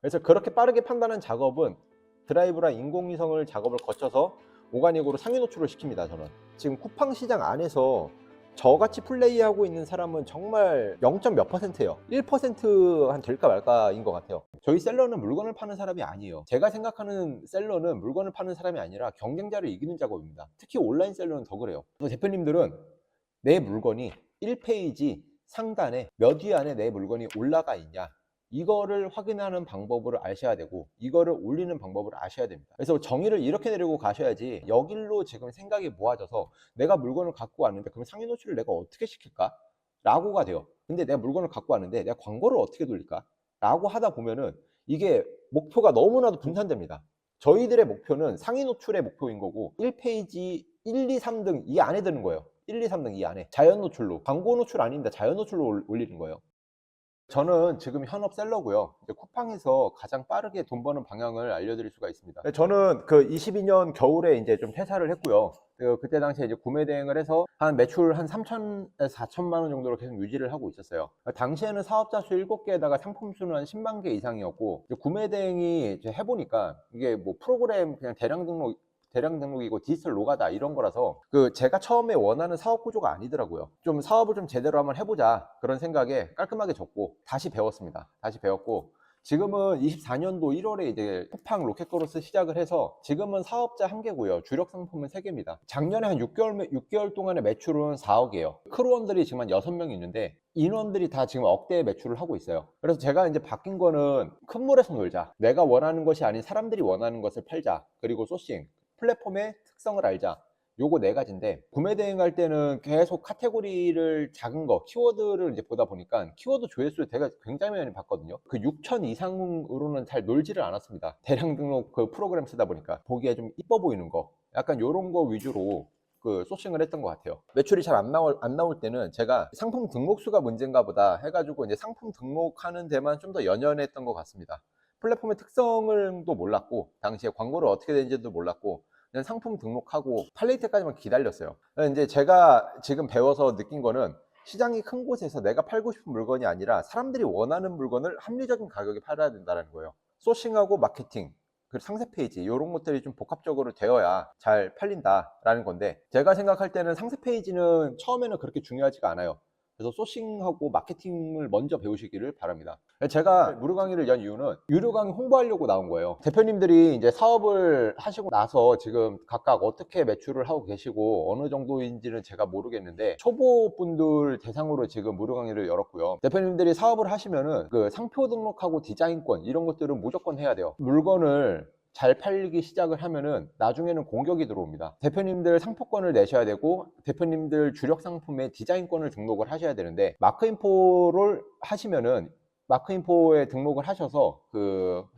그래서 그렇게 빠르게 판단한 작업은 드라이브랑 인공위성을 작업을 거쳐서 오가닉으로 상위 노출을 시킵니다. 저는 지금 쿠팡 시장 안에서 저같이 플레이하고 있는 사람은 정말 0. 몇 %예요. 1%한 될까 말까인 것 같아요. 저희 셀러는 물건을 파는 사람이 아니에요. 제가 생각하는 셀러는 물건을 파는 사람이 아니라 경쟁자를 이기는 작업입니다. 특히 온라인 셀러는 더 그래요. 그래서 대표님들은 내 물건이 1페이지 상단에 몇 위 안에 내 물건이 올라가 있냐, 이거를 확인하는 방법을 아셔야 되고 이거를 올리는 방법을 아셔야 됩니다. 그래서 정의를 이렇게 내리고 가셔야지 여길로 지금 생각이 모아져서 내가 물건을 갖고 왔는데 그럼 상위 노출을 내가 어떻게 시킬까? 라고가 돼요. 근데 내가 물건을 갖고 왔는데 내가 광고를 어떻게 돌릴까? 라고 하다 보면은 이게 목표가 너무나도 분산됩니다. 저희들의 목표는 상위 노출의 목표인 거고 1페이지 1, 2, 3등 이 안에 드는 거예요. 1, 2, 3등 이 안에 자연 노출로, 광고 노출 아닙니다. 자연 노출로 올리는 거예요. 저는 지금 현업 셀러고요. 이제 쿠팡에서 가장 빠르게 돈 버는 방향을 알려드릴 수가 있습니다. 저는 그 22년 겨울에 이제 좀 퇴사를 했고요. 그때 당시에 이제 구매 대행을 해서 한 매출 한 3천에서 4천만 원 정도로 계속 유지를 하고 있었어요. 당시에는 사업자 수 7개에다가 상품 수는 한 10만 개 이상이었고, 구매 대행이 이제 해보니까 이게 뭐 프로그램 그냥 대량 등록이고 디지털 노가다 이런 거라서 제가 처음에 원하는 사업 구조가 아니더라고요. 좀 사업을 좀 제대로 한번 해보자 그런 생각에 깔끔하게 접고 다시 배웠습니다. 다시 배웠고 지금은 24년도 1월에 이제 쿠팡 로켓그로스 시작을 해서 지금은 사업자 1개고요. 주력 상품은 3개입니다. 작년에 한 6개월 동안의 매출은 4억이에요. 크루원들이 지금 한 6명이 있는데 인원들이 다 지금 억대의 매출을 하고 있어요. 그래서 제가 이제 바뀐 거는 큰 물에서 놀자. 내가 원하는 것이 아닌 사람들이 원하는 것을 팔자. 그리고 소싱. 플랫폼의 특성을 알자. 요거 4가지인데 구매 대행할 때는 계속 카테고리를 작은 거 키워드를 이제 보다 보니까 키워드 조회수를 제가 굉장히 많이 봤거든요. 그 6천 이상으로는 잘 놀지를 않았습니다. 대량 등록 그 프로그램 쓰다 보니까 보기에 좀 이뻐 보이는 거 약간 요런 거 위주로 소싱을 했던 것 같아요. 매출이 잘 안 나올 때는 제가 상품 등록수가 문제인가 보다 해가지고 이제 상품 등록하는 데만 좀 더 연연했던 것 같습니다. 플랫폼의 특성을도 몰랐고 당시에 광고를 어떻게 되는지도 몰랐고 그냥 상품 등록하고 팔릴 때까지만 기다렸어요. 이제 제가 지금 배워서 느낀 거는 시장이 큰 곳에서 내가 팔고 싶은 물건이 아니라 사람들이 원하는 물건을 합리적인 가격에 팔아야 된다는 거예요. 소싱하고 마케팅 그리고 상세 페이지 이런 것들이 좀 복합적으로 되어야 잘 팔린다라는 건데 제가 생각할 때는 상세 페이지는 처음에는 그렇게 중요하지가 않아요. 그래서 소싱하고 마케팅을 먼저 배우시기를 바랍니다. 제가 무료 강의를 연 이유는 유료 강의 홍보하려고 나온 거예요. 대표님들이 이제 사업을 하시고 나서 지금 각각 어떻게 매출을 하고 계시고 어느 정도인지는 제가 모르겠는데 초보분들 대상으로 지금 무료 강의를 열었고요. 대표님들이 사업을 하시면은 상표 등록하고 디자인권 이런 것들은 무조건 해야 돼요. 물건을 잘 팔리기 시작을 하면은 나중에는 공격이 들어옵니다. 대표님들 상표권을 내셔야 되고 대표님들 주력 상품의 디자인권을 등록을 하셔야 되는데 마크인포를 하시면은 마크인포에 등록을 하셔서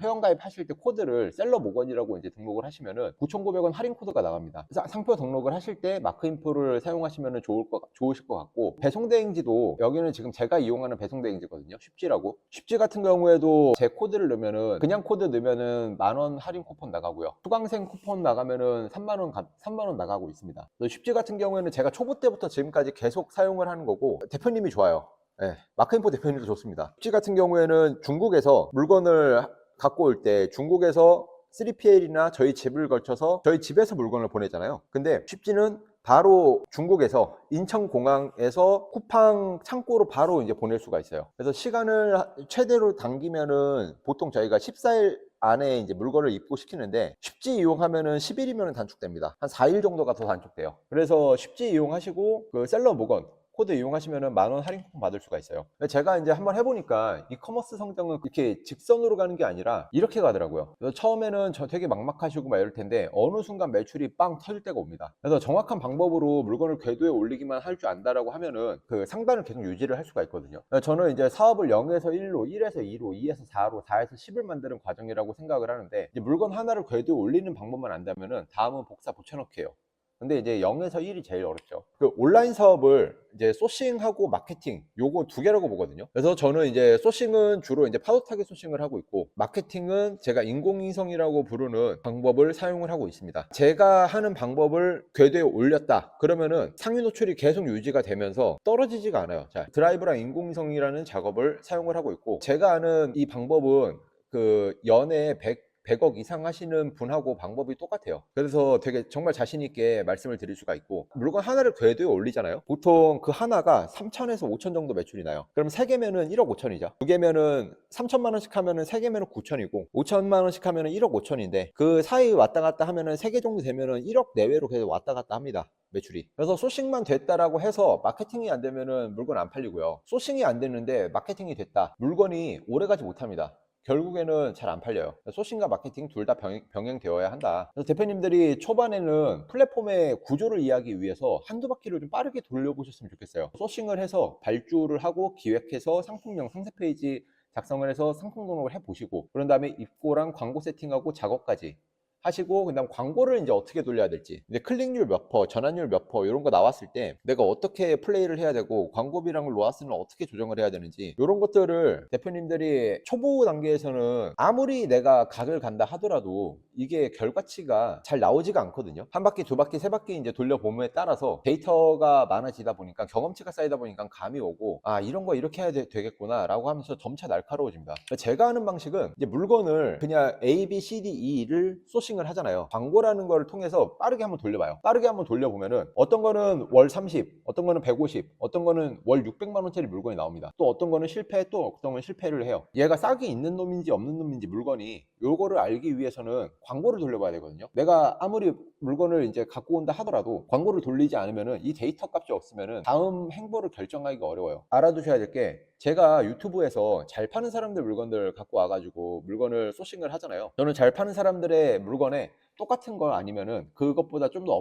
회원가입 하실 때 코드를 셀러모건이라고 이제 등록을 하시면은 9,900원 할인 코드가 나갑니다. 상표 등록을 하실 때 마크인포를 사용하시면은 좋으실 것 같고 배송대행지도 여기는 지금 제가 이용하는 배송대행지거든요. 쉽지라고. 쉽지 같은 경우에도 제 코드를 넣으면은 그냥 코드 넣으면은 10,000원 할인 쿠폰 나가고요. 수강생 쿠폰 나가면은 3만원 나가고 있습니다. 쉽지 같은 경우에는 제가 초보 때부터 지금까지 계속 사용을 하는 거고 대표님이 좋아요. 네, 마크인포 대표님도 좋습니다. 쉽지 같은 경우에는 중국에서 물건을 갖고 올 때 중국에서 3PL이나 저희 집을 거쳐서 저희 집에서 물건을 보내잖아요. 근데 쉽지는 바로 중국에서 인천공항에서 쿠팡 창고로 바로 이제 보낼 수가 있어요. 그래서 시간을 최대로 당기면은 보통 저희가 14일 안에 이제 물건을 입고시키는데 쉽지 이용하면은 10일이면 단축됩니다. 한 4일 정도가 더 단축돼요. 그래서 쉽지 이용하시고 셀러 모건 코드 이용하시면은 10,000원 할인 쿠폰 받을 수가 있어요. 제가 이제 한번 해보니까 이커머스 성장은 이렇게 직선으로 가는 게 아니라 이렇게 가더라고요. 그래서 처음에는 저 되게 막막하시고 막 이럴 텐데 어느 순간 매출이 빵 터질 때가 옵니다. 그래서 정확한 방법으로 물건을 궤도에 올리기만 할 줄 안다라고 하면은 상단을 계속 유지를 할 수가 있거든요. 저는 이제 사업을 0에서 1로, 1에서 2로, 2에서 4로, 4에서 10을 만드는 과정이라고 생각을 하는데 이제 물건 하나를 궤도에 올리는 방법만 안다면은 다음은 복사 붙여넣기예요. 근데 이제 0에서 1이 제일 어렵죠. 온라인 사업을 이제 소싱하고 마케팅 요거 2개라고 보거든요. 그래서 저는 이제 소싱은 주로 이제 파도 타겟 소싱을 하고 있고 마케팅은 제가 인공위성이라고 부르는 방법을 사용을 하고 있습니다. 제가 하는 방법을 궤도에 올렸다 그러면은 상위 노출이 계속 유지가 되면서 떨어지지가 않아요. 자, 드라이브랑 인공위성이라는 작업을 사용을 하고 있고 제가 아는 이 방법은 그 연에 100억 이상 하시는 분하고 방법이 똑같아요. 그래서 되게 정말 자신 있게 말씀을 드릴 수가 있고, 물건 하나를 궤도에 올리잖아요. 보통 그 하나가 3천에서 5천 정도 매출이 나요. 그럼 3개면은 1억 5천이죠. 2개면은 3천만 원씩 하면은 3개면은 9천이고, 5천만 원씩 하면은 1억 5천인데, 그 사이 왔다 갔다 하면은 3개 정도 되면은 1억 내외로 계속 왔다 갔다 합니다. 매출이. 그래서 소싱만 됐다라고 해서 마케팅이 안 되면은 물건 안 팔리고요. 소싱이 안 되는데 마케팅이 됐다. 물건이 오래가지 못합니다. 결국에는 잘 안 팔려요. 소싱과 마케팅 둘 다 병행되어야 한다. 그래서 대표님들이 초반에는 플랫폼의 구조를 이해하기 위해서 한두 바퀴를 좀 빠르게 돌려보셨으면 좋겠어요. 소싱을 해서 발주를 하고 기획해서 상품명 상세 페이지 작성을 해서 상품 등록을 해보시고, 그런 다음에 입고랑 광고 세팅하고 작업까지 하시고, 그다음 광고를 이제 어떻게 돌려야 될지, 이제 클릭률 몇 퍼, 전환율 몇 퍼 이런 거 나왔을 때 내가 어떻게 플레이를 해야 되고, 광고비랑 로아스는 어떻게 조정을 해야 되는지, 이런 것들을 대표님들이 초보 단계에서는 아무리 내가 각을 간다 하더라도 이게 결과치가 잘 나오지가 않거든요. 한 바퀴, 두 바퀴, 세 바퀴 이제 돌려봄에 따라서 데이터가 많아지다 보니까, 경험치가 쌓이다 보니까 감이 오고, 아 이런 거 이렇게 해야 되겠구나 라고 하면서 점차 날카로워집니다. 제가 하는 방식은 이제 물건을 그냥 A, B, C, D, E를 소싱을 하잖아요. 광고라는 걸 통해서 빠르게 한번 돌려봐요. 빠르게 한번 돌려보면은 어떤 거는 월 30, 어떤 거는 150, 어떤 거는 월 600만 원짜리 물건이 나옵니다. 또 어떤 거는 실패, 또 어떤 건 실패를 해요. 얘가 싹이 있는 놈인지 없는 놈인지 물건이, 요거를 알기 위해서는 광고를 돌려봐야 되거든요. 내가 아무리 물건을 이제 갖고 온다 하더라도 광고를 돌리지 않으면은, 이 데이터 값이 없으면은 다음 행보를 결정하기가 어려워요. 알아두셔야 될 게, 제가 유튜브에서 잘 파는 사람들 물건들 갖고 와가지고 물건을 소싱을 하잖아요. 저는 잘 파는 사람들의 물건에 똑같은 거 아니면은 그것보다 좀 더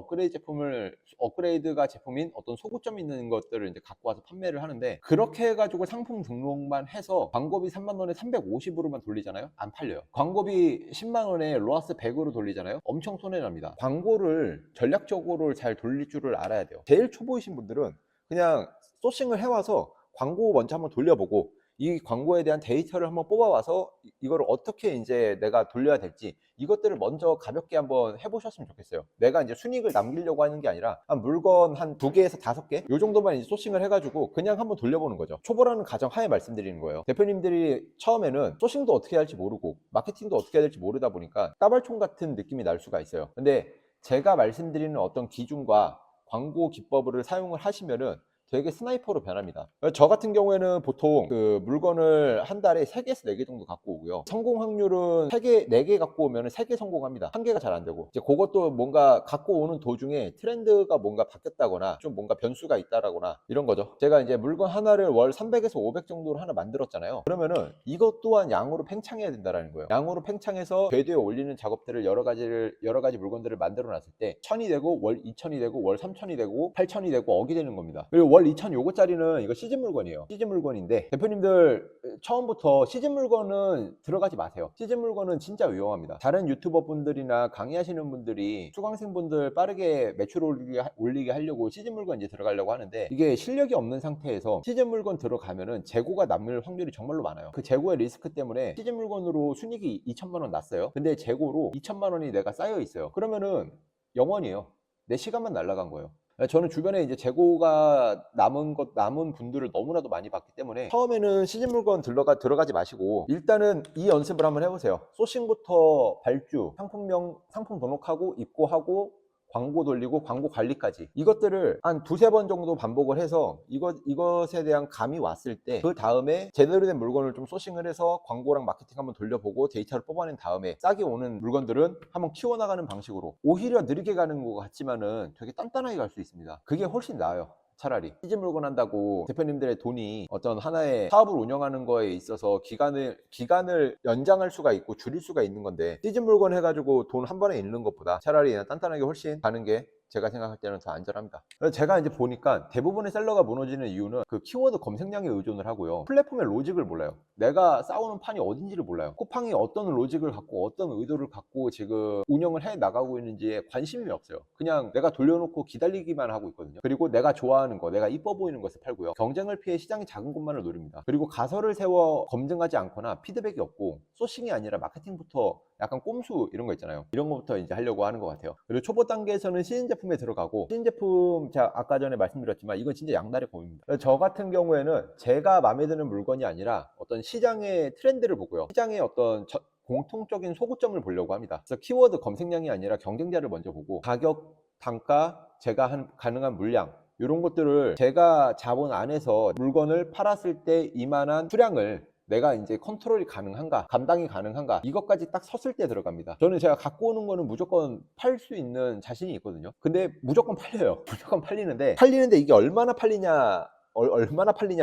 업그레이드가 제품인 어떤 소구점 있는 것들을 이제 갖고 와서 판매를 하는데, 그렇게 해가지고 상품 등록만 해서 광고비 3만 원에 350으로만 돌리잖아요. 안 팔려요. 광고비 10만 원에 로아스 100으로 돌리잖아요. 엄청 손해납니다. 광고를 전략적으로 잘 돌릴 줄을 알아야 돼요. 제일 초보이신 분들은 그냥 소싱을 해와서 광고 먼저 한번 돌려보고, 이 광고에 대한 데이터를 한번 뽑아와서 이걸 어떻게 이제 내가 돌려야 될지, 이것들을 먼저 가볍게 한번 해보셨으면 좋겠어요. 내가 이제 순이익을 남기려고 하는 게 아니라 한 물건 한 2개에서 5개 요 정도만 이제 소싱을 해가지고 그냥 한번 돌려보는 거죠. 초보라는 가정하에 말씀드리는 거예요. 대표님들이 처음에는 소싱도 어떻게 할지 모르고 마케팅도 어떻게 해야 될지 모르다 보니까 까발총 같은 느낌이 날 수가 있어요. 근데 제가 말씀드리는 어떤 기준과 광고 기법을 사용을 하시면은 되게 스나이퍼로 변합니다. 저 같은 경우에는 보통 그 물건을 한 달에 3개에서 4개 정도 갖고 오고요. 성공 확률은 3개, 4개 갖고 오면 3개 성공합니다. 1개가 잘 안 되고. 이제 그것도 뭔가 갖고 오는 도중에 트렌드가 뭔가 바뀌었다거나 좀 뭔가 변수가 있다라거나 이런 거죠. 제가 이제 물건 하나를 월 300에서 500 정도로 하나 만들었잖아요. 그러면은 이것 또한 양으로 팽창해야 된다라는 거예요. 양으로 팽창해서 궤도에 올리는 작업들을 여러 가지 물건들을 만들어 놨을 때 1000이 되고 월 2000이 되고 월 3000이 되고 8000이 되고 억이 되는 겁니다. 그리고 월 2000 요거짜리는 이거 시즌 물건이에요. 시즌 물건인데, 대표님들 처음부터 시즌 물건은 들어가지 마세요. 시즌 물건은 진짜 위험합니다. 다른 유튜버 분들이나 강의하시는 분들이 수강생분들 빠르게 매출 올리게 하려고 시즌 물건 이제 들어가려고 하는데, 이게 실력이 없는 상태에서 시즌 물건 들어가면은 재고가 남을 확률이 정말로 많아요. 그 재고의 리스크 때문에 시즌 물건으로 순이익이 2천만 원 났어요. 근데 재고로 2천만 원이 내가 쌓여 있어요. 그러면은 영원이에요. 내 시간만 날아간 거예요. 저는 주변에 이제 재고가 남은 분들을 너무나도 많이 봤기 때문에, 처음에는 시즌 물건 들어가지 마시고 일단은 이 연습을 한번 해보세요. 소싱부터 발주, 상품명, 상품 등록하고 입고하고 광고 돌리고 광고 관리까지, 이것들을 한 2-3번 정도 반복을 해서 이것에 대한 감이 왔을 때, 그 다음에 제대로 된 물건을 좀 소싱을 해서 광고랑 마케팅 한번 돌려보고 데이터를 뽑아낸 다음에 싸게 오는 물건들은 한번 키워나가는 방식으로, 오히려 느리게 가는 것 같지만은 되게 단단하게 갈 수 있습니다. 그게 훨씬 나아요. 차라리 시즌 물건 한다고 대표님들의 돈이 어떤 하나의 사업을 운영하는 거에 있어서 기간을 연장할 수가 있고 줄일 수가 있는 건데, 시즌 물건 해가지고 돈 한 번에 잃는 것보다 차라리 그냥 단단하게 훨씬 가는 게 제가 생각할 때는 더 안전합니다. 그래서 제가 이제 보니까 대부분의 셀러가 무너지는 이유는 그 키워드 검색량에 의존을 하고요. 플랫폼의 로직을 몰라요. 내가 싸우는 판이 어딘지를 몰라요. 쿠팡이 어떤 로직을 갖고 어떤 의도를 갖고 지금 운영을 해 나가고 있는지에 관심이 없어요. 그냥 내가 돌려놓고 기다리기만 하고 있거든요. 그리고 내가 좋아하는 거, 내가 이뻐 보이는 것을 팔고요. 경쟁을 피해 시장이 작은 곳만을 노립니다. 그리고 가설을 세워 검증하지 않거나 피드백이 없고, 소싱이 아니라 마케팅부터 약간 꼼수 이런 거 있잖아요. 이런 거부터 이제 하려고 하는 것 같아요. 그리고 초보 단계에서는 시즌 제품에 들어가고, 시즌 제품 제가 아까 전에 말씀드렸지만 이건 진짜 양날의 검입니다. 저 같은 경우에는 제가 마음에 드는 물건이 아니라 어떤 시장의 트렌드를 보고요, 시장의 어떤 공통적인 소구점을 보려고 합니다. 그래서 키워드 검색량이 아니라 경쟁자를 먼저 보고, 가격, 단가, 제가 가능한 물량, 이런 것들을 제가 자본 안에서 물건을 팔았을 때 이만한 수량을 내가 이제 컨트롤이 가능한가, 감당이 가능한가, 이것까지 딱 섰을 때 들어갑니다. 저는 제가 갖고 오는 거는 무조건 팔 수 있는 자신이 있거든요. 근데 무조건 팔려요. 무조건 팔리는데 이게 얼마나 팔리냐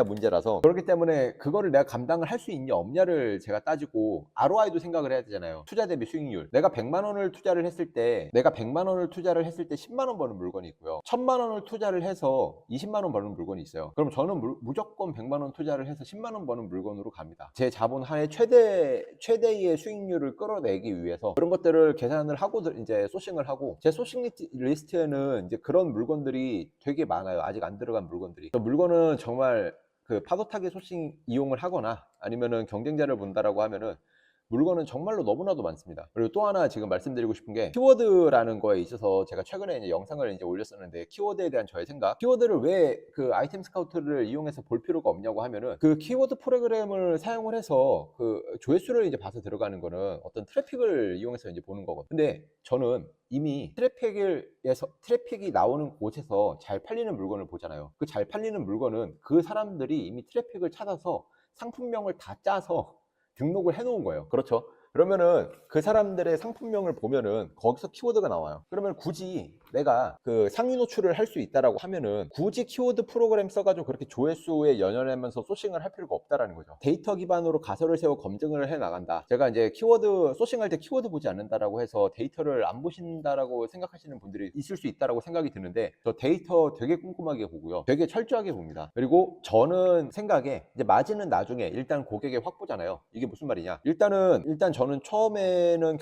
문제라서, 그렇기 때문에 그거를 내가 감당을 할 수 있냐 없냐를 제가 따지고, ROI도 생각을 해야 되잖아요. 투자 대비 수익률. 내가 100만 원을 투자를 했을 때 10만 원 버는 물건이 있고요, 1000만 원을 투자를 해서 20만 원 버는 물건이 있어요. 그럼 저는 무조건 100만 원 투자를 해서 10만 원 버는 물건으로 갑니다. 제 자본 하에 최대의 수익률을 끌어내기 위해서 그런 것들을 계산을 하고 이제 소싱을 하고, 제 소싱 리스트에는 이제 그런 물건들이 되게 많아요. 아직 안 들어간 물건들이. 물건은 정말 그 파도 타기 소싱 이용을 하거나 아니면은 경쟁자를 본다라고 하면은 물건은 정말로 너무나도 많습니다. 그리고 또 하나 지금 말씀드리고 싶은 게, 키워드라는 거에 있어서 제가 최근에 이제 영상을 이제 올렸었는데, 키워드에 대한 저의 생각, 키워드를 왜 그 아이템 스카우트를 이용해서 볼 필요가 없냐고 하면은, 그 키워드 프로그램을 사용을 해서 그 조회수를 이제 봐서 들어가는 거는 어떤 트래픽을 이용해서 이제 보는 거거든요. 근데 저는 이미 트래픽이 나오는 곳에서 잘 팔리는 물건을 보잖아요. 그 잘 팔리는 물건은 그 사람들이 이미 트래픽을 찾아서 상품명을 다 짜서 등록을 해 놓은 거예요. 그렇죠? 그러면은 그 사람들의 상품명을 보면은 거기서 키워드가 나와요. 그러면 굳이 내가 그 상위 노출을 할 수 있다라고 하면은 굳이 키워드 프로그램 써가지고 그렇게 조회수에 연연하면서 소싱을 할 필요가 없다라는 거죠. 데이터 기반으로 가설을 세워 검증을 해 나간다. 제가 이제 키워드 소싱할 때 키워드 보지 않는다라고 해서 데이터를 안 보신다라고 생각하시는 분들이 있을 수 있다라고 생각이 드는데, 저 데이터 되게 꼼꼼하게 보고요, 되게 철저하게 봅니다. 그리고 저는 생각에 이제 마진은 나중에, 일단 고객의 확보잖아요. 이게 무슨 말이냐, 일단 저는 처음에는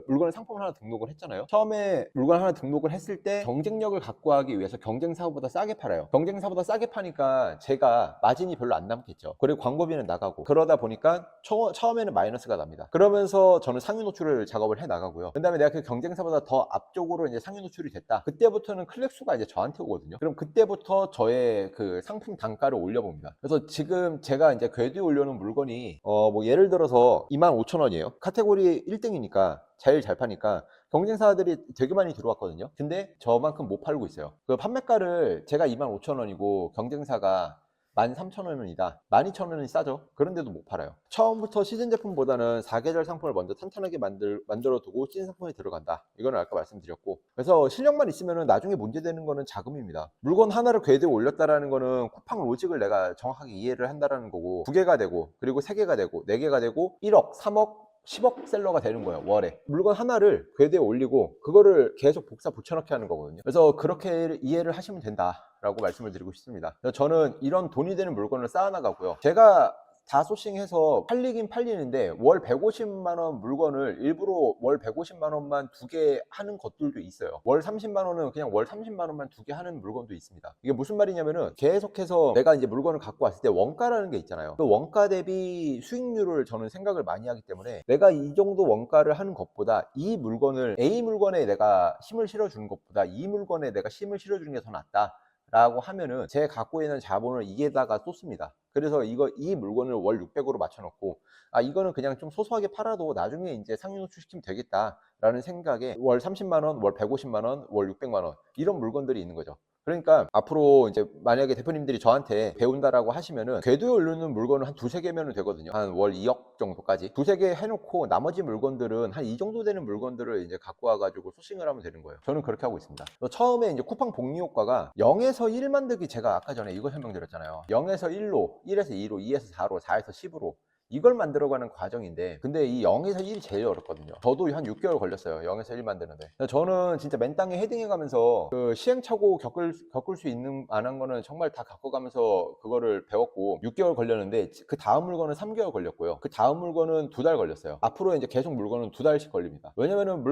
물건을 상품을 하나 등록을 했잖아요. 처음에 물건 하나 등록을 했을 때 경쟁력을 갖고 하기 위해서 경쟁사보다 싸게 팔아요. 경쟁사보다 싸게 파니까 제가 마진이 별로 안 남겠죠. 그리고 광고비는 나가고, 그러다 보니까 처음에는 마이너스가 납니다. 그러면서 저는 상위 노출을 작업을 해 나가고요. 그 다음에 내가 그 경쟁사보다 더 앞쪽으로 이제 상위 노출이 됐다. 그때부터는 클릭 수가 이제 저한테 오거든요. 그럼 그때부터 저의 그 상품 단가를 올려봅니다. 그래서 지금 제가 이제 궤도에 올려놓은 물건이 뭐 예를 들어서 25,000원이에요. 카테고리 1등이니까 제일 잘 파니까 경쟁사들이 되게 많이 들어왔거든요. 근데 저만큼 못 팔고 있어요. 그 판매가를 제가 25,000원이고 경쟁사가 13,000원이다. 12,000원이 싸죠. 그런데도 못 팔아요. 처음부터 시즌 제품보다는 4계절 상품을 먼저 탄탄하게 만들어 두고 시즌 상품에 들어간다. 이거는 아까 말씀드렸고, 그래서 실력만 있으면 나중에 문제되는 거는 자금입니다. 물건 하나를 궤도에 올렸다라는 거는 쿠팡 로직을 내가 정확하게 이해를 한다라는 거고, 2개가 되고, 그리고 3개가 되고, 4개가 되고, 1억, 3억, 10억 셀러가 되는 거예요, 월에. 물건 하나를 궤도에 올리고 그거를 계속 복사 붙여넣기 하는 거거든요. 그래서 그렇게 이해를 하시면 된다라고 말씀을 드리고 싶습니다. 그래서 저는 이런 돈이 되는 물건을 쌓아나가고요, 제가 다 소싱해서 팔리긴 팔리는데 월 150만 원 물건을 일부러 월 150만 원만 2개 하는 것들도 있어요. 월 30만 원은 그냥 월 30만 원만 2개 하는 물건도 있습니다. 이게 무슨 말이냐면은, 계속해서 내가 이제 물건을 갖고 왔을 때 원가라는 게 있잖아요. 그 원가 대비 수익률을 저는 생각을 많이 하기 때문에, 내가 이 정도 원가를 하는 것보다 이 물건을 A 물건에 내가 힘을 실어주는 것보다 이 물건에 내가 힘을 실어주는 게 더 낫다 라고 하면은 제 갖고 있는 자본을 이에다가 쏟습니다. 그래서 이 물건을 월 600으로 맞춰놓고, 이거는 그냥 좀 소소하게 팔아도 나중에 이제 상위 노출시키면 되겠다라는 생각에 월 30만 원, 월 150만 원, 월 600만 원 이런 물건들이 있는 거죠. 그러니까 앞으로 이제 만약에 대표님들이 저한테 배운다라고 하시면은 궤도에 올리는 물건을 한 2~3개면 되거든요. 한 월 2억 정도까지 2~3개 해놓고 나머지 물건들은 한 이 정도 되는 물건들을 이제 갖고 와가지고 소싱을 하면 되는 거예요. 저는 그렇게 하고 있습니다. 처음에 이제 쿠팡 복리 효과가 0에서 1 만들기, 제가 아까 전에 이거 설명드렸잖아요. 0에서 1로, 1에서 2로, 2에서 4로, 4에서 10으로 이걸 만들어가는 과정인데, 근데 이 0에서 1이 제일 어렵거든요. 저도 한 6개월 걸렸어요. 0에서 1 만드는데. 저는 진짜 맨땅에 헤딩해가면서 그 시행착오 겪을 수 있는 만한 거는 정말 다 겪어가면서 그거를 배웠고, 6개월 걸렸는데 그 다음 물건은 3개월 걸렸고요. 그 다음 물건은 2달 걸렸어요. 앞으로 이제 계속 물건은 2달씩 걸립니다. 왜냐면은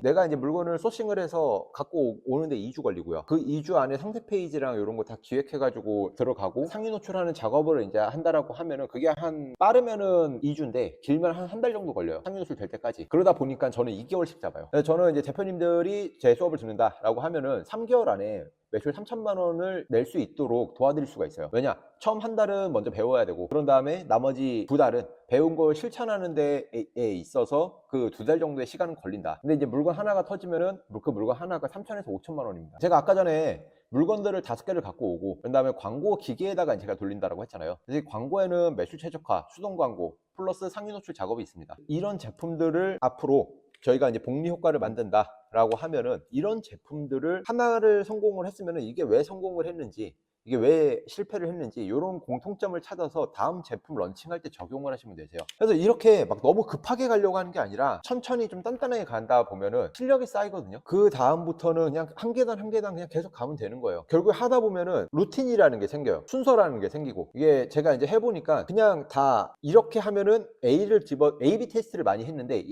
내가 이제 물건을 소싱을 해서 갖고 오는데 2주 걸리고요. 그 2주 안에 상세 페이지랑 이런 거 다 기획해가지고 들어가고 상위 노출하는 작업을 이제 한다라고 하면은, 그게 빠르면은 짧으면은 2주인데 길면 한 달 정도 걸려요. 상위 노출 될 때까지. 그러다 보니까 저는 2개월씩 잡아요. 그래서 저는 이제 대표님들이 제 수업을 듣는다라고 하면은 3개월 안에 매출 3천만 원을 낼 수 있도록 도와드릴 수가 있어요. 왜냐? 처음 한 달은 먼저 배워야 되고, 그런 다음에 나머지 두 달은 배운 걸 실천하는 데에 있어서 그 두 달 정도의 시간은 걸린다. 근데 이제 물건 하나가 터지면은 그 물건 하나가 3천에서 5천만 원입니다. 제가 아까 전에 물건들을 5개를 갖고 오고, 그 다음에 광고 기계에다가 제가 돌린다라고 했잖아요. 그래서 광고에는 매출 최적화, 수동 광고, 플러스 상위 노출 작업이 있습니다. 이런 제품들을 앞으로 저희가 이제 복리 효과를 만든다라고 하면은, 이런 제품들을 하나를 성공을 했으면은 이게 왜 성공을 했는지, 이게 왜 실패를 했는지 이런 공통점을 찾아서 다음 제품 런칭할 때 적용을 하시면 되세요. 그래서 이렇게 막 너무 급하게 가려고 하는 게 아니라 천천히 좀 단단하게 간다 보면은 실력이 쌓이거든요. 그 다음부터는 그냥 한 계단 한 계단 그냥 계속 가면 되는 거예요. 결국 하다 보면은 루틴이라는 게 생겨요. 순서라는 게 생기고, 이게 제가 이제 해보니까 그냥 다 이렇게 하면은 A/B 테스트를 많이 했는데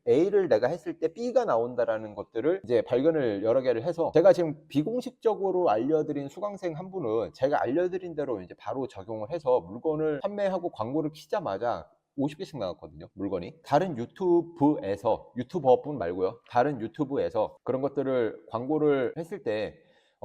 A를 내가 했을 때 B가 나온다라는 것들을 이제 발견을 여러 개를 해서, 제가 지금 비공식적으로 알려드린 수강생 한 분은 제가 알려드린 대로 이제 바로 적용을 해서 물건을 판매하고 광고를 키자마자 50개씩 나왔거든요. 물건이 다른 유튜버분 말고요, 다른 유튜브에서 그런 것들을 광고를 했을 때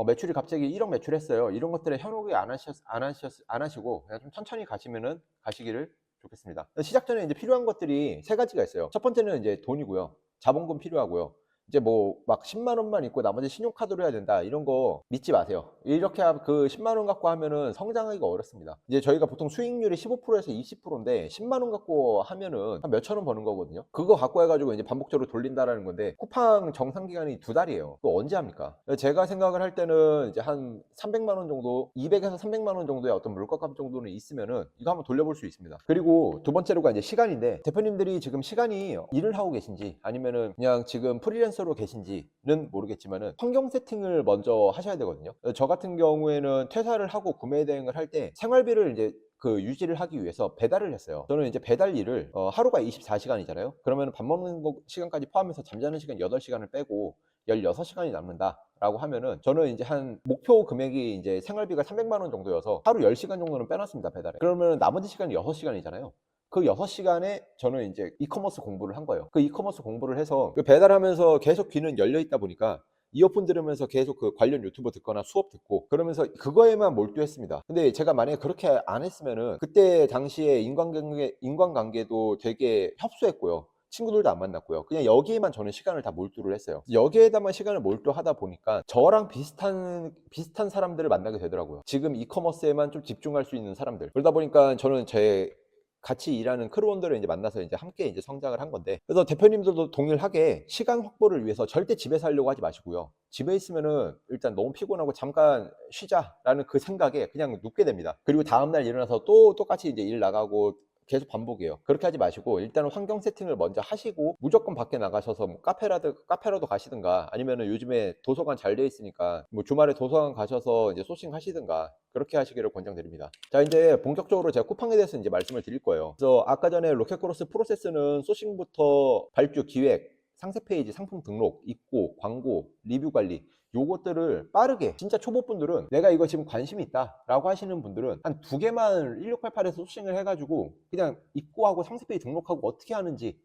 매출이 갑자기 1억 매출했어요. 이런 것들에 현혹이 안 하시고 그냥 좀 천천히 가시기를 좋겠습니다. 시작 전에 이제 필요한 것들이 세 가지가 있어요. 첫 번째는 이제 돈이고요. 자본금 필요하고요. 이제 뭐 막 10만 원만 있고 나머지 신용카드로 해야 된다, 이런 거 믿지 마세요. 이렇게 그 10만 원 갖고 하면은 성장하기가 어렵습니다. 이제 저희가 보통 수익률이 15%에서 20%인데 10만 원 갖고 하면은 한 몇천 원 버는 거거든요. 그거 갖고 해가지고 이제 반복적으로 돌린다라는 건데, 쿠팡 정상 기간이 2달이에요. 그거 언제 합니까? 제가 생각을 할 때는 이제 한 300만 원 정도, 200에서 300만 원 정도의 어떤 물가값 정도는 있으면은 이거 한번 돌려볼 수 있습니다. 그리고 두 번째로가 이제 시간인데, 대표님들이 지금 시간이 일을 하고 계신지 아니면은 그냥 지금 프리랜서로 계신지는 모르겠지만은 환경 세팅을 먼저 하셔야 되거든요. 저 같은 경우에는 퇴사를 하고 구매 대행을 할 때 생활비를 이제 그 유지를 하기 위해서 배달을 했어요. 저는 이제 배달 일을 하루가 24시간이잖아요. 그러면 밥 먹는 시간까지 포함해서 잠자는 시간 8시간을 빼고 16시간이 남는다라고 하면은, 저는 이제 한 목표 금액이 이제 생활비가 300만 원 정도여서 하루 10시간 정도는 빼놨습니다, 배달에. 그러면 나머지 시간이 6시간이잖아요. 그 6시간에 저는 이제 이커머스 공부를 한 거예요. 그 이커머스 공부를 해서 그 배달하면서 계속 귀는 열려 있다 보니까 이어폰 들으면서 계속 그 관련 유튜버 듣거나 수업 듣고 그러면서 그거에만 몰두했습니다. 근데 제가 만약에 그렇게 안 했으면은 그때 당시에 인간관계도 되게 협소했고요. 친구들도 안 만났고요. 그냥 여기에만 저는 시간을 다 몰두를 했어요. 여기에다만 시간을 몰두하다 보니까 저랑 비슷한 사람들을 만나게 되더라고요. 지금 이커머스에만 좀 집중할 수 있는 사람들. 그러다 보니까 저는 제 같이 일하는 크루원들을 이제 만나서 이제 함께 이제 성장을 한 건데, 그래서 대표님들도 동일하게 시간 확보를 위해서 절대 집에서 하려고 하지 마시고요. 집에 있으면은 일단 너무 피곤하고 잠깐 쉬자라는 그 생각에 그냥 눕게 됩니다. 그리고 다음날 일어나서 또 똑같이 이제 일 나가고 계속 반복이에요. 그렇게 하지 마시고 일단은 환경 세팅을 먼저 하시고, 무조건 밖에 나가셔서 뭐 카페라도 가시든가, 아니면은 요즘에 도서관 잘 돼 있으니까 뭐 주말에 도서관 가셔서 이제 소싱 하시든가, 그렇게 하시기를 권장드립니다. 자, 이제 본격적으로 제가 쿠팡에 대해서 이제 말씀을 드릴 거예요. 그래서 아까 전에 로켓크로스 프로세스는 소싱부터 발주, 기획, 상세 페이지, 상품 등록, 입고, 광고, 리뷰 관리, 요것들을 빠르게, 진짜 초보분들은 내가 이거 지금 관심이 있다 라고 하시는 분들은 한 2개만 1688에서 소싱을 해가지고 그냥 입고하고 상세 페이지 등록하고 어떻게 하는지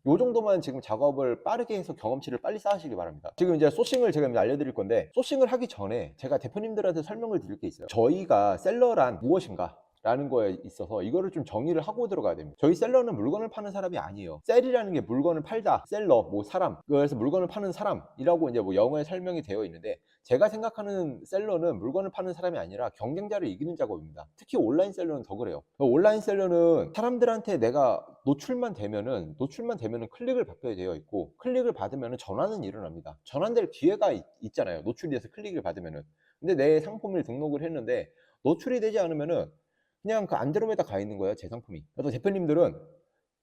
요 정도만 지금 작업을 빠르게 해서 경험치를 빨리 쌓으시기 바랍니다. 지금 이제 소싱을 제가 이제 알려드릴 건데, 소싱을 하기 전에 제가 대표님들한테 설명을 드릴 게 있어요. 저희가 셀러란 무엇인가 라는 거에 있어서 이거를 좀 정의를 하고 들어가야 됩니다. 저희 셀러는 물건을 파는 사람이 아니에요. 셀이라는 게 물건을 팔다, 셀러, 뭐 사람, 그래서 물건을 파는 사람이라고 이제 뭐 영어에 설명이 되어 있는데, 제가 생각하는 셀러는 물건을 파는 사람이 아니라 경쟁자를 이기는 작업입니다. 특히 온라인 셀러는 더 그래요. 온라인 셀러는 사람들한테 내가 노출만 되면은 클릭을 받게 되어 있고, 클릭을 받으면은 전환은 일어납니다. 전환될 기회가 있잖아요. 노출이 돼서 클릭을 받으면은. 근데 내 상품을 등록을 했는데 노출이 되지 않으면은 그냥 그 안드로메다 가 있는 거예요, 제 상품이. 그래서 대표님들은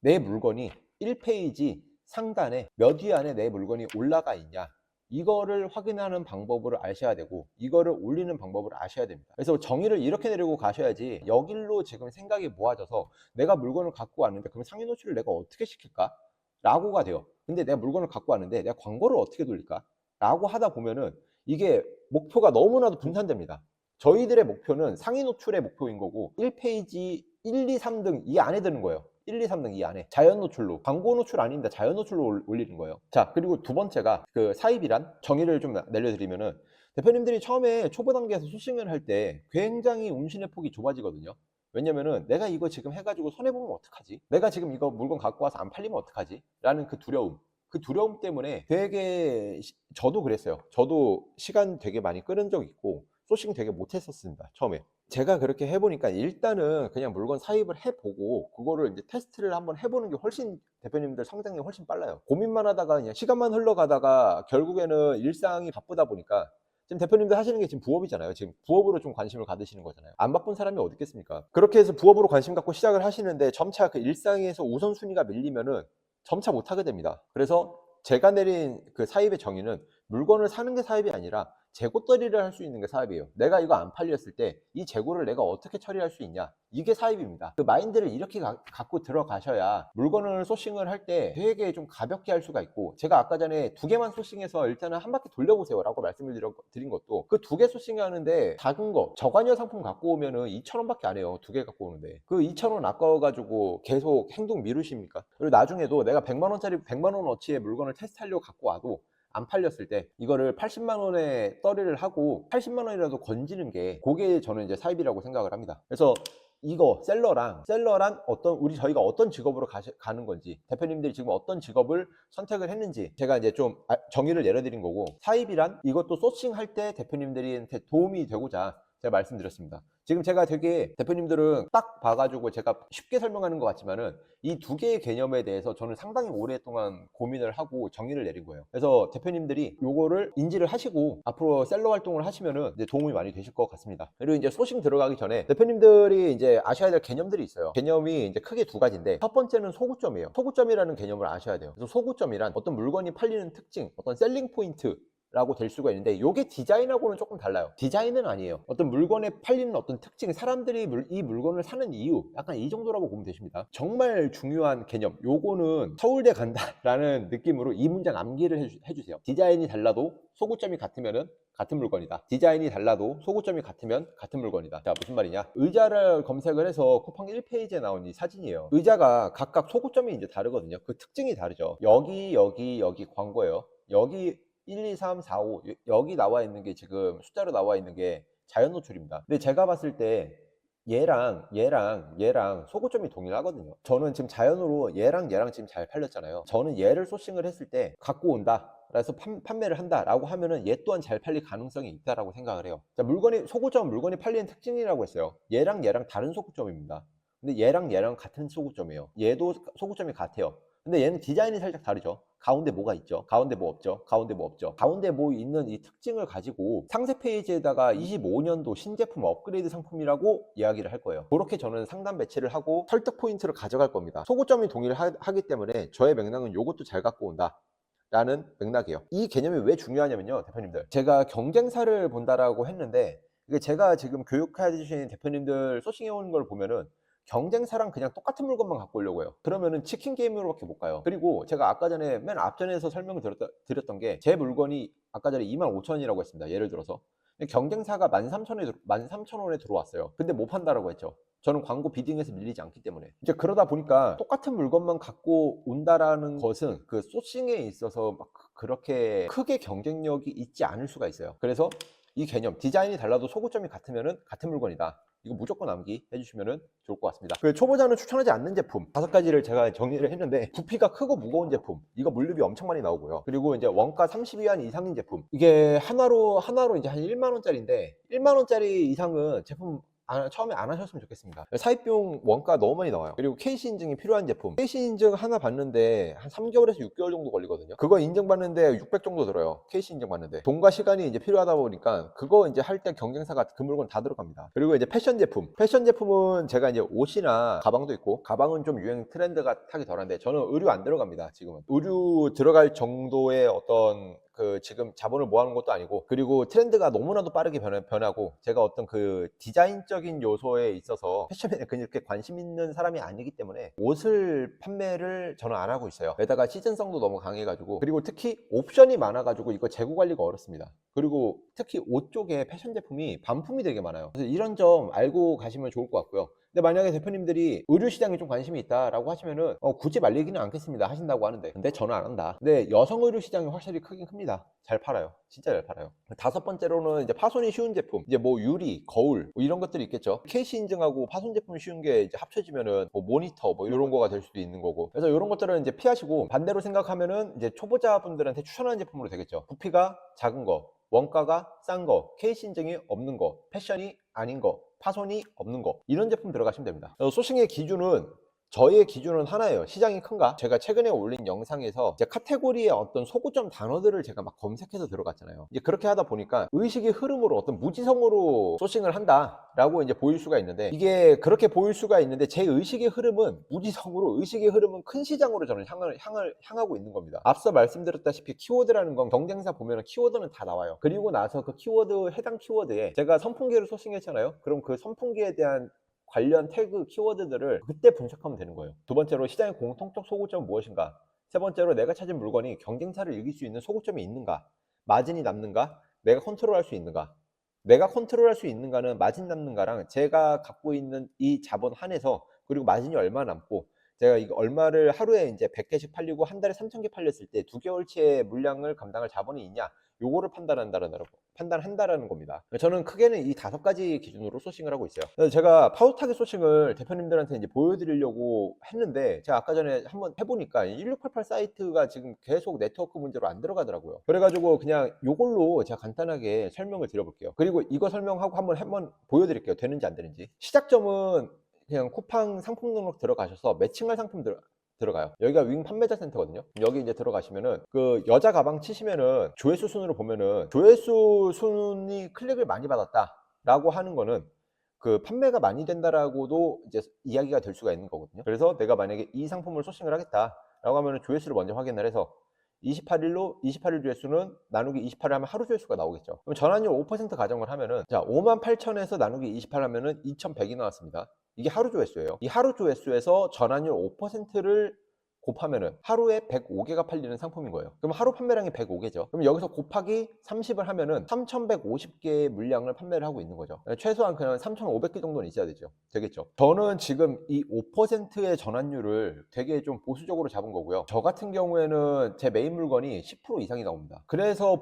내 물건이 1페이지 상단에 몇 위 안에 내 물건이 올라가 있냐, 이거를 확인하는 방법을 아셔야 되고, 이거를 올리는 방법을 아셔야 됩니다. 그래서 정의를 이렇게 내리고 가셔야지, 여길로 지금 생각이 모아져서 내가 물건을 갖고 왔는데 그럼 상위 노출을 내가 어떻게 시킬까? 라고가 돼요. 근데 내가 물건을 갖고 왔는데 내가 광고를 어떻게 돌릴까? 라고 하다 보면은 이게 목표가 너무나도 분산됩니다. 저희들의 목표는 상위 노출의 목표인 거고, 1페이지 1, 2, 3등 이 안에 드는 거예요. 1, 2, 3등 이 안에 자연 노출로, 광고 노출 아닙니다. 자연 노출로 올리는 거예요. 자, 그리고 두 번째가 그 사입이란 정의를 좀 내려드리면은, 대표님들이 처음에 초보 단계에서 소싱을 할 때 굉장히 운신의 폭이 좁아지거든요. 왜냐면은 내가 이거 지금 해가지고 손해보면 어떡하지? 내가 지금 이거 물건 갖고 와서 안 팔리면 어떡하지? 라는 그 두려움. 그 두려움 때문에 되게 저도 그랬어요. 저도 시간 되게 많이 끌은 적 있고 소싱 되게 못했었습니다. 처음에. 제가 그렇게 해보니까 일단은 그냥 물건 사입을 해보고 그거를 이제 테스트를 한번 해보는 게 훨씬 대표님들 성장이 훨씬 빨라요. 고민만 하다가 그냥 시간만 흘러가다가 결국에는 일상이 바쁘다 보니까, 지금 대표님들 하시는 게 지금 부업이잖아요. 지금 부업으로 좀 관심을 가지시는 거잖아요. 안 바쁜 사람이 어디 있겠습니까? 그렇게 해서 부업으로 관심 갖고 시작을 하시는데 점차 그 일상에서 우선순위가 밀리면은 점차 못하게 됩니다. 그래서 제가 내린 그 사입의 정의는 물건을 사는 게 사입이 아니라 재고 처리를 할 수 있는 게 사입이에요. 내가 이거 안 팔렸을 때 이 재고를 내가 어떻게 처리할 수 있냐, 이게 사입입니다. 그 마인드를 이렇게 갖고 들어가셔야 물건을 소싱을 할 때 되게 좀 가볍게 할 수가 있고, 제가 아까 전에 두 개만 소싱해서 일단은 한 바퀴 돌려보세요 라고 말씀을 드린 것도, 그 두 개 소싱하는데 작은 거 저관여 상품 갖고 오면은 2,000원밖에 안 해요. 두 개 갖고 오는데 그 2,000원 아까워가지고 계속 행동 미루십니까? 그리고 나중에도 내가 100만원짜리 100만원어치의 물건을 테스트하려고 갖고 와도 안 팔렸을 때 이거를 80만 원에 처리를 하고 80만 원이라도 건지는 게, 그게 저는 이제 사입이라고 생각을 합니다. 그래서 이거 셀러랑 저희가 어떤 직업으로 가는 건지, 대표님들이 지금 어떤 직업을 선택을 했는지 제가 이제 좀 정의를 내려드린 거고, 사입이란 이것도 소싱할 때 대표님들한테 도움이 되고자 제가 말씀드렸습니다. 지금 제가 되게 대표님들은 딱 봐가지고 제가 쉽게 설명하는 것 같지만은 이 두 개의 개념에 대해서 저는 상당히 오랫동안 고민을 하고 정의를 내린 거예요. 그래서 대표님들이 요거를 인지를 하시고 앞으로 셀러 활동을 하시면은 이제 도움이 많이 되실 것 같습니다. 그리고 이제 소싱 들어가기 전에 대표님들이 이제 아셔야 될 개념들이 있어요. 개념이 이제 크게 두 가지인데, 첫 번째는 소구점이에요. 소구점이라는 개념을 아셔야 돼요. 그래서 소구점이란 어떤 물건이 팔리는 특징, 어떤 셀링 포인트 라고 될 수가 있는데, 요게 디자인하고는 조금 달라요. 디자인은 아니에요. 어떤 물건에 팔리는 어떤 특징, 사람들이 이 물건을 사는 이유, 약간 이 정도라고 보면 되십니다. 정말 중요한 개념, 요거는 서울대 간다라는 느낌으로 이 문장 암기를 해주세요. 디자인이 달라도 소구점이 같으면은 같은 물건이다. 디자인이 달라도 소구점이 같으면 같은 물건이다. 자, 무슨 말이냐? 의자를 검색을 해서 쿠팡 1페이지에 나온 이 사진이에요. 의자가 각각 소구점이 이제 다르거든요. 그 특징이 다르죠. 여기 광고예요. 여기 1, 2, 3, 4, 5 여기 나와 있는 게, 지금 숫자로 나와 있는 게 자연 노출입니다. 근데 제가 봤을 때 얘랑 소구점이 동일하거든요. 저는 지금 자연으로 얘랑 지금 잘 팔렸잖아요. 저는 얘를 소싱을 했을 때 갖고 온다, 그래서 판매를 한다라고 하면은 얘 또한 잘 팔릴 가능성이 있다라고 생각을 해요. 자, 물건이 팔리는 특징이라고 했어요. 얘랑 다른 소구점입니다. 근데 얘랑 같은 소구점이에요. 얘도 소구점이 같아요. 근데 얘는 디자인이 살짝 다르죠. 가운데 뭐가 있죠? 가운데 뭐 없죠? 가운데 뭐 있는 이 특징을 가지고 상세 페이지에다가 25년도 신제품 업그레이드 상품이라고 이야기를 할 거예요. 그렇게 저는 상단 배치를 하고 설득 포인트를 가져갈 겁니다. 소구점이 동일하기 때문에 저의 맥락은 요것도 잘 갖고 온다 라는 맥락이에요. 이 개념이 왜 중요하냐면요, 대표님들, 제가 경쟁사를 본다라고 했는데, 이게 제가 지금 교육해 주신 대표님들 소싱해 오는 걸 보면은 경쟁사랑 그냥 똑같은 물건만 갖고 오려고 해요. 그러면은 치킨 게임으로밖에 못 가요. 그리고 제가 아까 전에 맨 앞전에서 설명을 드렸던 게, 제 물건이 아까 전에 25,000원이라고 했습니다. 예를 들어서 경쟁사가 13,000원에 들어왔어요. 근데 못 판다라고 했죠. 저는 광고 비딩에서 밀리지 않기 때문에. 이제 그러다 보니까 똑같은 물건만 갖고 온다라는 것은 그 소싱에 있어서 막 그렇게 크게 경쟁력이 있지 않을 수가 있어요. 그래서 이 개념, 디자인이 달라도 소구점이 같으면은 같은 물건이다, 이거 무조건 암기 해주시면 좋을 것 같습니다. 그 초보자는 추천하지 않는 제품 5가지를 제가 정리를 했는데, 부피가 크고 무거운 제품, 이거 물류비 엄청 많이 나오고요. 그리고 이제 원가 30위안 이상인 제품, 이게 하나로 이제 한 1만 원짜리인데, 1만 원짜리 이상은 제품 처음에 안 하셨으면 좋겠습니다. 사입비용 원가 너무 많이 나와요. 그리고 KC 인증이 필요한 제품, KC 인증 하나 받는데 한 3개월에서 6개월 정도 걸리거든요. 그거 인증받는데 600 정도 들어요. KC 인증 받는데. 돈과 시간이 이제 필요하다 보니까 그거 이제 할 때 경쟁사가 그 물건 다 들어갑니다. 그리고 이제 패션 제품은 제가 이제 옷이나 가방도 있고, 가방은 좀 유행 트렌드가 타기 덜한데 저는 의류 안 들어갑니다. 지금은 의류 들어갈 정도의 어떤 지금 자본을 모아놓은 것도 아니고, 그리고 트렌드가 너무나도 빠르게 변하고, 제가 어떤 그 디자인적인 요소에 있어서 패션에 그렇게 관심 있는 사람이 아니기 때문에 옷을 판매를 저는 안 하고 있어요. 게다가 시즌성도 너무 강해가지고, 그리고 특히 옵션이 많아가지고 이거 재고 관리가 어렵습니다. 그리고 특히 옷 쪽에 패션 제품이 반품이 되게 많아요. 그래서 이런 점 알고 가시면 좋을 것 같고요. 근데 만약에 대표님들이 의류 시장에 좀 관심이 있다라고 하시면은 굳이 말리기는 않겠습니다. 하신다고 하는데. 근데 저는 안 한다. 근데 여성 의류 시장이 확실히 크긴 큽니다. 잘 팔아요. 진짜 잘 팔아요. 다섯 번째로는 이제 파손이 쉬운 제품. 이제 뭐 유리, 거울 뭐 이런 것들이 있겠죠. KC 인증하고 파손 제품 쉬운 게 이제 합쳐지면은 뭐 모니터 뭐 이런 거가 될 수도 있는 거고. 그래서 이런 것들은 이제 피하시고, 반대로 생각하면은 이제 초보자분들한테 추천하는 제품으로 되겠죠. 부피가 작은 거, 원가가 싼 거, 케이스 인증이 없는 거, 패션이 아닌 거, 파손이 없는 거, 이런 제품 들어가시면 됩니다. 소싱의 기준은, 저의 기준은 하나예요. 시장이 큰가? 제가 최근에 올린 영상에서 제 카테고리의 어떤 소구점 단어들을 제가 막 검색해서 들어갔잖아요. 이제 그렇게 하다 보니까 의식의 흐름으로 어떤 무지성으로 소싱을 한다라고 이제 보일 수가 있는데, 이게 그렇게 보일 수가 있는데 제 의식의 흐름은 무지성으로, 의식의 흐름은 큰 시장으로 저는 향하고 있는 겁니다. 앞서 말씀드렸다시피 키워드라는 건 경쟁사 보면 키워드는 다 나와요. 그리고 나서 그 키워드, 해당 키워드에 제가 선풍기를 소싱했잖아요. 그럼 그 선풍기에 대한 관련 태그 키워드들을 그때 분석하면 되는 거예요. 두 번째로 시장의 공통적 소구점은 무엇인가? 세 번째로 내가 찾은 물건이 경쟁사를 이길 수 있는 소구점이 있는가? 마진이 남는가? 내가 컨트롤할 수 있는가? 내가 컨트롤할 수 있는가는 마진 남는가랑 제가 갖고 있는 이 자본 한에서, 그리고 마진이 얼마 남고, 제가 이거 얼마를 하루에 이제 100개씩 팔리고 한 달에 3,000개 팔렸을 때 2개월치의 물량을 감당할 자본이 있냐, 요거를 판단한다라는 겁니다. 저는 크게는 이 5가지 기준으로 소싱을 하고 있어요. 그래서 제가 파우타겟 소싱을 대표님들한테 이제 보여드리려고 했는데, 제가 아까 전에 한번 해보니까 1688 사이트가 지금 계속 네트워크 문제로 안 들어가더라고요. 그래가지고 그냥 요걸로 제가 간단하게 설명을 드려볼게요. 그리고 이거 설명하고 한번 보여드릴게요. 되는지 안 되는지. 시작점은 그냥 쿠팡 상품 등록 들어가셔서 매칭할 상품 들어가요. 여기가 윙 판매자 센터거든요. 여기 이제 들어가시면은 그 여자 가방 치시면은 조회수 순으로 보면은, 조회수 순이 클릭을 많이 받았다라고 하는 거는 그 판매가 많이 된다라고도 이제 이야기가 될 수가 있는 거거든요. 그래서 내가 만약에 이 상품을 소싱을 하겠다라고 하면은 조회수를 먼저 확인을 해서 28일 조회수는 나누기 28을 하면 하루 조회수가 나오겠죠. 그럼 전환율 5% 가정을 하면은, 자, 58,000에서 나누기 28 하면은 2,100이 나왔습니다. 이게 하루 조회수예요. 이 하루 조회수에서 전환율 5%를 곱하면은 하루에 105개가 팔리는 상품인 거예요. 그럼 하루 판매량이 105개죠. 그럼 여기서 곱하기 30을 하면은 3,150개의 물량을 판매를 하고 있는 거죠. 최소한 그냥 3,500개 정도는 있어야 되겠죠. 저는 지금 이 5%의 전환율을 되게 좀 보수적으로 잡은 거고요. 저 같은 경우에는 제 메인 물건이 10% 이상이 나옵니다. 그래서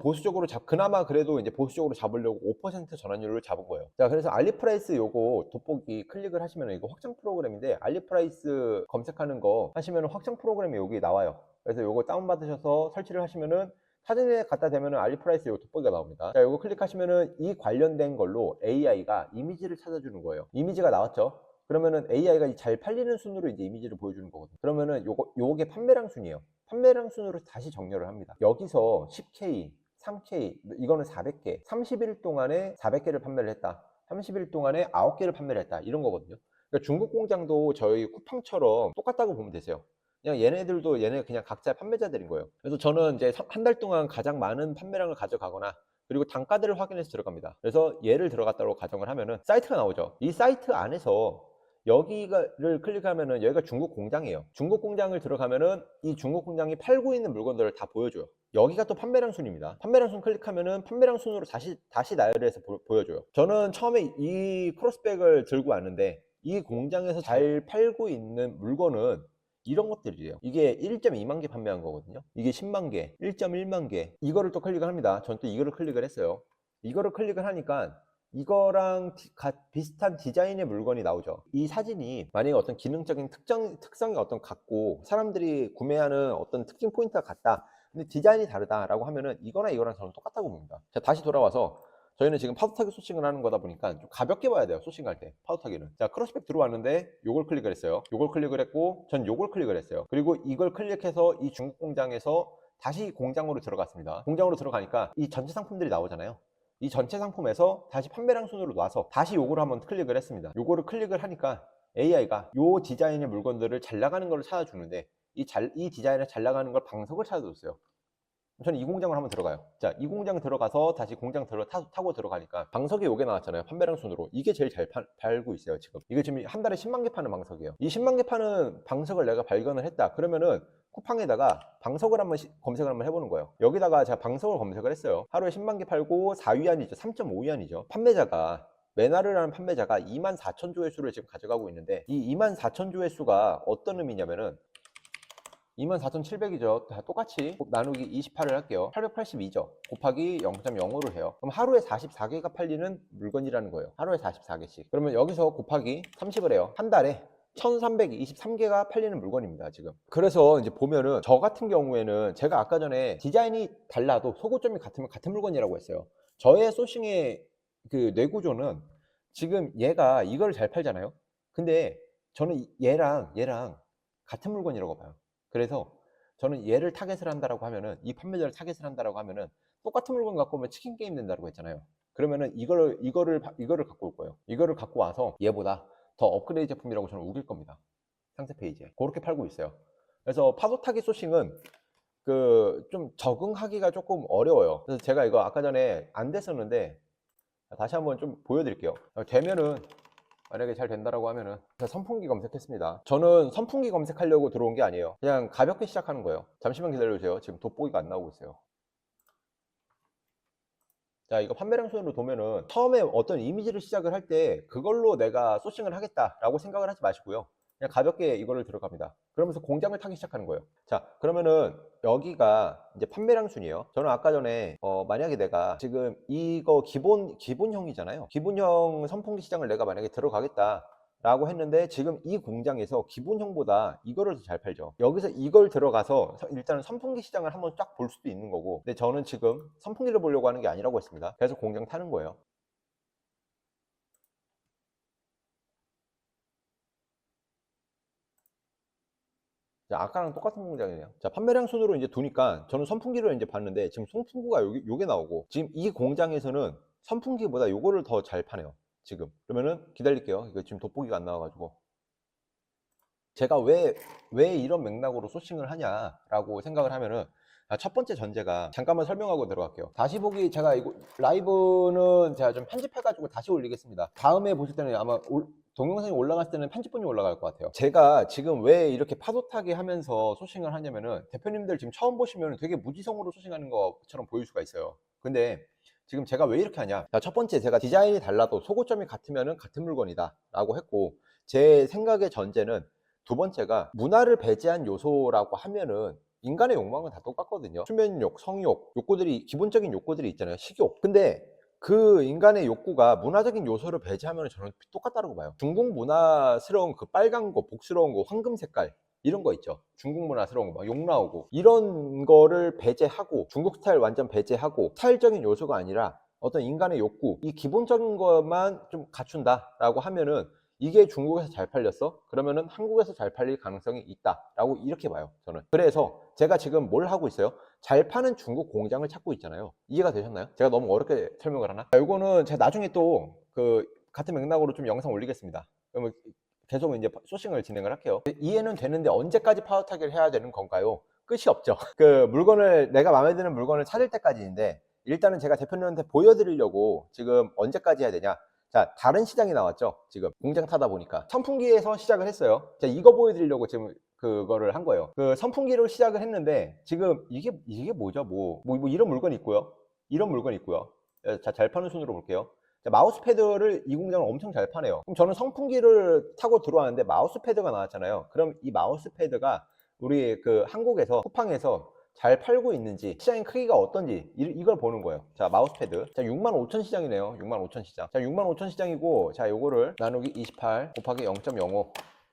그나마 그래도 이제 보수적으로 잡으려고 5% 전환율을 잡은 거예요. 자, 그래서 알리프라이스 요거 돋보기 클릭을 하시면 이거 확장 프로그램인데, 알리프라이스 검색하는 거 하시면 확장 프로그램이 여기 나와요. 그래서 요거 다운받으셔서 설치를 하시면은 사진에 갖다 대면은 알리프라이스 요 돋보기가 나옵니다. 자, 요거 클릭하시면은 이 관련된 걸로 AI가 이미지를 찾아주는 거예요. 이미지가 나왔죠? 그러면은 AI가 잘 팔리는 순으로 이제 이미지를 보여주는 거거든요. 그러면은 요게 판매량 순이에요. 판매량 순으로 다시 정렬을 합니다. 여기서 10K, 3K, 이거는 400개, 30일 동안에 400개를 판매를 했다. 30일 동안에 9개를 판매를 했다. 이런 거거든요. 그러니까 중국 공장도 저희 쿠팡처럼 똑같다고 보면 되세요. 그냥 얘네 그냥 각자 판매자들인 거예요. 그래서 저는 이제 한 달 동안 가장 많은 판매량을 가져가거나, 그리고 단가들을 확인해서 들어갑니다. 그래서 얘를 들어갔다고 가정을 하면은 사이트가 나오죠. 이 사이트 안에서 여기를 클릭하면은 여기가 중국 공장이에요. 중국 공장을 들어가면은 이 중국 공장이 팔고 있는 물건들을 다 보여줘요. 여기가 또 판매량 순입니다. 판매량 순 클릭하면은 판매량 순으로 다시 나열해서 보여줘요. 저는 처음에 이 크로스백을 들고 왔는데, 이 공장에서 잘 팔고 있는 물건은 이런 것들이에요. 이게 1.2만 개 판매한 거거든요. 이게 10만 개, 1.1만 개. 이거를 또 클릭을 합니다. 전 또 이거를 클릭을 했어요. 이거를 클릭을 하니까 이거랑 비슷한 디자인의 물건이 나오죠. 이 사진이 만약에 어떤 기능적인 특성이 어떤 같고 사람들이 구매하는 어떤 특징 포인트가 같다, 근데 디자인이 다르다라고 하면은 이거랑 이거랑 저는 똑같다고 봅니다. 자, 다시 돌아와서 저희는 지금 파도 타기 소싱을 하는 거다 보니까 좀 가볍게 봐야 돼요. 소싱할 때 파도 타기는. 자, 크로스백 들어왔는데 요걸 클릭을 했어요. 요걸 클릭을 했고, 전 요걸 클릭을 했어요. 그리고 이걸 클릭해서 이 중국 공장에서 다시 공장으로 들어갔습니다. 공장으로 들어가니까 이 전체 상품들이 나오잖아요. 이 전체 상품에서 다시 판매량 순으로 놔서 다시 요거를 한번 클릭을 했습니다. 요거를 클릭을 하니까 AI가 요 디자인의 물건들을 잘 나가는 걸 찾아주는데, 이 디자인을 잘 나가는 걸 방석을 찾아줬어요. 저는 이 공장을 한번 들어가요. 자, 이 공장 들어가서 다시 공장 타고 들어가니까 방석이 요게 나왔잖아요. 판매량 순으로. 이게 제일 잘 팔고 있어요, 지금. 이게 지금 한 달에 10만 개 파는 방석이에요. 이 10만 개 파는 방석을 내가 발견을 했다. 그러면은 쿠팡에다가 방석을 한번 검색을 한번 해보는 거예요. 여기다가 제가 방석을 검색을 했어요. 하루에 10만 개 팔고 4위안이죠. 3.5위안이죠. 판매자가 메나르라는 판매자가 24,000 조회수를 지금 가져가고 있는데 이 24,000 조회수가 어떤 의미냐면은 24,700이죠. 다 똑같이 나누기 28을 할게요. 882죠. 곱하기 0.05를 해요. 그럼 하루에 44개가 팔리는 물건이라는 거예요. 하루에 44개씩. 그러면 여기서 곱하기 30을 해요. 한 달에 1323개가 팔리는 물건입니다, 지금. 그래서 이제 보면은 저 같은 경우에는 제가 아까 전에 디자인이 달라도 소고점이 같으면 같은 물건이라고 했어요. 저의 소싱의 그 뇌구조는 지금 얘가 이걸 잘 팔잖아요. 근데 저는 얘랑 같은 물건이라고 봐요. 그래서 저는 얘를 타겟을 한다라고 하면은 이 판매자를 타겟을 한다라고 하면은 똑같은 물건 갖고 오면 치킨 게임 된다고 했잖아요. 그러면은 이거를 갖고 올 거예요. 이거를 갖고 와서 얘보다 더 업그레이드 제품이라고 저는 우길 겁니다. 상세 페이지에 그렇게 팔고 있어요. 그래서 파도 타깃 소싱은 그 좀 적응하기가 조금 어려워요. 그래서 제가 이거 아까 전에 안 됐었는데 다시 한번 좀 보여드릴게요. 되면은 만약에 잘 된다라고 하면은 선풍기 검색했습니다. 저는 선풍기 검색하려고 들어온 게 아니에요. 그냥 가볍게 시작하는 거예요. 잠시만 기다려주세요. 지금 돋보기가 안 나오고 있어요. 자, 이거 판매량 순으로 보면은 처음에 어떤 이미지를 시작을 할 때 그걸로 내가 소싱을 하겠다라고 생각을 하지 마시고요. 그냥 가볍게 이거를 들어갑니다. 그러면서 공장을 타기 시작하는 거예요. 자, 그러면은 여기가 이제 판매량 순이에요. 저는 아까 전에 만약에 내가 지금 이거 기본형이잖아요. 기본형 선풍기 시장을 내가 만약에 들어가겠다 라고 했는데 지금 이 공장에서 기본형보다 이거를 더 잘 팔죠. 여기서 이걸 들어가서 일단은 선풍기 시장을 한번 쫙 볼 수도 있는 거고, 근데 저는 지금 선풍기를 보려고 하는 게 아니라고 했습니다. 그래서 공장 타는 거예요. 자, 아까랑 똑같은 공장이네요. 자, 판매량 순으로 이제 두니까 저는 선풍기를 이제 봤는데 지금 선풍기가 요게 나오고, 지금 이 공장에서는 선풍기보다 요거를 더 잘 파네요. 지금. 그러면은 기다릴게요. 이거 지금 돋보기가 안 나와가지고. 제가 왜 이런 맥락으로 소싱을 하냐라고 생각을 하면은, 첫 번째 전제가 잠깐만 설명하고 들어갈게요. 다시 보기, 제가 이거 라이브는 제가 좀 편집해가지고 다시 올리겠습니다. 다음에 보실 때는 아마 동영상이 올라갔을 때는 편집본이 올라갈 것 같아요. 제가 지금 왜 이렇게 파도 타기 하면서 소싱을 하냐면은, 대표님들 지금 처음 보시면 되게 무지성으로 소싱하는 것처럼 보일 수가 있어요. 근데 지금 제가 왜 이렇게 하냐, 첫 번째, 제가 디자인이 달라도 소고점이 같으면은 같은 물건이다 라고 했고, 제 생각의 전제는 두 번째가 문화를 배제한 요소라고 하면은 인간의 욕망은 다 똑같거든요. 수면욕, 성욕, 욕구들이, 기본적인 욕구들이 있잖아요. 식욕. 근데 그 인간의 욕구가 문화적인 요소를 배제하면 저는 똑같다고 봐요. 중국 문화스러운 그 빨간 거, 복스러운 거, 황금 색깔, 이런 거 있죠. 중국 문화스러운 거, 막 욕 나오고 이런 거를 배제하고, 중국 스타일 완전 배제하고, 스타일적인 요소가 아니라 어떤 인간의 욕구, 이 기본적인 것만 좀 갖춘다라고 하면은, 이게 중국에서 잘 팔렸어? 그러면은 한국에서 잘 팔릴 가능성이 있다라고 이렇게 봐요, 저는. 그래서 제가 지금 뭘 하고 있어요? 잘 파는 중국 공장을 찾고 있잖아요. 이해가 되셨나요? 제가 너무 어렵게 설명을 하나? 이거는 제가 나중에 또 그 같은 맥락으로 좀 영상 올리겠습니다. 그러면 계속 이제 소싱을 진행을 할게요. 이해는 되는데 언제까지 파워 타기를 해야 되는 건가요? 끝이 없죠. 그 물건을, 내가 마음에 드는 물건을 찾을 때까지인데, 일단은 제가 대표님한테 보여드리려고 지금 언제까지 해야 되냐? 자, 다른 시장이 나왔죠. 지금 공장 타다 보니까 선풍기에서 시작을 했어요. 자, 이거 보여드리려고 지금 그거를 한 거예요. 그 선풍기로 시작을 했는데 지금 이게 뭐죠? 뭐 이런 물건이 있고요. 이런 물건이 있고요. 자, 잘 파는 순으로 볼게요. 자, 마우스패드를 이 공장은 엄청 잘 파네요. 그럼 저는 선풍기를 타고 들어왔는데 마우스패드가 나왔잖아요. 그럼 이 마우스패드가 우리 그 한국에서 쿠팡에서 잘 팔고 있는지, 시장의 크기가 어떤지 이걸 보는 거예요. 자, 마우스패드. 자, 65,000 시장이네요. 65,000 시장. 자, 65,000 시장이고, 자, 요거를 나누기 28 곱하기 0.05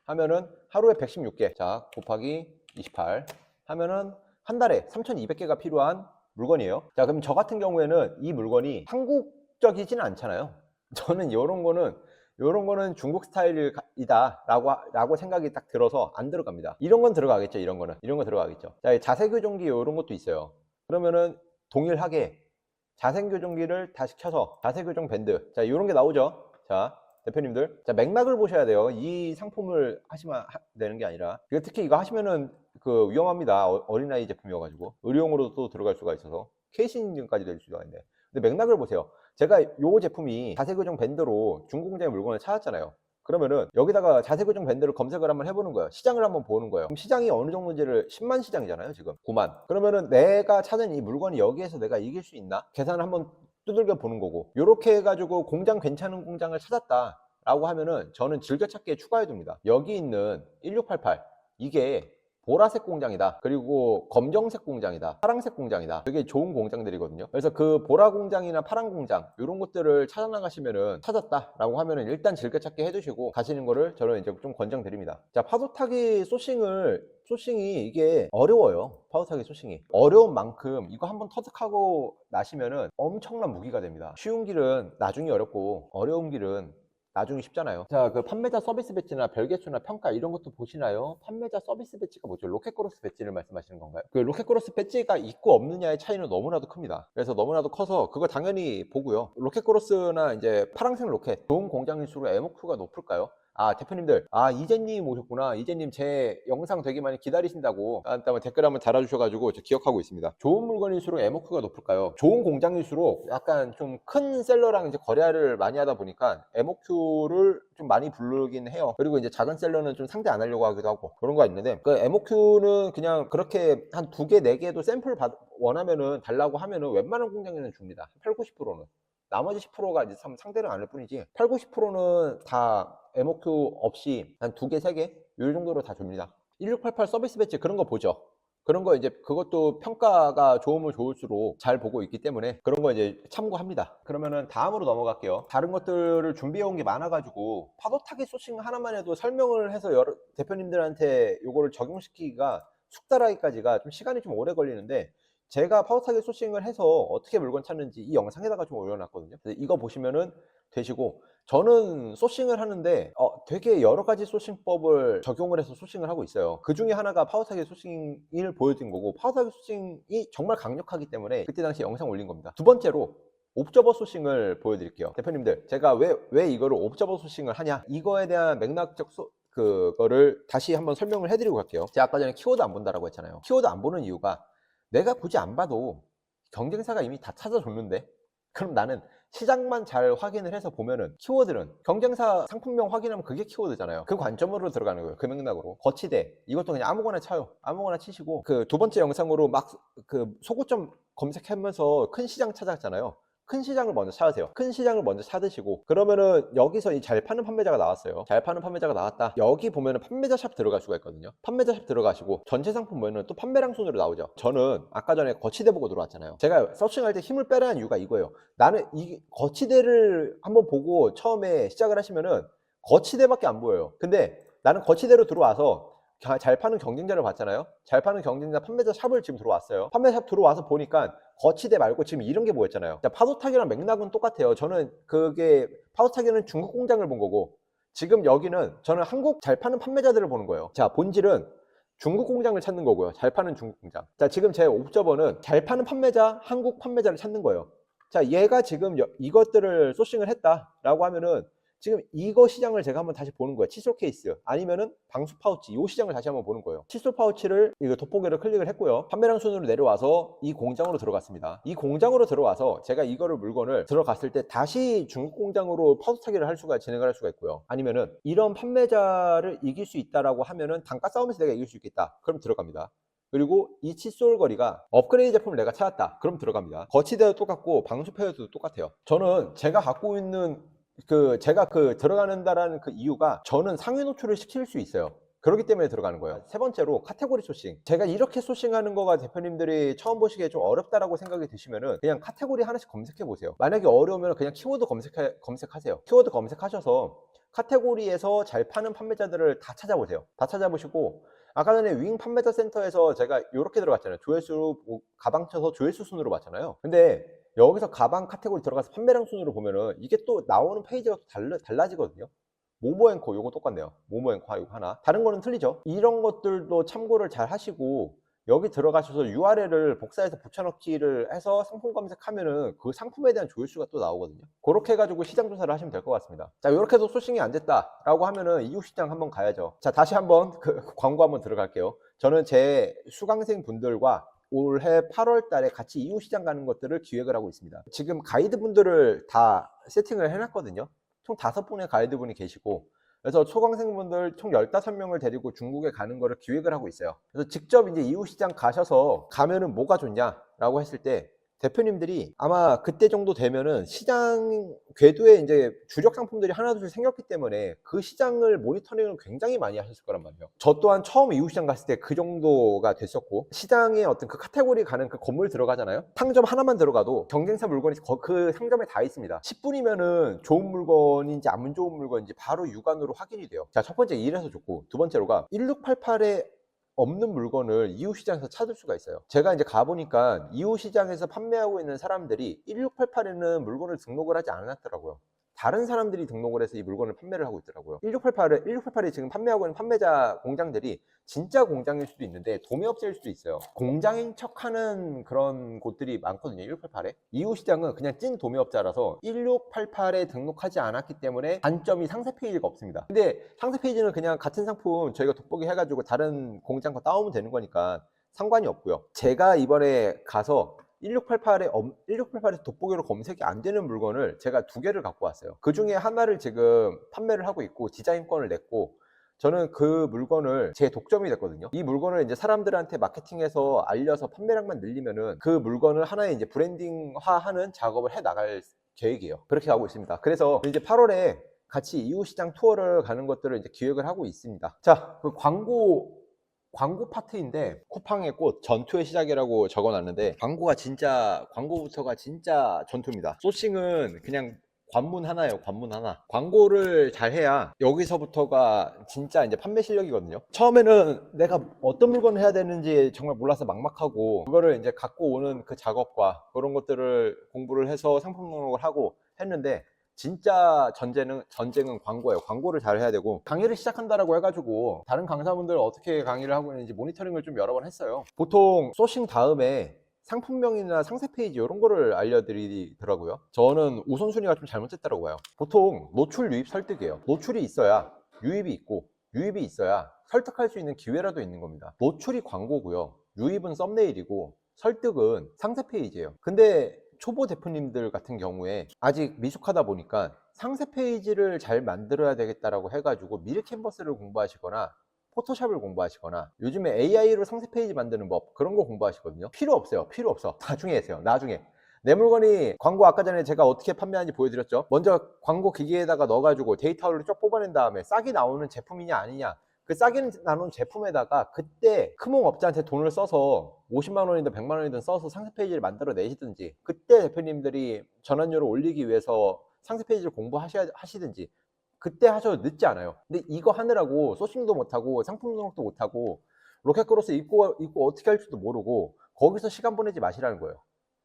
하면은 하루에 116개. 자, 곱하기 28 하면은 한 달에 3,200개가 필요한 물건이에요. 자, 그럼 저 같은 경우에는 이 물건이 한국적이지는 않잖아요. 저는 요런 거는 중국 스타일이다 라고 생각이 딱 들어서 안 들어갑니다. 이런 건 들어가겠죠. 이런 건 들어가겠죠. 자, 자세 교정기 이런 것도 있어요. 그러면은 동일하게 자세 교정기를 다시 켜서 자세 교정 밴드, 자, 이런 게 나오죠. 자, 대표님들, 자, 맥락을 보셔야 돼요. 이 상품을 하시면 되는 게 아니라, 특히 이거 하시면은 그 위험합니다. 어린아이 제품이어가지고 의료용으로도 들어갈 수가 있어서 케이싱 인증까지 될 수가 있는데, 근데 맥락을 보세요. 제가 요 제품이 자세교정 밴드로 중고 공장의 물건을 찾았잖아요. 그러면은 여기다가 자세교정 밴드를 검색을 한번 해보는 거예요. 시장을 한번 보는 거예요. 그럼 시장이 어느 정도인지를 10만 시장이잖아요 지금 9만. 그러면은 내가 찾은 이 물건이 여기에서 내가 이길 수 있나, 계산을 한번 두들겨 보는 거고, 요렇게 해가지고 공장 괜찮은 공장을 찾았다 라고 하면은 저는 즐겨찾기에 추가해 둡니다. 여기 있는 1688 이게 보라색 공장이다, 그리고 검정색 공장이다, 파란색 공장이다, 되게 좋은 공장들이거든요. 그래서 그 보라 공장이나 파란 공장 이런 것들을 찾아 나가시면은, 찾았다 라고 하면은 일단 즐겨찾기 해두시고 가시는 거를 저는 이제 좀 권장드립니다. 자, 파도타기 소싱이 이게 어려워요. 파도타기 소싱이 어려운 만큼 이거 한번 터득하고 나시면은 엄청난 무기가 됩니다. 쉬운 길은 나중에 어렵고 어려운 길은 나중에 쉽잖아요. 자, 그 판매자 서비스 배지나 별개수나 평가 이런 것도 보시나요? 판매자 서비스 배지가 뭐죠? 로켓크로스 배지를 말씀하시는 건가요? 그 로켓크로스 배지가 있고 없느냐의 차이는 너무나도 큽니다. 그래서 너무나도 커서 그거 당연히 보고요. 로켓크로스나 이제 파란색 로켓 좋은 공장일수록 MOQ가 높을까요? 아, 대표님들, 아, 이재님 오셨구나. 이재님 제 영상 되게 많이 기다리신다고 한번 댓글 한번 달아주셔가지고 저 기억하고 있습니다. 좋은 물건일수록 MOQ가 높을까요? 좋은 공장일수록 약간 좀 큰 셀러랑 이제 거래를 많이 하다 보니까 MOQ를 좀 많이 부르긴 해요. 그리고 이제 작은 셀러는 좀 상대 안 하려고 하기도 하고 그런 거 있는데, 그 MOQ는 그냥 그렇게 한 2개, 4개도 샘플 원하면은 달라고 하면은 웬만한 공장에는 줍니다. 8, 90%는. 나머지 10%가 이제 상대는 안 할 뿐이지, 8, 90%는 다 MOQ 없이 한 2개, 3개 이 정도로 다 줍니다. 1688 서비스 배지 그런 거 보죠. 그런 거 이제 그것도 평가가 좋으면 좋을수록 잘 보고 있기 때문에 그런 거 이제 참고합니다. 그러면은 다음으로 넘어갈게요. 다른 것들을 준비해 온 게 많아가지고 파도 타기 소싱 하나만 해도 설명을 해서 여러 대표님들한테 요거를 적용시키기가 숙달하기까지가 좀 시간이 좀 오래 걸리는데, 제가 파도 타기 소싱을 해서 어떻게 물건 찾는지 이 영상에다가 좀 올려놨거든요. 그래서 이거 보시면은 되시고, 저는 소싱을 하는데 되게 여러 가지 소싱법을 적용을 해서 소싱을 하고 있어요. 그 중에 하나가 파워타겟 소싱을 보여드린 거고, 파워타겟 소싱이 정말 강력하기 때문에 그때 당시 영상 올린 겁니다. 두 번째로 옵저버 소싱을 보여드릴게요. 대표님들, 제가 왜 이거를 옵저버 소싱을 하냐, 이거에 대한 맥락적 그거를 다시 한번 설명을 해드리고 갈게요. 제가 아까 전에 키워드 안 본다라고 했잖아요. 키워드 안 보는 이유가, 내가 굳이 안 봐도 경쟁사가 이미 다 찾아줬는데, 그럼 나는 시장만 잘 확인을 해서 보면은, 키워드는 경쟁사 상품명 확인하면 그게 키워드잖아요. 그 관점으로 들어가는 거예요. 그 맥락으로. 거치대 이것도 그냥 아무거나 쳐요. 아무거나 치시고, 그 두 번째 영상으로 막 그 소고점 검색하면서 큰 시장 찾았잖아요. 큰 시장을 먼저 찾으세요. 큰 시장을 먼저 찾으시고, 그러면은 여기서 이 잘 파는 판매자가 나왔어요. 잘 파는 판매자가 나왔다. 여기 보면은 판매자 샵 들어갈 수가 있거든요. 판매자 샵 들어가시고 전체 상품 보면은 또 판매량 순으로 나오죠. 저는 아까 전에 거치대 보고 들어왔잖아요. 제가 서칭할 때 힘을 빼라는 이유가 이거예요. 나는 이 거치대를 한번 보고 처음에 시작을 하시면은 거치대밖에 안 보여요. 근데 나는 거치대로 들어와서 잘 파는 경쟁자를 봤잖아요. 잘 파는 경쟁자 판매자 샵을 지금 들어왔어요. 판매자 샵 들어와서 보니까 거치대 말고 지금 이런 게 뭐였잖아요. 파도타기랑 맥락은 똑같아요. 저는 그게 파도타기는 중국 공장을 본 거고, 지금 여기는 저는 한국 잘 파는 판매자들을 보는 거예요. 자, 본질은 중국 공장을 찾는 거고요. 잘 파는 중국 공장. 자, 지금 제 옵저버는 잘 파는 판매자, 한국 판매자를 찾는 거예요. 자, 얘가 지금 이것들을 소싱을 했다라고 하면은, 지금 이거 시장을 제가 한번 다시 보는 거예요. 칫솔 케이스 아니면은 방수 파우치, 이 시장을 다시 한번 보는 거예요. 칫솔 파우치를 이거 돋보기를 클릭을 했고요. 판매량 순으로 내려와서 이 공장으로 들어갔습니다. 이 공장으로 들어와서 제가 이거를 물건을 들어갔을 때 다시 중국 공장으로 파우치 타기를 진행을 할 수가 있고요. 아니면은 이런 판매자를 이길 수 있다라고 하면은 단가 싸움에서 내가 이길 수 있겠다. 그럼 들어갑니다. 그리고 이 칫솔 거리가 업그레이드 제품을 내가 찾았다. 그럼 들어갑니다. 거치대도 똑같고 방수 패드도 똑같아요. 저는 제가 갖고 있는 제가 들어가는다라는 그 이유가, 저는 상위 노출을 시킬 수 있어요. 그렇기 때문에 들어가는 거예요. 세 번째로 카테고리 소싱. 제가 이렇게 소싱하는 거가 대표님들이 처음 보시기에 좀 어렵다라고 생각이 드시면은 그냥 카테고리 하나씩 검색해 보세요. 만약에 어려우면 그냥 키워드 검색하세요. 키워드 검색하셔서 카테고리에서 잘 파는 판매자들을 다 찾아보세요. 다 찾아보시고, 아까 전에 윙 판매자 센터에서 제가 이렇게 들어갔잖아요. 조회수, 가방 쳐서 조회수 순으로 봤잖아요. 근데 여기서 가방 카테고리 들어가서 판매량 순으로 보면은 이게 또 나오는 페이지가 또 달라지거든요. 모모앤코 요거 똑같네요. 모모앤코 이거 하나. 다른 거는 틀리죠. 이런 것들도 참고를 잘 하시고, 여기 들어가셔서 URL을 복사해서 붙여넣기를 해서 상품 검색하면은 그 상품에 대한 조회수가 또 나오거든요. 그렇게 해가지고 시장 조사를 하시면 될 것 같습니다. 자, 이렇게 해도 소싱이 안 됐다라고 하면은 이웃 시장 한번 가야죠. 자, 다시 한번 그 광고 한번 들어갈게요. 저는 제 수강생 분들과 올해 8월 달에 같이 이웃 시장 가는 것들을 기획을 하고 있습니다. 지금 가이드분들을 다 세팅을 해놨거든요. 총 5분의 가이드분이 계시고, 그래서 초강생분들 총 15명을 데리고 중국에 가는 거를 기획을 하고 있어요. 그래서 직접 이제 이웃시장 가셔서 가면은 뭐가 좋냐라고 했을 때 대표님들이 아마 그때 정도 되면은 시장 궤도에 이제 주력 상품들이 하나둘 생겼기 때문에 그 시장을 모니터링을 굉장히 많이 하셨을 거란 말이에요. 저 또한 처음 이웃시장 갔을 때 그 정도가 됐었고, 시장의 어떤 그 카테고리 가는 그 건물 들어가잖아요. 상점 하나만 들어가도 경쟁사 물건이 그 상점에 다 있습니다. 10분이면은 좋은 물건인지 안 좋은 물건인지 바로 육안으로 확인이 돼요. 자, 첫 번째 이래서 좋고, 두 번째로가 1688에 없는 물건을 이웃시장에서 찾을 수가 있어요. 제가 이제 가보니까 이웃시장에서 판매하고 있는 사람들이 1688에는 물건을 등록을 하지 않았더라고요. 다른 사람들이 등록을 해서 이 물건을 판매를 하고 있더라고요. 1688이 지금 판매하고 있는 판매자 공장들이 진짜 공장일 수도 있는데 도매업체일 수도 있어요. 공장인 척하는 그런 곳들이 많거든요. 1688에. 이웃시장은 그냥 찐 도매업자라서 1688에 등록하지 않았기 때문에 단점이 상세 페이지가 없습니다. 근데 상세 페이지는 그냥 같은 상품 저희가 돋보기 해가지고 다른 공장 거 따오면 되는 거니까 상관이 없고요. 제가 이번에 가서 1688에서 돋보기로 검색이 안 되는 물건을 제가 2개를 갖고 왔어요. 그 중에 하나를 지금 판매를 하고 있고 디자인권을 냈고, 저는 그 물건을 제 독점이 됐거든요. 이 물건을 이제 사람들한테 마케팅해서 알려서 판매량만 늘리면은 그 물건을 하나의 이제 브랜딩화하는 작업을 해 나갈 계획이에요. 그렇게 가고 있습니다. 그래서 이제 8월에 같이 이웃시장 투어를 가는 것들을 이제 기획을 하고 있습니다. 자, 그 광고 파트인데 쿠팡의 꽃 전투의 시작이라고 적어놨는데, 광고부터가 진짜 전투입니다. 소싱은 그냥 관문 하나예요. 관문 하나. 광고를 잘 해야 여기서부터가 진짜 이제 판매 실력이거든요. 처음에는 내가 어떤 물건을 해야 되는지 정말 몰라서 막막하고, 그거를 이제 갖고 오는 그 작업과 그런 것들을 공부를 해서 상품 등록을 하고 했는데, 진짜 전쟁은 광고예요. 광고를 잘 해야 되고, 강의를 시작한다라고 해가지고 다른 강사분들 어떻게 강의를 하고 있는지 모니터링을 좀 여러 번 했어요. 보통 소싱 다음에 상품명이나 상세 페이지 이런 거를 알려드리더라고요. 저는 우선순위가 좀 잘못됐더라고요. 보통 노출 유입 설득이에요. 노출이 있어야 유입이 있고, 유입이 있어야 설득할 수 있는 기회라도 있는 겁니다. 노출이 광고고요, 유입은 썸네일이고, 설득은 상세 페이지예요. 근데 초보 대표님들 같은 경우에 아직 미숙하다 보니까 상세 페이지를 잘 만들어야 되겠다라고 해가지고 미리 캔버스를 공부하시거나 포토샵을 공부하시거나 요즘에 AI로 상세 페이지 만드는 법, 그런 거 공부하시거든요. 필요 없어요. 필요 없어. 나중에 하세요. 나중에. 내 물건이 광고, 아까 전에 제가 어떻게 판매하는지 보여드렸죠. 먼저 광고 기기에다가 넣어가지고 데이터를 쭉 뽑아낸 다음에 싹이 나오는 제품이냐 아니냐, 그 싸게 나눈 제품에다가 그때 크몽업자한테 돈을 써서 50만 원이든 100만 원이든 써서 상세 페이지를 만들어 내시든지, 그때 대표님들이 전환율을 올리기 위해서 상세 페이지를 공부하시든지 그때 하셔도 늦지 않아요. 근데 이거 하느라고 소싱도 못하고 상품 등록도 못하고 로켓크로스 입고 어떻게 할지도 모르고 거기서 시간 보내지 마시라는 거예요.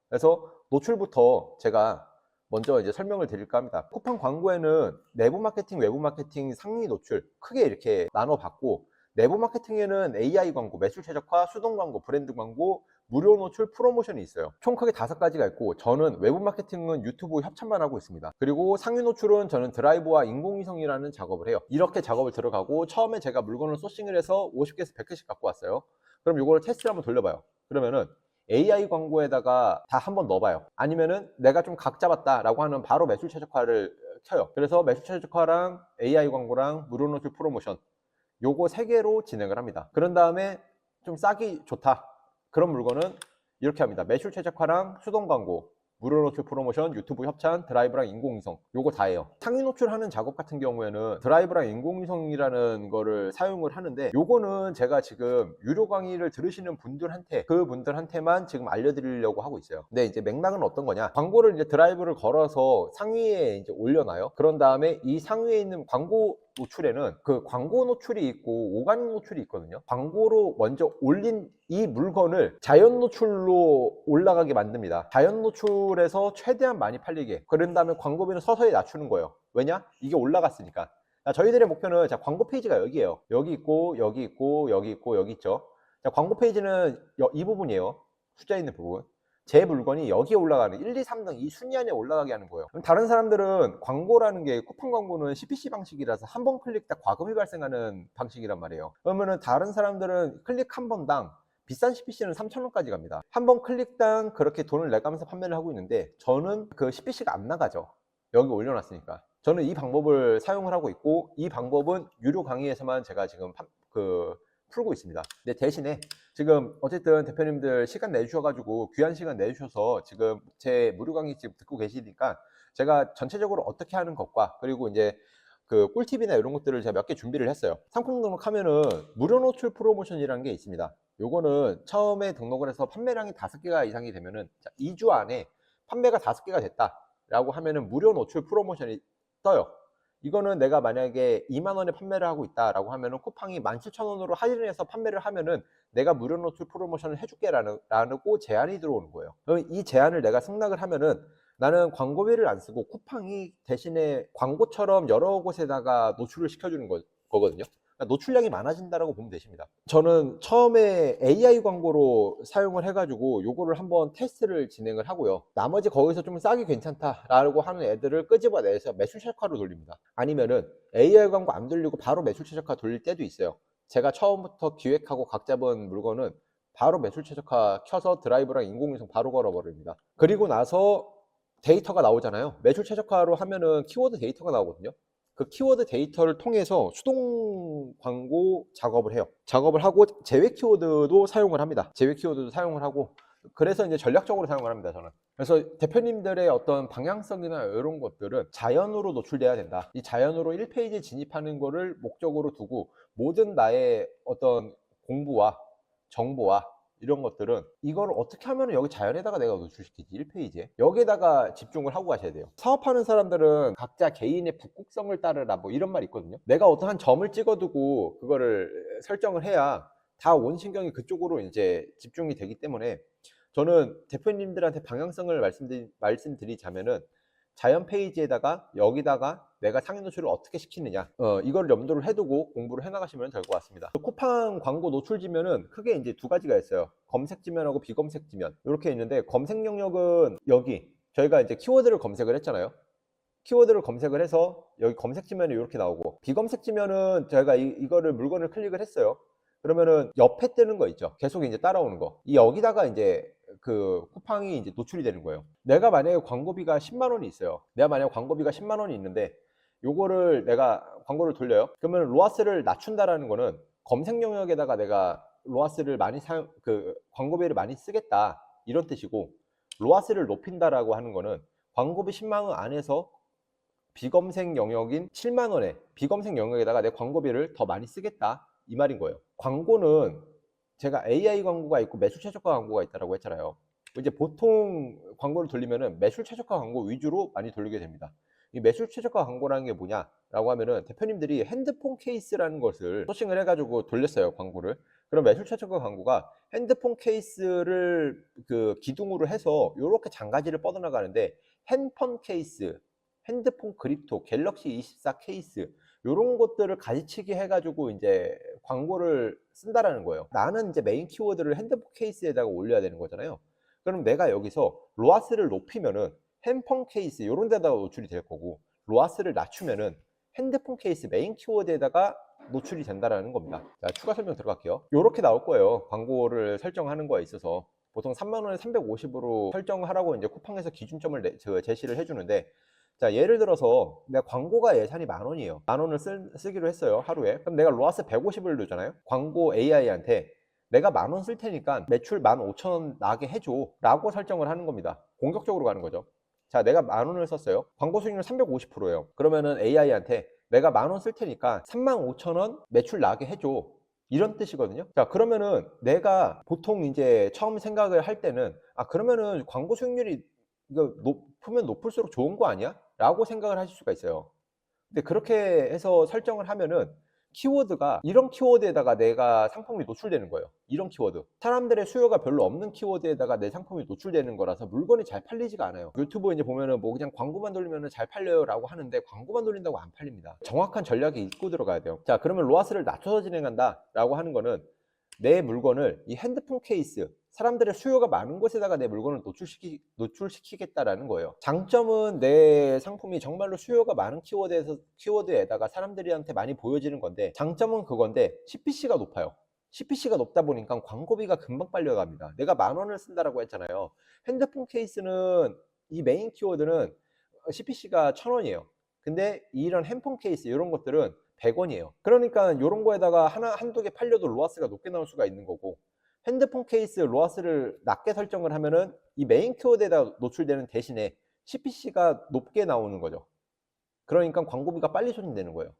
그래서 노출부터 제가 먼저 이제 설명을 드릴까 합니다. 쿠팡 광고에는 내부 마케팅, 외부 마케팅, 상위 노출 크게 이렇게 나눠봤고, 내부 마케팅에는 AI 광고, 매출 최적화, 수동 광고, 브랜드 광고, 무료 노출, 프로모션이 있어요. 총 크게 5가지가 있고, 저는 외부 마케팅은 유튜브 협찬만 하고 있습니다. 그리고 상위 노출은 저는 드라이브와 인공위성이라는 작업을 해요. 이렇게 작업을 들어가고, 처음에 제가 물건을 소싱을 해서 50개에서 100개씩 갖고 왔어요. 그럼 이걸 테스트를 한번 돌려봐요. 그러면은 AI 광고에다가 다 한번 넣어봐요. 아니면은 내가 좀 각 잡았다라고 하면 바로 매출 최적화를 켜요. 그래서 매출 최적화랑 AI 광고랑 무료 노출 프로모션, 요거 3개로 진행을 합니다. 그런 다음에 좀 싸기 좋다, 그런 물건은 이렇게 합니다. 매출 최적화랑 수동 광고, 무료 노출 프로모션, 유튜브 협찬, 드라이브랑 인공위성, 요거 다 해요. 상위 노출하는 작업 같은 경우에는 드라이브랑 인공위성이라는 거를 사용을 하는데, 요거는 제가 지금 유료 강의를 들으시는 분들한테, 그분들한테만 지금 알려드리려고 하고 있어요. 근데 이제 맥락은 어떤 거냐, 광고를 이제 드라이브를 걸어서 상위에 이제 올려놔요. 그런 다음에 이 상위에 있는 광고 노출에는 그 광고 노출이 있고 오가닉 노출이 있거든요. 광고로 먼저 올린 이 물건을 자연 노출로 올라가게 만듭니다. 자연 노출에서 최대한 많이 팔리게. 그런 다음에 광고비는 서서히 낮추는 거예요. 왜냐? 이게 올라갔으니까. 저희들의 목표는, 자, 광고 페이지가 여기에요. 여기 있고 여기 있고 여기 있고 여기 있죠. 자, 광고 페이지는 이 부분이에요. 숫자 있는 부분. 제 물건이 여기에 올라가는 1, 2, 3등 이 순위 안에 올라가게 하는 거예요. 그럼 다른 사람들은 광고라는 게 쿠팡 광고는 CPC 방식이라서 한 번 클릭 딱 과금이 발생하는 방식이란 말이에요. 그러면은 다른 사람들은 클릭 한 번당 비싼 CPC는 3,000원까지 갑니다. 한 번 클릭당 그렇게 돈을 내가면서 판매를 하고 있는데 저는 그 CPC가 안 나가죠. 여기 올려놨으니까. 저는 이 방법을 사용을 하고 있고 이 방법은 유료 강의에서만 제가 지금 풀고 있습니다. 근데 대신에 지금 어쨌든 대표님들 시간 내주셔가지고 귀한 시간 내주셔서 지금 제 무료 강의 지금 듣고 계시니까 제가 전체적으로 어떻게 하는 것과 그리고 이제 그 꿀팁이나 이런 것들을 제가 몇 개 준비를 했어요. 상품 등록하면은 무료 노출 프로모션이라는 게 있습니다. 요거는 처음에 등록을 해서 판매량이 5개가 이상이 되면은 2주 안에 판매가 5개가 됐다 라고 하면은 무료 노출 프로모션이 떠요. 이거는 내가 만약에 2만 원에 판매를 하고 있다라고 하면은 쿠팡이 17,000원으로 할인해서 판매를 하면은 내가 무료 노출 프로모션을 해줄게 라고 제안이 들어오는 거예요. 그럼 이 제안을 내가 승낙을 하면은 나는 광고비를 안 쓰고 쿠팡이 대신에 광고처럼 여러 곳에다가 노출을 시켜주는 거거든요. 그러니까 노출량이 많아진다라고 보면 되십니다. 저는 처음에 AI 광고로 사용을 해가지고 요거를 한번 테스트를 진행을 하고요. 나머지 거기서 좀 싸게 괜찮다라고 하는 애들을 끄집어내서 매출 최적화로 돌립니다. 아니면은 AI 광고 안 돌리고 바로 매출 최적화 돌릴 때도 있어요. 제가 처음부터 기획하고 각 잡은 물건은 바로 매출 최적화 켜서 드라이브랑 인공위성 바로 걸어버립니다. 그리고 나서 데이터가 나오잖아요. 매출 최적화로 하면은 키워드 데이터가 나오거든요. 그 키워드 데이터를 통해서 수동 광고 작업을 해요. 작업을 하고 제외 키워드도 사용을 합니다. 제외 키워드도 사용을 하고 그래서 이제 전략적으로 사용을 합니다. 저는. 그래서 대표님들의 어떤 방향성이나 이런 것들은 자연으로 노출돼야 된다. 이 자연으로 1페이지에 진입하는 거를 목적으로 두고 모든 나의 어떤 공부와 정보와 이런 것들은 이걸 어떻게 하면 여기 자연에다가 내가 노출시키지 1페이지에 여기에다가 집중을 하고 가셔야 돼요. 사업하는 사람들은 각자 개인의 북극성을 따르라 뭐 이런 말이 있거든요. 내가 어떤 한 점을 찍어두고 그거를 설정을 해야 다 온 신경이 그쪽으로 이제 집중이 되기 때문에 저는 대표님들한테 방향성을 말씀드리자면은 자연 페이지에다가 여기다가 내가 상위 노출을 어떻게 시키느냐 이걸 염두를 해두고 공부를 해나가시면 될 것 같습니다. 쿠팡 광고 노출 지면은 크게 이제 두 가지가 있어요. 검색 지면하고 비검색 지면 이렇게 있는데 검색 영역은 여기 저희가 이제 키워드를 검색을 했잖아요. 키워드를 검색을 해서 여기 검색 지면이 이렇게 나오고 비검색 지면은 저희가 이거를 물건을 클릭을 했어요. 그러면은 옆에 뜨는 거 있죠. 계속 이제 따라오는 거. 이 여기다가 이제 그 쿠팡이 이제 노출이 되는 거예요. 내가 만약에 광고비가 10만 원이 있어요. 내가 만약에 광고비가 10만 원이 있는데 요거를 내가 광고를 돌려요. 그러면 로아스를 낮춘다라는 거는 검색 영역에다가 내가 로아스를 많이 광고비를 많이 쓰겠다 이런 뜻이고 로아스를 높인다라고 하는 거는 광고비 10만 원 안에서 비검색 영역인 7만 원에 비검색 영역에다가 내 광고비를 더 많이 쓰겠다 이 말인 거예요. 광고는 제가 AI 광고가 있고 매출 최저가 광고가 있다라고 했잖아요. 이제 보통 광고를 돌리면은 매출 최저가 광고 위주로 많이 돌리게 됩니다. 이 매출 최저가 광고라는 게 뭐냐라고 하면은 대표님들이 핸드폰 케이스라는 것을 서칭을 해가지고 돌렸어요 광고를. 그럼 매출 최저가 광고가 핸드폰 케이스를 그 기둥으로 해서 이렇게 장가지를 뻗어나가는데 핸폰 케이스, 핸드폰 그립톡, 갤럭시 24 케이스 이런 것들을 가지치기 해가지고 이제 광고를 쓴다라는 거예요. 나는 이제 메인 키워드를 핸드폰 케이스에다가 올려야 되는 거잖아요. 그럼 내가 여기서 로아스를 높이면은 핸폰 케이스 이런 데다가 노출이 될 거고 로아스를 낮추면은 핸드폰 케이스 메인 키워드에다가 노출이 된다라는 겁니다. 자, 추가 설명 들어갈게요. 이렇게 나올 거예요. 광고를 설정하는 거에 있어서 보통 3만 원에 350으로 설정하라고 이제 쿠팡에서 기준점을 제시를 해주는데 자, 예를 들어서 내가 광고가 예산이 10,000원이에요. 10,000원을 쓰기로 했어요. 하루에. 그럼 내가 로아스 150을 두잖아요. 광고 AI한테 내가 10,000원 쓸 테니까 매출 15,000원 나게 해줘 라고 설정을 하는 겁니다. 공격적으로 가는 거죠. 자, 내가 10,000원을 썼어요. 광고 수익률 350%예요. 그러면은 AI한테 내가 10,000원 쓸 테니까 35,000원 매출 나게 해줘. 이런 뜻이거든요. 자, 그러면은 내가 보통 이제 처음 생각을 할 때는 그러면은 광고 수익률이 이거 높으면 높을수록 좋은 거 아니야? 라고 생각을 하실 수가 있어요. 근데 그렇게 해서 설정을 하면은 키워드가 이런 키워드에다가 내가 상품이 노출되는 거예요. 이런 키워드. 사람들의 수요가 별로 없는 키워드에다가 내 상품이 노출되는 거라서 물건이 잘 팔리지가 않아요. 유튜브 이제 보면은 뭐 그냥 광고만 돌리면은 잘 팔려요 라고 하는데 광고만 돌린다고 안 팔립니다. 정확한 전략이 있고 들어가야 돼요. 자, 그러면 로아스를 낮춰서 진행한다 라고 하는 거는 내 물건을 이 핸드폰 케이스, 사람들의 수요가 많은 곳에다가 내 물건을 노출시키겠다라는 거예요. 장점은 내 상품이 정말로 수요가 많은 키워드에다가 사람들한테 많이 보여지는 건데, 장점은 그건데 CPC가 높아요. CPC가 높다 보니까 광고비가 금방 빨려갑니다. 내가 10,000원을 쓴다라고 했잖아요. 핸드폰 케이스는, 이 메인 키워드는 CPC가 1,000원이에요. 근데 이런 핸폰 케이스 이런 것들은 100원이에요. 그러니까 이런 거에다가 한두 개 팔려도 로아스가 높게 나올 수가 있는 거고, 핸드폰 케이스 로아스를 낮게 설정을 하면은 이 메인 키워드에다 노출되는 대신에 CPC가 높게 나오는 거죠. 그러니까 광고비가 빨리 손진되는 거예요.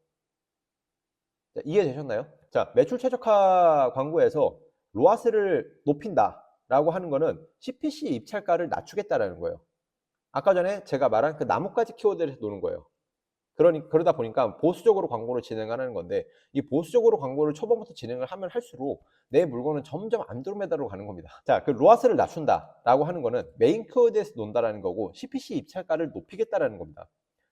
자, 이해되셨나요? 자, 매출 최적화 광고에서 로아스를 높인다라고 하는 거는 CPC 입찰가를 낮추겠다라는 거예요. 아까 전에 제가 말한 그 나뭇가지 키워드에서 노는 거예요. 그러다 보니까 보수적으로 광고를 진행하는 건데, 이 보수적으로 광고를 초반부터 진행을 하면 할수록 내 물건은 점점 안드로메다로 가는 겁니다. 자, 그 로아스를 낮춘다라고 하는 거는 메인 키워드에서 논다라는 거고, CPC 입찰가를 높이겠다라는 겁니다.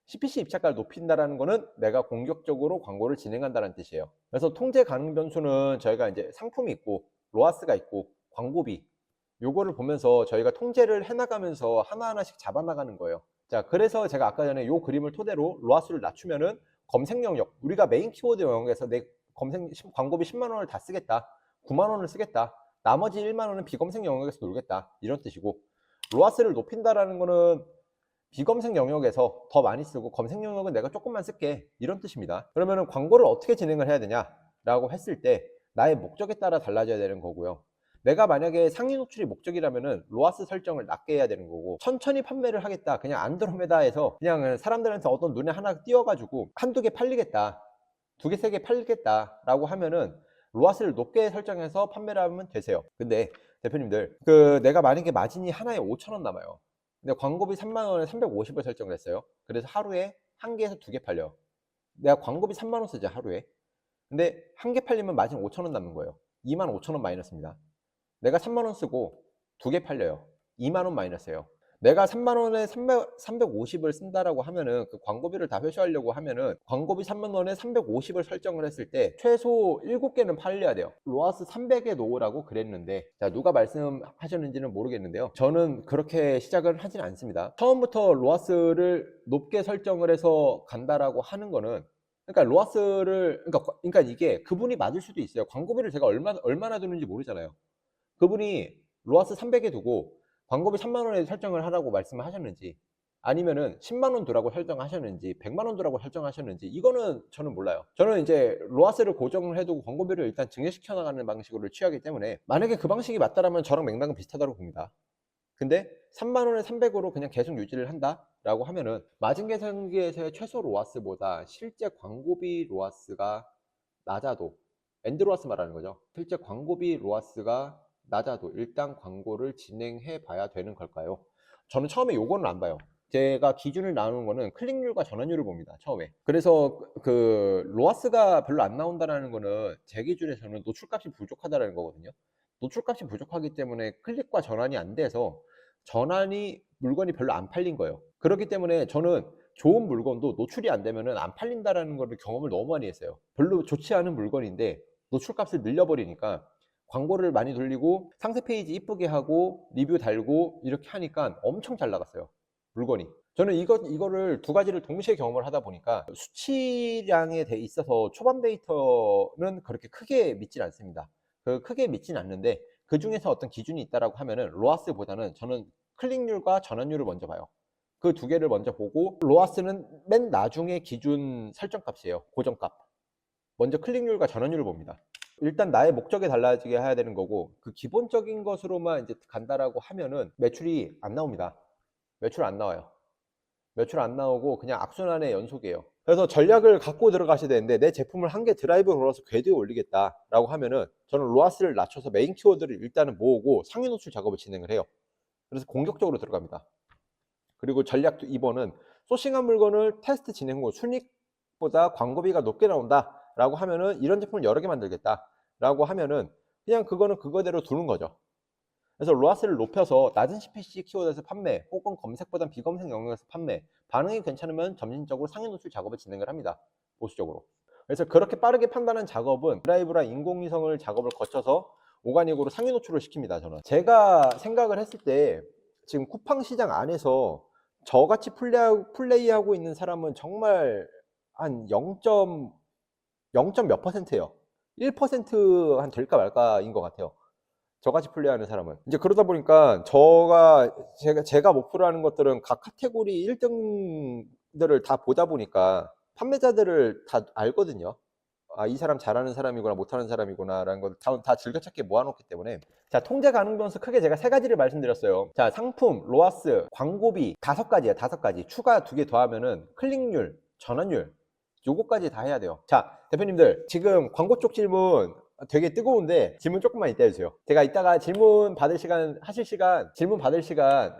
CPC 입찰가를 높인다라는 거는 내가 공격적으로 광고를 진행한다는 뜻이에요. 그래서 통제 가능 변수는 저희가 이제 상품이 있고 로아스가 있고 광고비, 요거를 보면서 저희가 통제를 해나가면서 하나하나씩 잡아나가는 거예요. 자, 그래서 제가 아까 전에 요 그림을 토대로 로아스를 낮추면은 검색 영역, 우리가 메인 키워드 영역에서 내 광고비 10만 원을 다 쓰겠다, 9만 원을 쓰겠다, 나머지 1만 원은 비검색 영역에서 놀겠다, 이런 뜻이고, 로아스를 높인다라는 거는 비검색 영역에서 더 많이 쓰고 검색 영역은 내가 조금만 쓸게, 이런 뜻입니다. 그러면은 광고를 어떻게 진행을 해야 되냐라고 했을 때 나의 목적에 따라 달라져야 되는 거고요. 내가 만약에 상위 노출이 목적이라면은 로아스 설정을 낮게 해야 되는 거고, 천천히 판매를 하겠다, 그냥 안드로메다에서 그냥 사람들한테 어떤 눈에 하나 띄어가지고 한두 개 팔리겠다, 두 개, 세 개 팔리겠다 라고 하면은 로아스를 높게 설정해서 판매를 하면 되세요. 근데 대표님들, 내가 만약에 마진이 하나에 5,000원 남아요. 근데 광고비 3만 원에 350을 설정을 했어요. 그래서 하루에 한 개에서 두 개 팔려. 내가 광고비 3만 원 쓰지 하루에. 근데 한 개 팔리면 마진 5,000원 남는 거예요. 2만 5천원 마이너스입니다. 내가 3만 원 쓰고 두 개 팔려요. 2만 원 마이너스예요. 내가 3만 원에 350을 쓴다라고 하면은, 그 광고비를 다 회수하려고 하면은 광고비 3만 원에 350을 설정을 했을 때 최소 7개는 팔려야 돼요. 로아스 300에 놓으라고 그랬는데, 자, 누가 말씀하셨는지는 모르겠는데요. 저는 그렇게 시작을 하진 않습니다. 처음부터 로아스를 높게 설정을 해서 간다라고 하는 거는, 그러니까 로아스를, 그러니까 이게 그분이 맞을 수도 있어요. 광고비를 제가 얼마나 두는지 모르잖아요. 그분이 로아스 300에 두고 광고비 3만 원에 설정을 하라고 말씀을 하셨는지, 아니면은 10만 원 두라고 설정하셨는지 100만 원 두라고 설정하셨는지, 이거는 저는 몰라요. 저는 이제 로아스를 고정을 해두고 광고비를 일단 증액시켜 나가는 방식으로 취하기 때문에, 만약에 그 방식이 맞다라면 저랑 맥락은 비슷하다고 봅니다. 근데 3만 원에 300으로 그냥 계속 유지를 한다 라고 하면은, 마진 계산기에서의 최소 로아스보다 실제 광고비 로아스가 낮아도, 엔드 로아스 말하는 거죠. 실제 광고비 로아스가 낮아도 일단 광고를 진행해 봐야 되는 걸까요? 저는 처음에 요거는 안 봐요. 제가 기준을 나누는 거는 클릭률과 전환율을 봅니다, 처음에. 그래서 그 로아스가 별로 안 나온다는 거는 제 기준에서는 노출값이 부족하다는 거거든요. 노출값이 부족하기 때문에 클릭과 전환이 안 돼서 물건이 별로 안 팔린 거예요. 그렇기 때문에 저는 좋은 물건도 노출이 안 되면은 안 팔린다라는 거를 경험을 너무 많이 했어요. 별로 좋지 않은 물건인데 노출값을 늘려버리니까, 광고를 많이 돌리고 상세 페이지 이쁘게 하고 리뷰 달고 이렇게 하니까 엄청 잘 나갔어요, 물건이. 저는 이거를 두 가지를 동시에 경험을 하다 보니까, 수치량에 돼 있어서 초반 데이터는 그렇게 크게 믿진 않습니다. 크게 믿진 않는데, 그 중에서 어떤 기준이 있다라고 하면은 로아스보다는 저는 클릭률과 전환율을 먼저 봐요. 그 두 개를 먼저 보고, 로아스는 맨 나중에 기준 설정값이에요, 고정값. 먼저 클릭률과 전환율을 봅니다. 일단 나의 목적에 달라지게 해야 되는 거고, 그 기본적인 것으로만 이제 간다라고 하면은 매출이 안 나옵니다. 매출 안 나와요. 매출 안 나오고 그냥 악순환의 연속이에요. 그래서 전략을 갖고 들어가셔야 되는데, 내 제품을 한 개 드라이브 걸어서 궤도에 올리겠다라고 하면은 저는 로아스를 낮춰서 메인 키워드를 일단은 모으고 상위 노출 작업을 진행을 해요. 그래서 공격적으로 들어갑니다. 그리고 전략 2번은 소싱한 물건을 테스트 진행 후 순이익보다 광고비가 높게 나온다라고 하면은, 이런 제품을 여러 개 만들겠다라고 하면은 그냥 그거는 그거대로 두는 거죠. 그래서 로아스를 높여서 낮은 CPC 키워드에서 판매, 혹은 검색보단 비검색 영역에서 판매, 반응이 괜찮으면 점진적으로 상위 노출 작업을 진행을 합니다, 보수적으로. 그래서 그렇게 빠르게 판단한 작업은 드라이브랑 인공위성을 작업을 거쳐서 오가닉으로 상위 노출을 시킵니다. 저는 제가 생각을 했을 때 지금 쿠팡 시장 안에서 저같이 플레이하고 있는 사람은 정말 한 0. 몇 퍼센트예요. 1%한 될까 말까인 것 같아요. 저같이 플레이하는 사람은. 이제 그러다 보니까 제가 목표로 하는 것들은 각 카테고리 1등들을 다 보다 보니까 판매자들을 다 알거든요. 아, 이 사람 잘하는 사람이구나, 못하는 사람이구나라는 걸 다 즐겨찾기 모아놓기 때문에. 자, 통제 가능 변수 크게 제가 세 가지를 말씀드렸어요. 자, 상품, 로아스, 광고비 5가지예요. 5가지. 추가 2개 더하면은 클릭률, 전환율, 요거까지 다 해야 돼요. 자, 대표님들 지금 광고 쪽 질문 되게 뜨거운데 질문 조금만 이따 해주세요. 제가 이따가 질문 받을 시간, 질문 받을 시간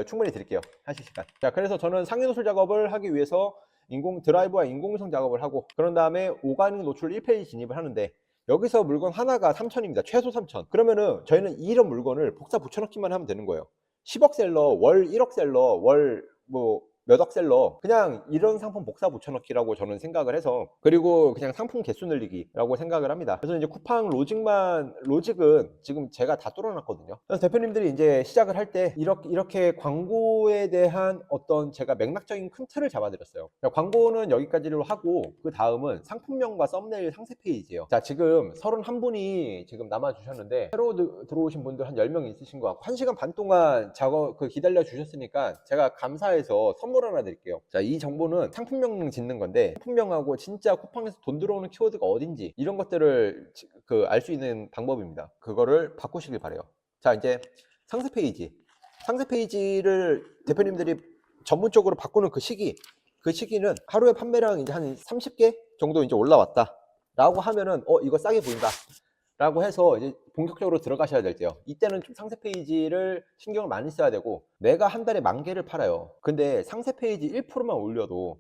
충분히 드릴게요. 하실 시간. 자, 그래서 저는 상위 노출 작업을 하기 위해서 드라이브와 인공위성 작업을 하고, 그런 다음에 오가닉 노출 1페이지 진입을 하는데, 여기서 물건 하나가 3천입니다. 최소 3천. 그러면은 저희는 이런 물건을 복사 붙여넣기만 하면 되는 거예요. 10억 셀러, 월 1억 셀러, 월 몇억 셀러, 그냥 이런 상품 복사 붙여넣기라고 저는 생각을 해서, 그리고 그냥 상품 개수 늘리기라고 생각을 합니다. 그래서 이제 쿠팡 로직은 지금 제가 다 뚫어놨거든요. 그래서 대표님들이 이제 시작을 할 때 이렇게 광고에 대한 어떤 제가 맥락적인 큰 틀을 잡아드렸어요. 광고는 여기까지로 하고, 그 다음은 상품명과 썸네일 상세 페이지예요. 자, 지금 31분이 지금 남아주셨는데, 새로 들어오신 분들 한 10명 있으신 것 같고, 1시간 반 동안 기다려 주셨으니까 제가 감사해서 선물 하나 드릴게요. 자, 이 정보는 상품명 짓는 건데, 상품명하고 진짜 쿠팡에서 돈 들어오는 키워드가 어딘지 이런 것들을 알 수 있는 방법입니다. 그거를 바꾸시길 바래요. 자, 이제 상세 페이지를 대표님들이 전문적으로 바꾸는 그 시기는 하루에 판매량 이제 한 30개 정도 이제 올라왔다 라고 하면은 이거 싸게 보인다 라고 해서 이제 본격적으로 들어가셔야 될 때요. 이때는 좀 상세 페이지를 신경을 많이 써야 되고, 내가 한 달에 10,000개를 팔아요. 근데 상세 페이지 1%만 올려도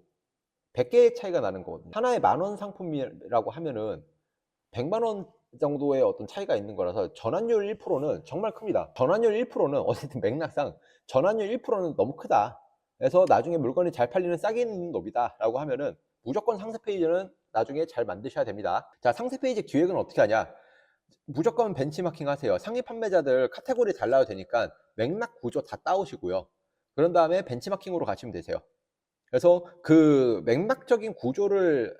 100개의 차이가 나는 거거든요. 하나에 10,000원 상품이라고 하면은 100만 원 정도의 어떤 차이가 있는 거라서, 전환율 1%는 정말 큽니다. 전환율 1%는 어쨌든 맥락상 전환율 1%는 너무 크다. 그래서 나중에 물건이 잘 팔리는 싸게 있는 놈이다 라고 하면은 무조건 상세 페이지는 나중에 잘 만드셔야 됩니다. 자, 상세 페이지 기획은 어떻게 하냐? 무조건 벤치마킹 하세요. 상위 판매자들 카테고리 달라도 되니까 맥락 구조 다 따오시고요. 그런 다음에 벤치마킹으로 가시면 되세요. 그래서 그 맥락적인 구조를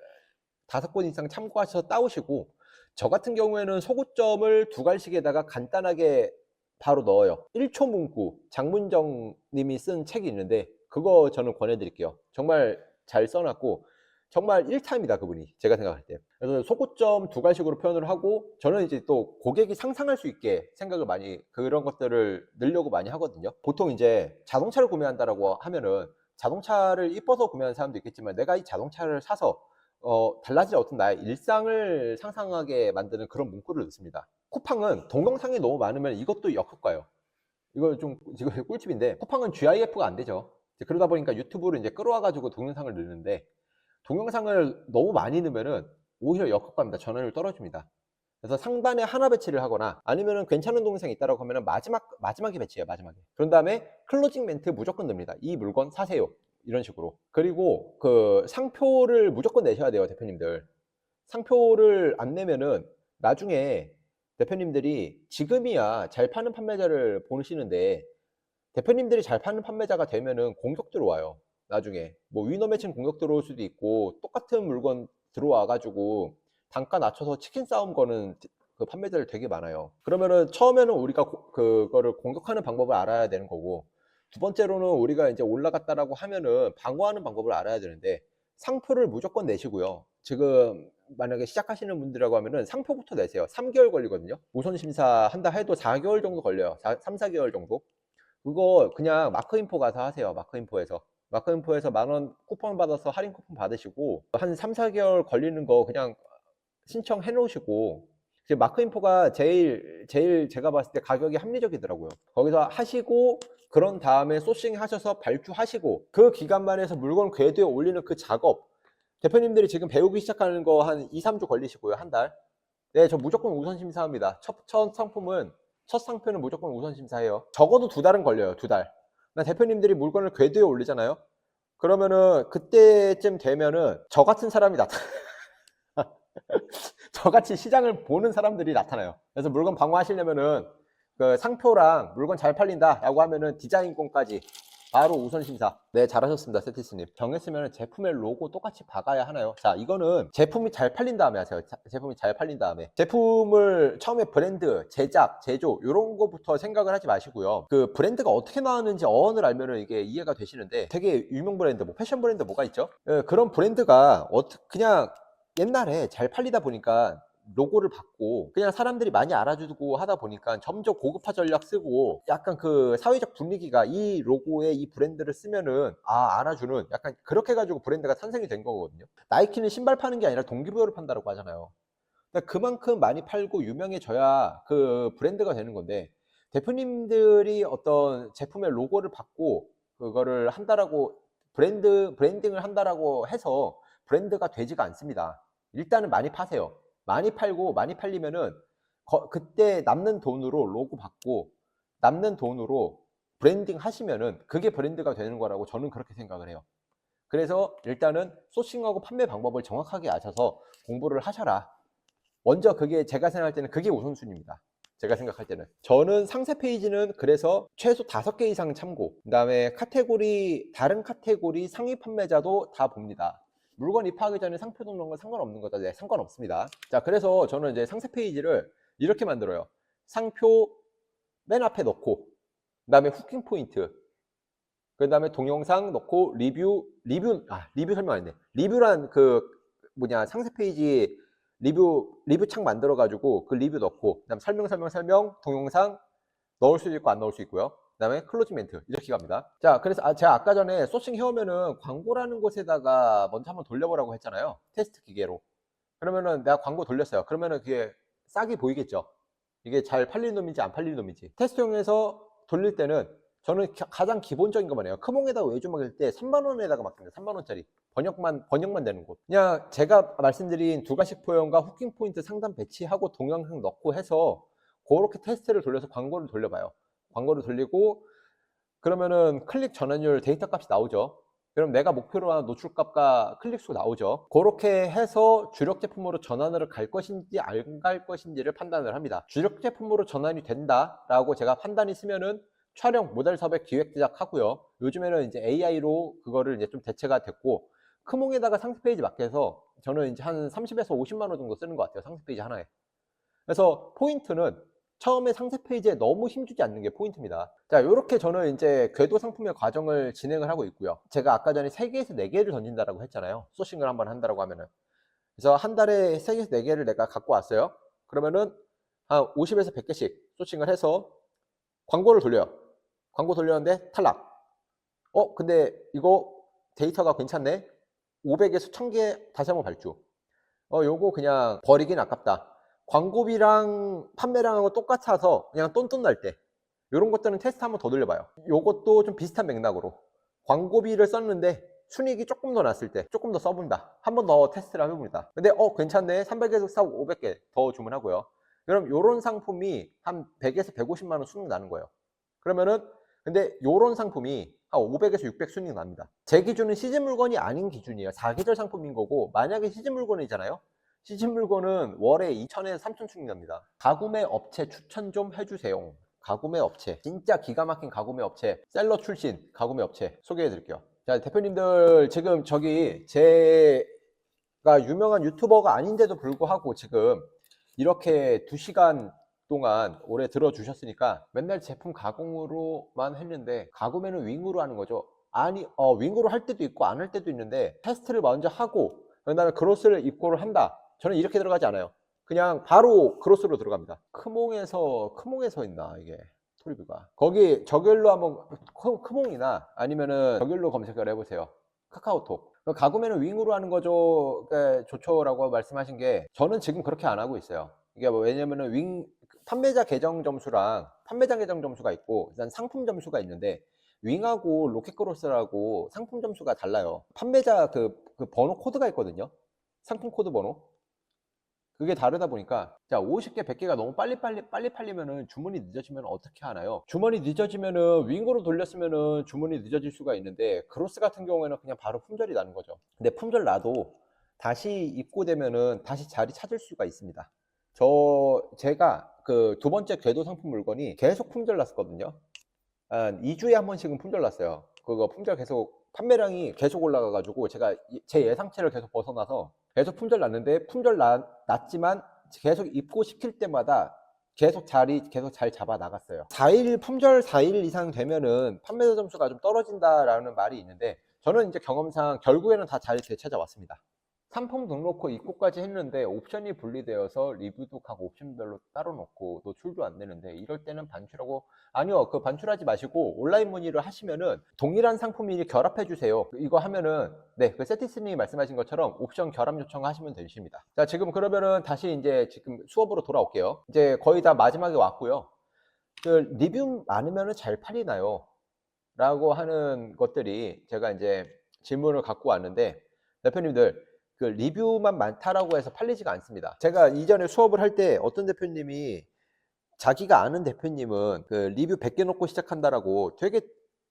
5권 이상 참고하셔서 따오시고, 저 같은 경우에는 소구점을 2갈씩에다가 간단하게 바로 넣어요. 1초 문구, 장문정 님이 쓴 책이 있는데 그거 저는 권해드릴게요. 정말 잘 써놨고 정말 1타입니다, 그분이. 제가 생각할 때. 그래서 소고점 2갈씩으로 표현을 하고, 저는 이제 또 고객이 상상할 수 있게 생각을 그런 것들을 넣으려고 많이 하거든요. 보통 이제 자동차를 구매한다라고 하면은 자동차를 이뻐서 구매하는 사람도 있겠지만, 내가 이 자동차를 사서 달라질 어떤 나의 일상을 상상하게 만드는 그런 문구를 넣습니다. 쿠팡은 동영상이 너무 많으면 이것도 역효과예요. 이거 좀 지금 꿀팁인데, 쿠팡은 GIF가 안 되죠. 그러다 보니까 유튜브를 이제 끌어와가지고 동영상을 넣는데, 동영상을 너무 많이 넣으면은 오히려 역효과입니다. 전환율 떨어집니다. 그래서 상단에 하나 배치를 하거나, 아니면은 괜찮은 동영상이 있다라고 하면은 마지막에 배치해요. 마지막에. 그런 다음에 클로징 멘트 무조건 넣습니다. 이 물건 사세요. 이런 식으로. 그리고 그 상표를 무조건 내셔야 돼요, 대표님들. 상표를 안 내면은 나중에 대표님들이 지금이야 잘 파는 판매자를 보시는데, 대표님들이 잘 파는 판매자가 되면은 공격 들어와요. 나중에 뭐 위너 매칭 공격 들어올 수도 있고, 똑같은 물건 들어와 가지고 단가 낮춰서 치킨 싸움 거는 그 판매자들 되게 많아요. 그러면은 처음에는 우리가 그거를 공격하는 방법을 알아야 되는 거고, 두 번째로는 우리가 이제 올라갔다라고 하면은 방어하는 방법을 알아야 되는데, 상표를 무조건 내시고요. 지금 만약에 시작하시는 분들이라고 하면은 상표부터 내세요. 3개월 걸리거든요. 우선 심사 한다 해도 4개월 정도 걸려요. 3, 4개월 정도. 그거 그냥 마크인포 가서 하세요. 마크인포에서 10,000원 쿠폰 받아서 할인 쿠폰 받으시고, 한 3, 4개월 걸리는 거 그냥 신청해 놓으시고, 지금 마크인포가 제일 제가 봤을 때 가격이 합리적이더라고요. 거기서 하시고, 그런 다음에 소싱 하셔서 발주하시고, 그 기간만 해서 물건 궤도에 올리는 그 작업, 대표님들이 지금 배우기 시작하는 거 한 2, 3주 걸리시고요. 한 달. 네, 저 무조건 우선 심사합니다. 첫 상표는 무조건 우선 심사해요. 적어도 2달은 걸려요. 2달. 대표님들이 물건을 궤도에 올리잖아요. 그러면은 그때쯤 되면은 저 같은 사람이 나타나. 저같이 시장을 보는 사람들이 나타나요. 그래서 물건 방문하시려면은 그 상표랑 물건 잘 팔린다라고 하면은 디자인권까지 바로 우선 심사. 네, 잘하셨습니다, 세티스님. 정했으면 제품의 로고 똑같이 박아야 하나요? 자, 이거는 제품이 잘 팔린 다음에 하세요. 제품이 잘 팔린 다음에. 제품을 처음에 브랜드, 제작, 제조 이런 거부터 생각을 하지 마시고요. 그 브랜드가 어떻게 나왔는지 어원을 알면은 이게 이해가 되시는데, 되게 유명 브랜드, 뭐 패션 브랜드 뭐가 있죠? 예, 그런 브랜드가 그냥 옛날에 잘 팔리다 보니까 로고를 받고 그냥 사람들이 많이 알아주고 하다 보니까 점점 고급화 전략 쓰고, 약간 그 사회적 분위기가 이 로고에 이 브랜드를 쓰면은 알아주는, 약간 그렇게 해가지고 브랜드가 탄생이 된 거거든요. 나이키는 신발 파는 게 아니라 동기부여를 판다고 하잖아요. 그러니까 그만큼 많이 팔고 유명해져야 그 브랜드가 되는 건데, 대표님들이 어떤 제품의 로고를 받고 그거를 한다라고 브랜딩을 한다라고 해서 브랜드가 되지가 않습니다. 일단은 많이 파세요. 많이 팔고 많이 팔리면은 그때 남는 돈으로 로고 받고 남는 돈으로 브랜딩 하시면은 그게 브랜드가 되는 거라고 저는 그렇게 생각을 해요. 그래서 일단은 소싱하고 판매 방법을 정확하게 아셔서 공부를 하셔라. 먼저 그게 제가 생각할 때는 그게 우선순위입니다. 제가 생각할 때는. 저는 상세 페이지는 그래서 최소 5개 이상 참고, 그 다음에 다른 카테고리 상위 판매자도 다 봅니다. 물건 입하기 전에 상표 등록은 건 상관없는 거죠? 네, 상관없습니다. 자, 그래서 저는 이제 상세 페이지를 이렇게 만들어요. 상표 맨 앞에 넣고, 그 다음에 후킹 포인트, 그 다음에 동영상 넣고, 리뷰 설명 안 했네. 리뷰란 상세 페이지 리뷰 창 만들어가지고 그 리뷰 넣고, 그 다음 설명, 동영상 넣을 수도 있고 안 넣을 수 있고요. 그 다음에 클로징 멘트 이렇게 갑니다. 자, 그래서 제가 아까 전에 소싱 해오면은 광고라는 곳에다가 먼저 한번 돌려보라고 했잖아요. 테스트 기계로. 그러면은 내가 광고 돌렸어요. 그러면은 그게 싹이 보이겠죠. 이게 잘 팔리는 놈인지 안 팔리는 놈인지. 테스트용에서 돌릴 때는 저는 가장 기본적인 것만 해요. 크몽에다가 외주 먹일 때 3만 원에다가 맡깁니다. 3만 원짜리 번역만 되는 곳. 그냥 제가 말씀드린 두 가지 포용과 후킹 포인트 상단 배치하고 동영상 넣고 해서 그렇게 테스트를 돌려서 광고를 돌려봐요. 광고를 돌리고 그러면은 클릭 전환율 데이터 값이 나오죠. 그럼 내가 목표로 하는 노출값과 클릭수 나오죠. 그렇게 해서 주력 제품으로 전환을 갈 것인지 안 갈 것인지를 판단을 합니다. 주력 제품으로 전환이 된다라고 제가 판단이 쓰면은 촬영 모델 섭외 기획 제작하고요. 요즘에는 이제 AI로 그거를 이제 좀 대체가 됐고, 크몽에다가 상세 페이지 맡겨서 저는 이제 한 30에서 50만 원 정도 쓰는 것 같아요. 상세 페이지 하나에. 그래서 포인트는 처음에 상세 페이지에 너무 힘주지 않는 게 포인트입니다. 자, 이렇게 저는 이제 궤도 상품의 과정을 진행을 하고 있고요. 제가 아까 전에 3개에서 4개를 던진다라고 했잖아요. 소싱을 한번 한다라고 하면은. 그래서 한 달에 3개에서 4개를 내가 갖고 왔어요. 그러면은 한 50에서 100개씩 소싱을 해서 광고를 돌려요. 광고 돌렸는데 탈락. 근데 이거 데이터가 괜찮네. 500에서 1000개 다시 한번 발주. 요거 그냥 버리긴 아깝다. 광고비랑 판매량하고 똑같아서 그냥 똔똔 날 때, 이런 것들은 테스트 한번 더 돌려봐요. 요것도 좀 비슷한 맥락으로 광고비를 썼는데 순이익이 조금 더 났을 때 조금 더 써본다. 한 번 더 테스트를 해봅니다. 근데 괜찮네. 300에서 500개 더 주문하고요. 그럼 요런 상품이 한 100에서 150만 원 순이익 나는 거예요. 그러면은 근데 요런 상품이 한 500에서 600 순이익 납니다. 제 기준은 시즌 물건이 아닌 기준이에요. 4계절 상품인 거고, 만약에 시즌 물건이잖아요. 시즌 물건은 월에 2천에서 3천 순이익 납니다. 가구매 업체 추천 좀 해주세요. 가구매 업체, 진짜 기가 막힌 가구매 업체, 셀러 출신 가구매 업체 소개해 드릴게요. 자, 대표님들 지금 제가 유명한 유튜버가 아닌데도 불구하고 지금 이렇게 2시간 동안 오래 들어주셨으니까, 맨날 제품 가공으로만 했는데 가구매는 윙으로 하는 거죠. 아니, 윙으로 할 때도 있고 안 할 때도 있는데, 테스트를 먼저 하고 그 다음에 크로스를 입고를 한다. 저는 이렇게 들어가지 않아요. 그냥 바로 크로스로 들어갑니다. 크몽에서 있나 이게 토리뷰가. 거기 저결로 한번 크몽이나 아니면은 저결로 검색을 해보세요. 카카오톡. 가구매는 윙으로 하는 거죠. 좋죠라고 말씀하신 게, 저는 지금 그렇게 안 하고 있어요. 이게 왜냐면은 판매자 계정 점수랑 판매자 계정 점수가 있고, 일단 상품 점수가 있는데, 윙하고 로켓크로스라고 상품 점수가 달라요. 판매자 그 번호 코드가 있거든요. 상품 코드 번호. 그게 다르다 보니까, 자, 50개, 100개가 너무 빨리 팔리면은 주문이 늦어지면 어떻게 하나요? 주문이 늦어지면은 윙으로 돌렸으면은 주문이 늦어질 수가 있는데, 크로스 같은 경우에는 그냥 바로 품절이 나는 거죠. 근데 품절 나도 다시 입고되면은 다시 자리 찾을 수가 있습니다. 제가 그 두 번째 궤도 상품 물건이 계속 품절 났었거든요. 한 2주에 한 번씩은 품절 났어요. 그거 품절 계속 판매량이 계속 올라가 가지고 제가 제 예상치를 계속 벗어나서 계속 품절 났는데 났지만 계속 입고시킬 때마다 계속 잘 잡아 나갔어요. 4일 품절 4일 이상 되면은 판매자 점수가 좀 떨어진다라는 말이 있는데 저는 이제 경험상 결국에는 다 자리 되찾아왔습니다. 상품 등록 후 입고까지 했는데 옵션이 분리되어서 리뷰도 각 옵션별로 따로 놓고 노출도 안 되는데 이럴 때는 반출하고 아니요 그 반출하지 마시고 온라인 문의를 하시면은 동일한 상품이 결합해 주세요. 이거 하면은 그 세티스님이 말씀하신 것처럼 옵션 결합 요청하시면 되십니다. 자 지금 그러면은 다시 이제 지금 수업으로 돌아올게요. 이제 거의 다 마지막에 왔고요. 그 리뷰 많으면은 잘 팔리나요? 라고 하는 것들이 제가 이제 질문을 갖고 왔는데 대표님들 그 리뷰만 많다라고 해서 팔리지가 않습니다. 제가 이전에 수업을 할 때 어떤 대표님이 자기가 아는 대표님은 그 리뷰 100개 놓고 시작한다라고 되게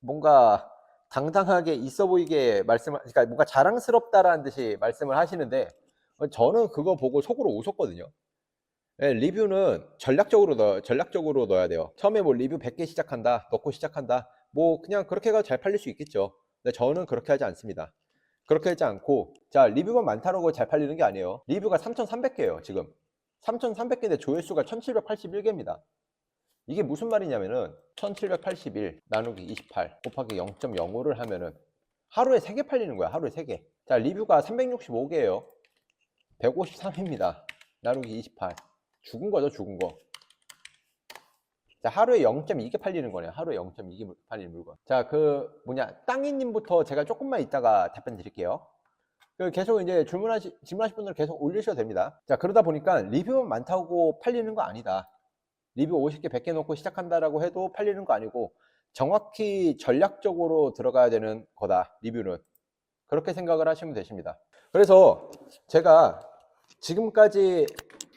뭔가 당당하게 있어 보이게 그러니까 뭔가 자랑스럽다라는 듯이 말씀을 하시는데 저는 그거 보고 속으로 웃었거든요. 예, 리뷰는 전략적으로 넣어야 돼요. 처음에 뭐 리뷰 100개 넣고 시작한다. 뭐 그냥 그렇게 해가 잘 팔릴 수 있겠죠. 근데 저는 그렇게 하지 않습니다. 그렇게 하지 않고 자 리뷰가 많다고 잘 팔리는 게 아니에요. 리뷰가 3,300개예요 지금. 3,300개인데 조회수가 1,781개입니다. 이게 무슨 말이냐면은 1,781 나누기 28 곱하기 0.05를 하면은 하루에 3개 팔리는 거야. 하루에 3개. 자 리뷰가 365개예요. 153입니다. 나누기 28 죽은 거죠 죽은 거. 자 하루에 0.2개 팔리는 거네요. 하루에 0.2개 팔리는 물건. 자 그 땅이님부터 제가 조금만 있다가 답변 드릴게요. 계속 이제 질문하실 분들 계속 올리셔도 됩니다. 자 그러다 보니까 리뷰만 많다고 팔리는 거 아니다. 리뷰 50개 100개 놓고 시작한다라고 해도 팔리는 거 아니고 정확히 전략적으로 들어가야 되는 거다 리뷰는. 그렇게 생각을 하시면 되십니다. 그래서 제가 지금까지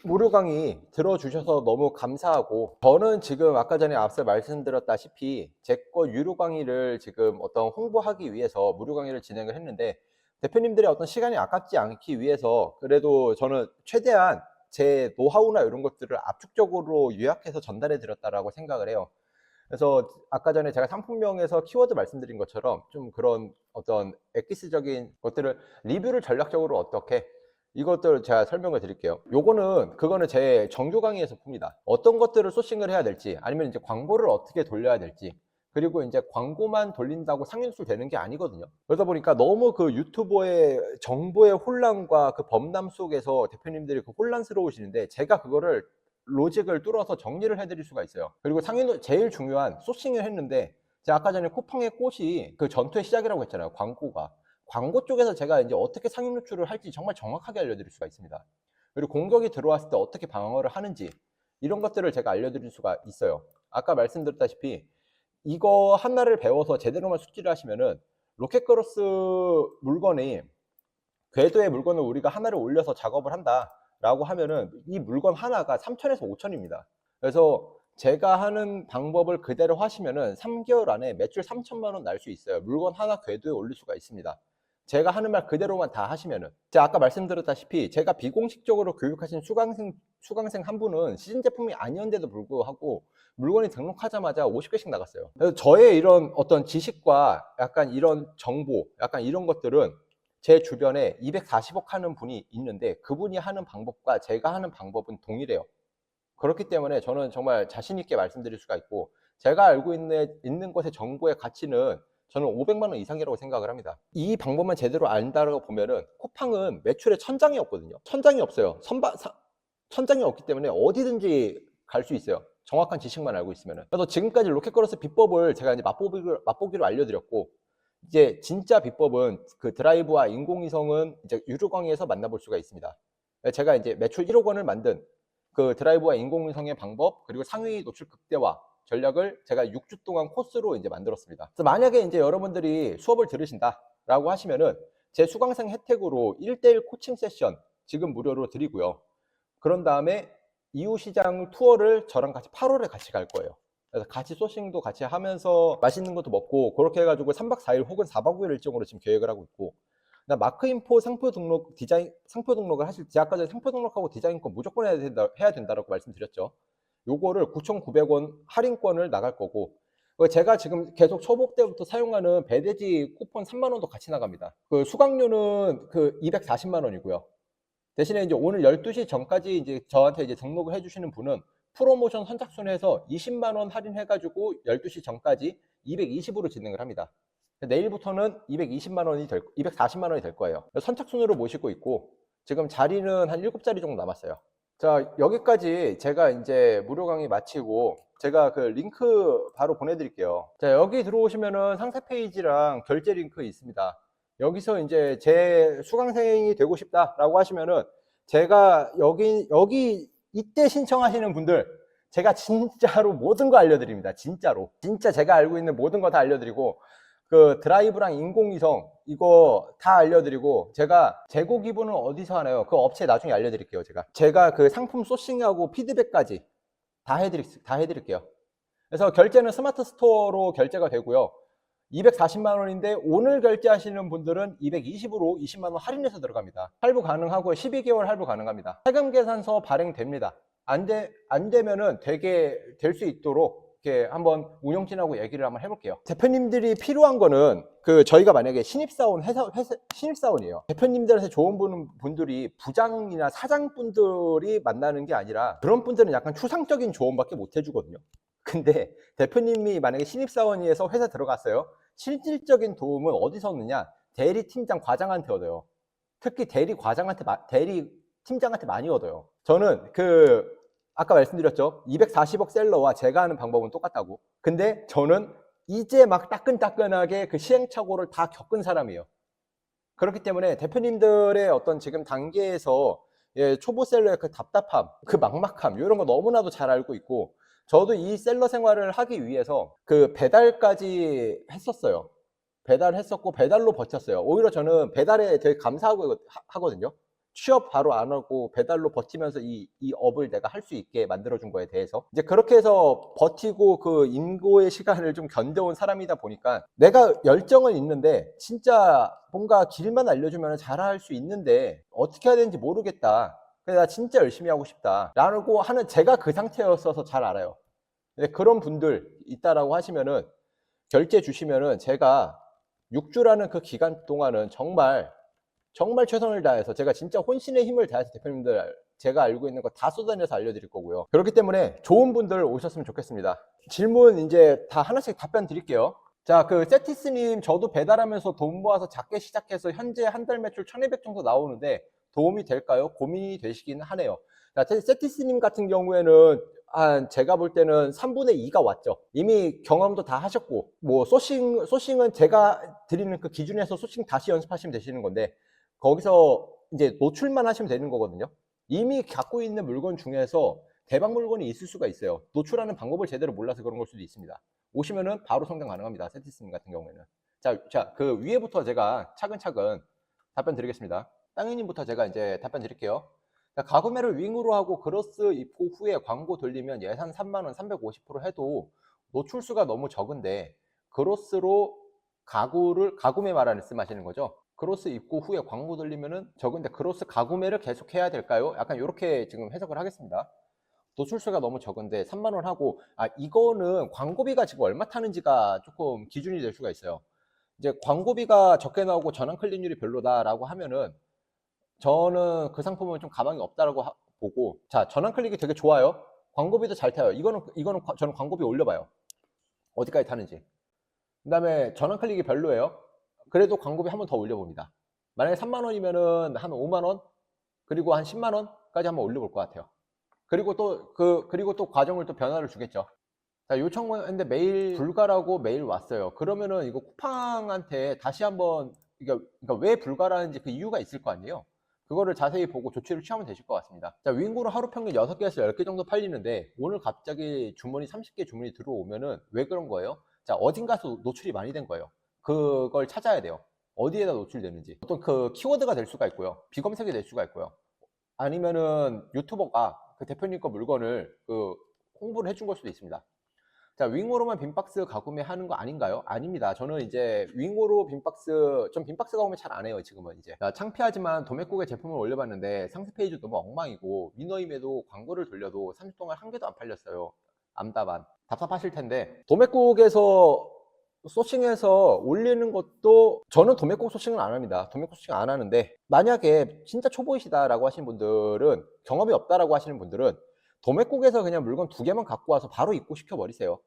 무료 강의 들어주셔서 너무 감사하고 저는 지금 아까 전에 앞서 말씀드렸다시피 제 거 유료 강의를 지금 어떤 홍보하기 위해서 무료 강의를 진행을 했는데 대표님들의 어떤 시간이 아깝지 않기 위해서 그래도 저는 최대한 제 노하우나 이런 것들을 압축적으로 요약해서 전달해 드렸다라고 생각을 해요. 그래서 아까 전에 제가 상품명에서 키워드 말씀드린 것처럼 좀 그런 어떤 엑기스적인 것들을 리뷰를 전략적으로 어떻게 이것들 제가 설명을 드릴게요. 그거는 제 정규 강의에서 풉니다. 어떤 것들을 소싱을 해야 될지 아니면 이제 광고를 어떻게 돌려야 될지 그리고 이제 광고만 돌린다고 상인수 되는 게 아니거든요. 그러다 보니까 너무 그 유튜버의 정보의 혼란과 그 범람 속에서 대표님들이 그 혼란스러우시는데 제가 그거를 로직을 뚫어서 정리를 해드릴 수가 있어요. 그리고 제일 중요한 소싱을 했는데 제가 아까 전에 쿠팡의 꽃이 그 전투의 시작이라고 했잖아요. 광고 쪽에서 제가 이제 어떻게 상용 노출을 할지 정말 정확하게 알려드릴 수가 있습니다. 그리고 공격이 들어왔을 때 어떻게 방어를 하는지 이런 것들을 제가 알려드릴 수가 있어요. 아까 말씀드렸다시피 이거 하나를 배워서 제대로만 숙지를 하시면은 로켓크로스 물건이 궤도의 물건을 우리가 하나를 올려서 작업을 한다라고 하면은 이 물건 하나가 3천에서 5천입니다. 그래서 제가 하는 방법을 그대로 하시면은 3개월 안에 매출 3천만 원 날 수 있어요. 물건 하나 궤도에 올릴 수가 있습니다. 제가 하는 말 그대로만 다 하시면은 제가 아까 말씀드렸다시피 제가 비공식적으로 교육하신 수강생 한 분은 시즌 제품이 아니었는데도 불구하고 물건이 등록하자마자 50개씩 나갔어요. 그래서 저의 이런 어떤 지식과 약간 이런 정보 약간 이런 것들은 제 주변에 240억 하는 분이 있는데 그분이 하는 방법과 제가 하는 방법은 동일해요. 그렇기 때문에 저는 정말 자신 있게 말씀드릴 수가 있고 제가 알고 있는 것의 정보의 가치는 저는 500만 원 이상이라고 생각을 합니다. 이 방법만 제대로 안다고 보면은 쿠팡은 매출에 천장이 없거든요. 천장이 없어요. 천장이 없기 때문에 어디든지 갈 수 있어요. 정확한 지식만 알고 있으면은. 그래서 지금까지 로켓크로스 비법을 제가 이제 맛보기로 알려드렸고 이제 진짜 비법은 그 드라이브와 인공위성은 이제 유료 강의에서 만나볼 수가 있습니다. 제가 이제 매출 1억 원을 만든 그 드라이브와 인공위성의 방법 그리고 상위 노출 극대화 전략을 제가 6주 동안 코스로 이제 만들었습니다. 그래서 만약에 이제 여러분들이 수업을 들으신다라고 하시면은 제 수강생 혜택으로 1대1 코칭 세션 지금 무료로 드리고요. 그런 다음에 이웃시장 투어를 저랑 같이 8월에 같이 갈 거예요. 그래서 같이 소싱도 같이 하면서 맛있는 것도 먹고 그렇게 해가지고 3박 4일 혹은 4박 5일 일정으로 지금 계획을 하고 있고 마크인포 상표 등록 디자인 상표 등록을 하실 제가 전에 상표 등록하고 디자인권 무조건 해야 된다라고 말씀드렸죠. 요거를 9,900원 할인권을 나갈 거고 제가 지금 계속 초보 때부터 사용하는 배대지 쿠폰 3만 원도 같이 나갑니다. 그 수강료는 그 240만 원이고요. 대신에 이제 오늘 12시 전까지 이제 저한테 이제 등록을 해주시는 분은 프로모션 선착순에서 20만 원 할인해가지고 12시 전까지 220으로 진행을 합니다. 내일부터는 220만 원이 240만 원이 될 거예요. 선착순으로 모시고 있고 지금 자리는 한 7자리 정도 남았어요. 자, 여기까지 제가 이제 무료 강의 마치고 제가 그 링크 바로 보내드릴게요. 자, 여기 들어오시면은 상세 페이지랑 결제 링크 있습니다. 여기서 이제 제 수강생이 되고 싶다라고 하시면은 제가 여기 이때 신청하시는 분들 제가 진짜로 모든 거 알려드립니다. 진짜로. 진짜 제가 알고 있는 모든 거 다 알려드리고 그 드라이브랑 인공위성 이거 다 알려드리고 제가 재고 기부는 어디서 하나요? 그 업체 나중에 알려드릴게요. 제가 그 상품 소싱하고 피드백까지 다 해드릴게요. 그래서 결제는 스마트 스토어로 결제가 되고요. 240만 원인데 오늘 결제하시는 분들은 220으로 20만 원 할인해서 들어갑니다. 할부 가능하고 12개월 할부 가능합니다. 세금 계산서 발행됩니다. 안 되면은 되게 될 수 있도록 이렇게 한번 운영진하고 얘기를 한번 해볼게요. 대표님들이 필요한 거는 저희가 만약에 신입사원이에요. 대표님들한테 좋은 분들이 부장이나 사장분들이 만나는 게 아니라 그런 분들은 약간 추상적인 조언밖에 못 해주거든요. 근데 대표님이 만약에 신입사원이어서 회사 들어갔어요. 실질적인 도움은 어디서 얻느냐? 대리팀장, 과장한테 얻어요. 특히 대리 팀장한테 많이 얻어요. 저는 아까 말씀드렸죠. 240억 셀러와 제가 하는 방법은 똑같다고. 근데 저는 이제 막 따끈따끈하게 그 시행착오를 다 겪은 사람이에요. 그렇기 때문에 대표님들의 어떤 지금 단계에서 초보 셀러의 그 답답함, 그 막막함 이런 거 너무나도 잘 알고 있고 저도 이 셀러 생활을 하기 위해서 그 배달까지 했었어요. 배달했었고 배달로 버텼어요. 오히려 저는 배달에 되게 감사하고 하거든요. 취업 바로 안 하고 배달로 버티면서 이 업을 내가 할 수 있게 만들어준 거에 대해서 이제 그렇게 해서 버티고 그 인고의 시간을 좀 견뎌온 사람이다 보니까 내가 열정은 있는데 진짜 뭔가 길만 알려주면 잘할 수 있는데 어떻게 해야 되는지 모르겠다. 그래서 나 진짜 열심히 하고 싶다 라고 하는 제가 그 상태였어서 잘 알아요. 그런 분들 있다라고 하시면은 결제 주시면은 제가 6주라는 그 기간 동안은 정말 최선을 다해서 제가 진짜 혼신의 힘을 다해서 대표님들 제가 알고 있는 거 다 쏟아내서 알려드릴 거고요. 그렇기 때문에 좋은 분들 오셨으면 좋겠습니다. 질문 이제 다 하나씩 답변 드릴게요. 자, 세티스님, 저도 배달하면서 돈 모아서 작게 시작해서 현재 한 달 매출 1200 정도 나오는데 도움이 될까요? 고민이 되시긴 하네요. 자, 세티스님 같은 경우에는 제가 볼 때는 3분의 2가 왔죠. 이미 경험도 다 하셨고, 뭐, 소싱은 제가 드리는 그 기준에서 소싱 다시 연습하시면 되시는 건데, 거기서 이제 노출만 하시면 되는 거거든요. 이미 갖고 있는 물건 중에서 대박 물건이 있을 수가 있어요. 노출하는 방법을 제대로 몰라서 그런 걸 수도 있습니다. 오시면은 바로 성장 가능합니다. 세티스님 같은 경우에는. 자, 그 위에부터 제가 차근차근 답변 드리겠습니다. 땅이님부터 제가 이제 답변 드릴게요. 자, 가구매를 윙으로 하고 그로스 입고 후에 광고 돌리면 예산 3만 원 350% 해도 노출수가 너무 적은데 그로스로 가구매 말씀하시는 거죠? 그로스 입고 후에 광고 돌리면은 적은데 그로스 가구매를 계속 해야 될까요? 약간 이렇게 지금 해석을 하겠습니다. 노출수가 너무 적은데 3만 원 하고 이거는 광고비가 지금 얼마 타는지가 조금 기준이 될 수가 있어요. 이제 광고비가 적게 나오고 전환 클릭률이 별로다라고 하면은 저는 그 상품은 좀 가망이 없다라고 보고 자, 전환 클릭이 되게 좋아요. 광고비도 잘 타요. 이거는 저는 광고비 올려봐요. 어디까지 타는지. 그 다음에 전환 클릭이 별로예요. 그래도 광고비 한 번 더 올려봅니다. 만약에 3만 원이면은 한 5만 원 그리고 한 10만 원까지 한번 올려볼 것 같아요. 그리고 또 과정을 또 변화를 주겠죠. 자, 요청했는데 메일 불가라고 메일 왔어요. 그러면은 이거 쿠팡한테 다시 한번 그러니까 왜 불가라는지 그 이유가 있을 거 아니에요. 그거를 자세히 보고 조치를 취하면 되실 것 같습니다. 자, 윙구는 하루 평균 6개에서 10개 정도 팔리는데 오늘 갑자기 주문이 30개 주문이 들어오면은 왜 그런 거예요? 자, 어딘가서 노출이 많이 된 거예요. 그걸 찾아야 돼요. 어디에다 노출되는지. 어떤 그 키워드가 될 수가 있고요. 비검색이 될 수가 있고요. 아니면은 유튜버가 그 대표님 거 물건을 홍보를 해준 걸 수도 있습니다. 자, 윙으로만 빈박스 가구매하는 거 아닌가요? 아닙니다. 저는 이제 윙으로 빈박스, 전 빈박스 가구매 잘 안 해요, 지금은 이제. 자, 창피하지만 도매국에 제품을 올려봤는데 상세 페이지 너무 엉망이고 위너임에도 광고를 돌려도 30일 동안 한 개도 안 팔렸어요. 암다반. 답답하실 텐데 도매국에서 소싱해서 올리는 것도, 저는 도매국 소싱을 안 합니다. 도매국 소싱 안 하는데, 만약에 진짜 초보이시다라고 하시는 분들은, 경험이 없다라고 하시는 분들은 도매국에서 그냥 물건 2개만 갖고 와서 바로 입고 시켜버리세요.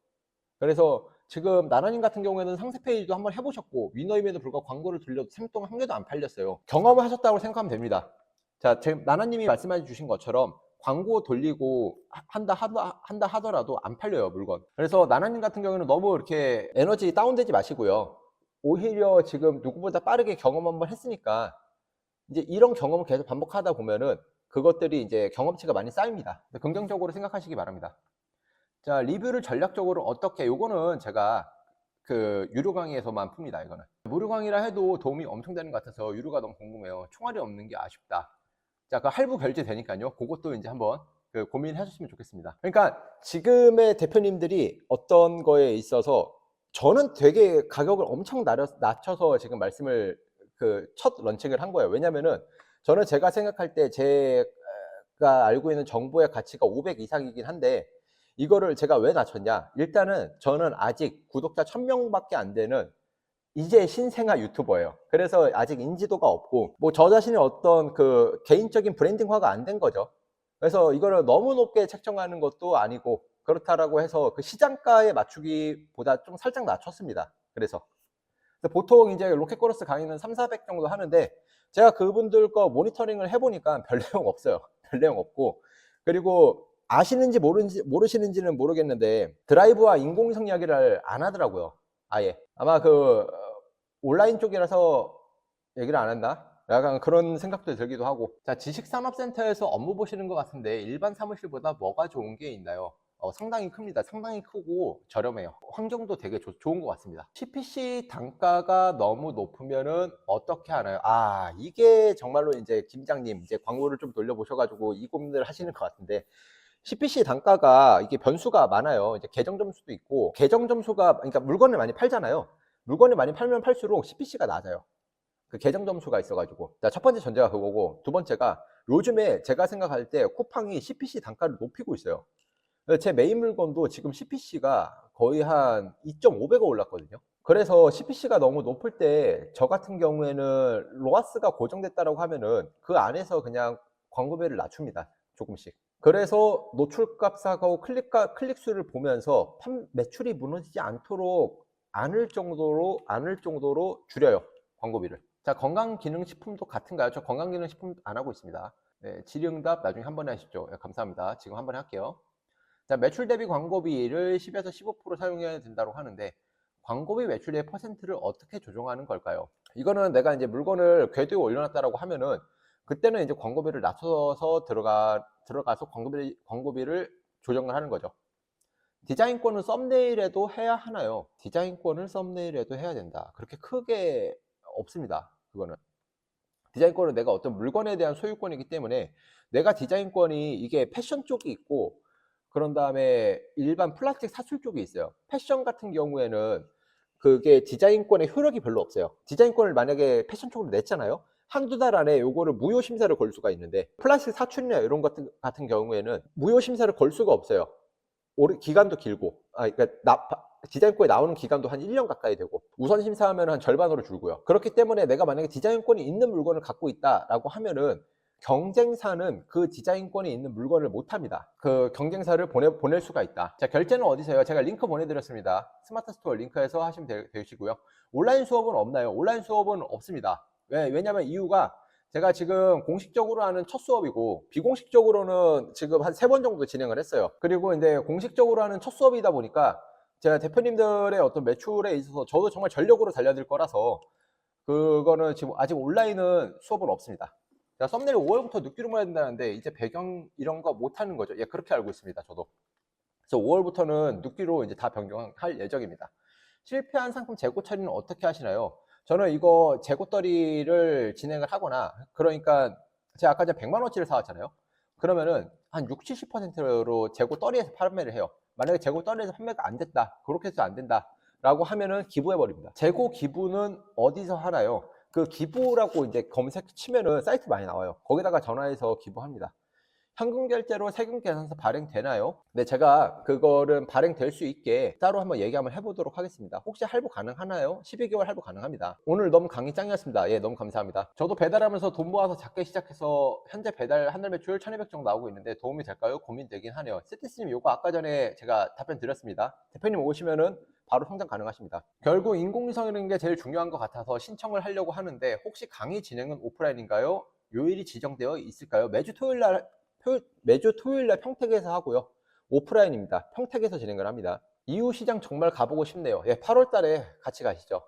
그래서 지금 나나님 같은 경우에는 상세 페이지도 한번 해보셨고 위너임에도 불구하고 광고를 돌려도 3일 동안 한 개도 안 팔렸어요. 경험을 하셨다고 생각하면 됩니다. 자, 지금 나나님이 말씀해 주신 것처럼 광고 돌리고 한다 하더라도 안 팔려요, 물건. 그래서 나나님 같은 경우에는 너무 이렇게 에너지 다운되지 마시고요. 오히려 지금 누구보다 빠르게 경험 한번 했으니까 이제 이런 경험을 계속 반복하다 보면은 그것들이 이제 경험치가 많이 쌓입니다. 긍정적으로 생각하시기 바랍니다. 자, 리뷰를 전략적으로 어떻게, 요거는 제가 그 유료 강의에서만 풉니다. 이거는 무료 강의라 해도 도움이 엄청 되는 것 같아서 유료가 너무 궁금해요. 총알이 없는 게 아쉽다. 자, 그 할부 결제 되니까요. 그것도 이제 한번 그 고민해 주셨으면 좋겠습니다. 그러니까 지금의 대표님들이 어떤 거에 있어서 저는 되게 가격을 엄청 낮춰서 지금 말씀을 그 첫 런칭을 한 거예요. 왜냐면은 저는 제가 생각할 때 제가 알고 있는 정보의 가치가 500 이상이긴 한데, 이거를 제가 왜 낮췄냐? 일단은 저는 아직 구독자 1000명밖에 안 되는 이제 신생아 유튜버예요. 그래서 아직 인지도가 없고, 뭐 저 자신의 어떤 그 개인적인 브랜딩화가 안 된 거죠. 그래서 이거를 너무 높게 책정하는 것도 아니고, 그렇다라고 해서 그 시장가에 맞추기보다 좀 살짝 낮췄습니다. 그래서 보통 이제 로켓코러스 강의는 3, 400 정도 하는데, 제가 그분들 거 모니터링을 해보니까 별 내용 없어요. 별 내용 없고, 그리고 아시는지 모르시는지는 모르겠는데 드라이브와 인공위성 이야기를 안 하더라고요. 아예. 아마 그 온라인 쪽이라서 얘기를 안 했나? 약간 그런 생각도 들기도 하고. 자, 지식산업센터에서 업무 보시는 것 같은데 일반 사무실보다 뭐가 좋은 게 있나요? 상당히 큽니다. 상당히 크고 저렴해요. 환경도 되게 좋은 것 같습니다. CPC 단가가 너무 높으면은 어떻게 하나요? 아, 이게 정말로 이제 김장님 이제 광고를 좀 돌려보셔가지고 이 고민을 하시는 것 같은데, CPC 단가가 이게 변수가 많아요. 이제 계정 점수도 있고, 계정 점수가, 그러니까 물건을 많이 팔잖아요. 물건을 많이 팔면 팔수록 CPC가 낮아요. 그 계정 점수가 있어가지고. 자, 첫 번째 전제가 그거고, 두 번째가 요즘에 제가 생각할 때 쿠팡이 CPC 단가를 높이고 있어요. 제 메인 물건도 지금 CPC가 거의 한 2.5배가 올랐거든요. 그래서 CPC가 너무 높을 때 저 같은 경우에는 로아스가 고정됐다라고 하면은 그 안에서 그냥 광고비를 낮춥니다. 조금씩. 그래서 노출값하고 클릭수를 보면서 매출이 무너지지 않도록 않을 정도로 줄여요, 광고비를. 자, 건강기능식품도 같은가요? 저 건강기능식품 안 하고 있습니다. 네, 질의응답 나중에 한 번에 하시죠. 네, 감사합니다. 지금 한 번에 할게요. 자, 매출 대비 광고비를 10에서 15% 사용해야 된다고 하는데, 광고비 매출 대비 퍼센트를 어떻게 조정하는 걸까요? 이거는 내가 이제 물건을 궤도에 올려놨다라고 하면은 그때는 이제 광고비를 낮춰서 들어가서 광고비를 조정을 하는 거죠. 디자인권은 썸네일에도 해야 하나요? 디자인권을 썸네일에도 해야 된다. 그렇게 크게 없습니다. 그거는. 디자인권은 내가 어떤 물건에 대한 소유권이기 때문에, 내가 디자인권이 이게 패션 쪽이 있고 그런 다음에 일반 플라스틱 사출 쪽이 있어요. 패션 같은 경우에는 그게 디자인권의 효력이 별로 없어요. 디자인권을 만약에 패션 쪽으로 냈잖아요. 한두 달 안에 요거를 무효 심사를 걸 수가 있는데, 플라스틱 사출이나 이런 것 같은 경우에는 무효 심사를 걸 수가 없어요. 기간도 길고, 그러니까 디자인권이 나오는 기간도 한 1년 가까이 되고, 우선 심사하면 한 절반으로 줄고요. 그렇기 때문에 내가 만약에 디자인권이 있는 물건을 갖고 있다라고 하면은 경쟁사는 그 디자인권이 있는 물건을 못 합니다. 그 경쟁사를 보낼 수가 있다. 자, 결제는 어디서 해요? 제가 링크 보내드렸습니다. 스마트 스토어 링크에서 하시면 되시고요. 온라인 수업은 없나요? 온라인 수업은 없습니다. 왜냐면 이유가, 제가 지금 공식적으로 하는 첫 수업이고 비공식적으로는 지금 한 3번 정도 진행을 했어요. 그리고 이제 공식적으로 하는 첫 수업이다 보니까 제가 대표님들의 어떤 매출에 있어서 저도 정말 전력으로 달려들 거라서, 그거는 지금 아직 온라인은 수업은 없습니다. 자, 썸네일 5월부터 눕기로만 해야 된다는데 이제 배경 이런 거 못 하는 거죠. 예, 그렇게 알고 있습니다. 저도. 그래서 5월부터는 눕기로 이제 다 변경할 예정입니다. 실패한 상품 재고 처리는 어떻게 하시나요? 저는 이거 재고떨이를 진행을 하거나, 그러니까 제가 아까 전에 100만 원치를 사왔잖아요. 그러면은 한 60, 70%로 재고떨이에서 판매를 해요. 만약에 재고 떨어져서 판매가 안 됐다, 그렇게 해서 안 된다 라고 하면은 기부해 버립니다. 재고 기부는 어디서 하나요? 그 기부라고 이제 검색 치면은 사이트 많이 나와요. 거기다가 전화해서 기부합니다. 현금 결제로 세금 계산서 발행되나요? 네, 제가 그거를 발행될 수 있게 따로 한번 얘기 한번 해보도록 하겠습니다. 혹시 할부 가능하나요? 12개월 할부 가능합니다. 오늘 너무 강의 짱이었습니다. 예, 너무 감사합니다. 저도 배달하면서 돈 모아서 작게 시작해서 현재 배달 한 달 매출 1200 정도 나오고 있는데 도움이 될까요? 고민되긴 하네요. 세티스님 요거 아까 전에 제가 답변 드렸습니다. 대표님 오시면은 바로 성장 가능하십니다. 결국 인공위성이라는 게 제일 중요한 것 같아서 신청을 하려고 하는데 혹시 강의 진행은 오프라인인가요? 요일이 지정되어 있을까요? 매주 토요일 날 평택에서 하고요. 오프라인입니다. 평택에서 진행을 합니다. 이후 시장 정말 가보고 싶네요. 예, 8월 달에 같이 가시죠.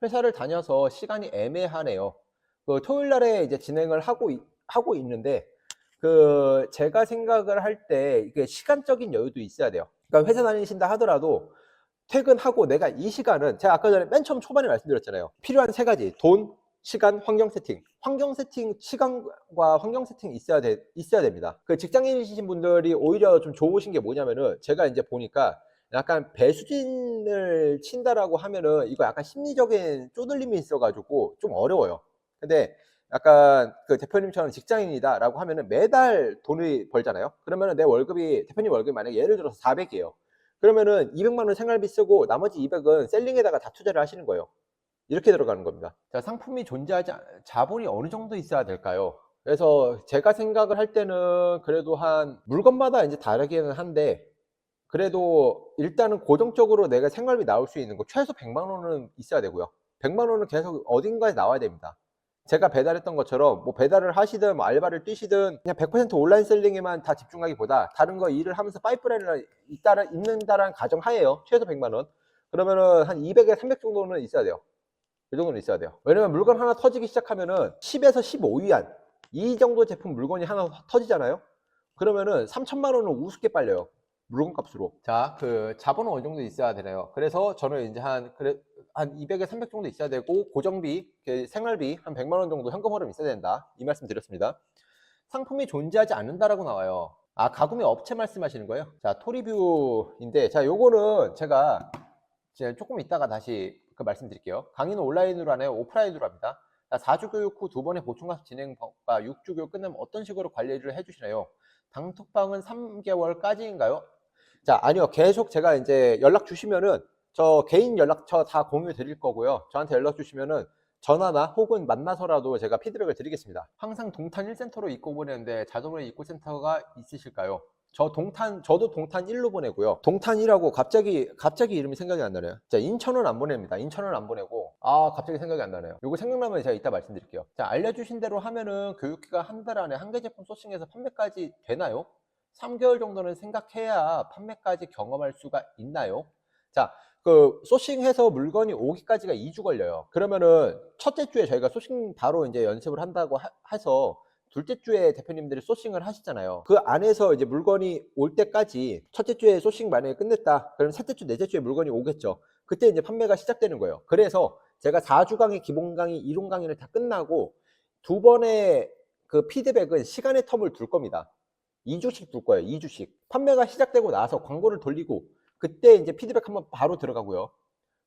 회사를 다녀서 시간이 애매하네요. 그 토요일 날에 이제 진행을 하고 있는데 제가 생각을 할 때 이게 시간적인 여유도 있어야 돼요. 그러니까 회사 다니신다 하더라도 퇴근하고 내가 이 시간은 제가 아까 전에 맨 처음 초반에 말씀드렸잖아요. 필요한 세 가지: 돈, 시간, 환경 세팅. 환경 세팅, 시간과 환경 세팅이 있어야 됩니다. 그 직장인이신 분들이 오히려 좀 좋으신 게 뭐냐면은 제가 이제 보니까 약간 배수진을 친다라고 하면은 이거 약간 심리적인 쪼들림이 있어가지고 좀 어려워요. 근데 약간 그 대표님처럼 직장인이다라고 하면은 매달 돈을 벌잖아요. 그러면은 내 월급이, 대표님 월급이 만약에 예를 들어서 400이에요. 그러면은 200만 원 생활비 쓰고 나머지 200은 셀링에다가 다 투자를 하시는 거예요. 이렇게 들어가는 겁니다. 자, 상품이 존재하지 자본이 어느 정도 있어야 될까요? 그래서 제가 생각을 할 때는 그래도 한 물건마다 이제 다르기는 한데 그래도 일단은 고정적으로 내가 생활비 나올 수 있는 거 최소 100만 원은 있어야 되고요. 100만 원은 계속 어딘가에 나와야 됩니다. 제가 배달했던 것처럼 뭐 배달을 하시든 뭐 알바를 뛰시든 그냥 100% 온라인 셀링에만 다 집중하기보다 다른 거 일을 하면서 파이프라인을 있는다라는 가정하에요. 최소 100만 원. 그러면은 한 200에 300 정도는 있어야 돼요. 그 정도는 있어야 돼요. 왜냐면 물건 하나 터지기 시작하면은 10에서 15위안 이 정도 제품 물건이 하나 터지잖아요. 그러면은 3천만 원은 우습게 빨려요. 물건 값으로. 자, 그 자본은 어느 정도 있어야 되나요? 그래서 저는 이제 한 200에 300 정도 있어야 되고 고정비, 생활비 한 100만 원 정도 현금 흐름 있어야 된다. 이 말씀 드렸습니다. 상품이 존재하지 않는다라고 나와요. 아, 가구매 업체 말씀하시는 거예요? 자, 토리뷰인데, 자, 요거는 제가 조금 이따가 다시 말씀드릴게요. 강의는 온라인으로 하나요? 오프라인으로 합니다. 4주 교육 후 2번의 보충학습 진행과 6주 교육 끝나면 어떤 식으로 관리를 해주시나요? 단톡방은 3개월까지인가요? 자, 아니요. 계속 제가 이제 연락 주시면은 저 개인 연락처 다 공유 드릴 거고요. 저한테 연락 주시면은 전화나 혹은 만나서라도 제가 피드백을 드리겠습니다. 항상 동탄 1센터로 입고 보내는데 자동으로 입고 센터가 있으실까요? 저도 동탄 1로 보내고요. 동탄 1하고 갑자기 이름이 생각이 안 나네요. 자, 인천은 안 보냅니다. 인천은 안 보내고, 갑자기 생각이 안 나네요. 요거 생각나면 제가 이따 말씀드릴게요. 자, 알려주신 대로 하면은 교육기간 한 달 안에 한 개 제품 소싱해서 판매까지 되나요? 3개월 정도는 생각해야 판매까지 경험할 수가 있나요? 자, 소싱해서 물건이 오기까지가 2주 걸려요. 그러면은 첫째 주에 저희가 소싱 바로 이제 연습을 한다고 해서 둘째 주에 대표님들이 소싱을 하시잖아요. 그 안에서 이제 물건이 올 때까지 첫째 주에 소싱 만약에 끝냈다. 그럼 셋째 주, 넷째 주에 물건이 오겠죠. 그때 이제 판매가 시작되는 거예요. 그래서 제가 4주 강의, 기본 강의, 이론 강의를 다 끝나고 두 번의 그 피드백은 시간의 텀을 둘 겁니다. 2주씩 둘 거예요. 2주씩. 판매가 시작되고 나서 광고를 돌리고 그때 이제 피드백 한번 바로 들어가고요.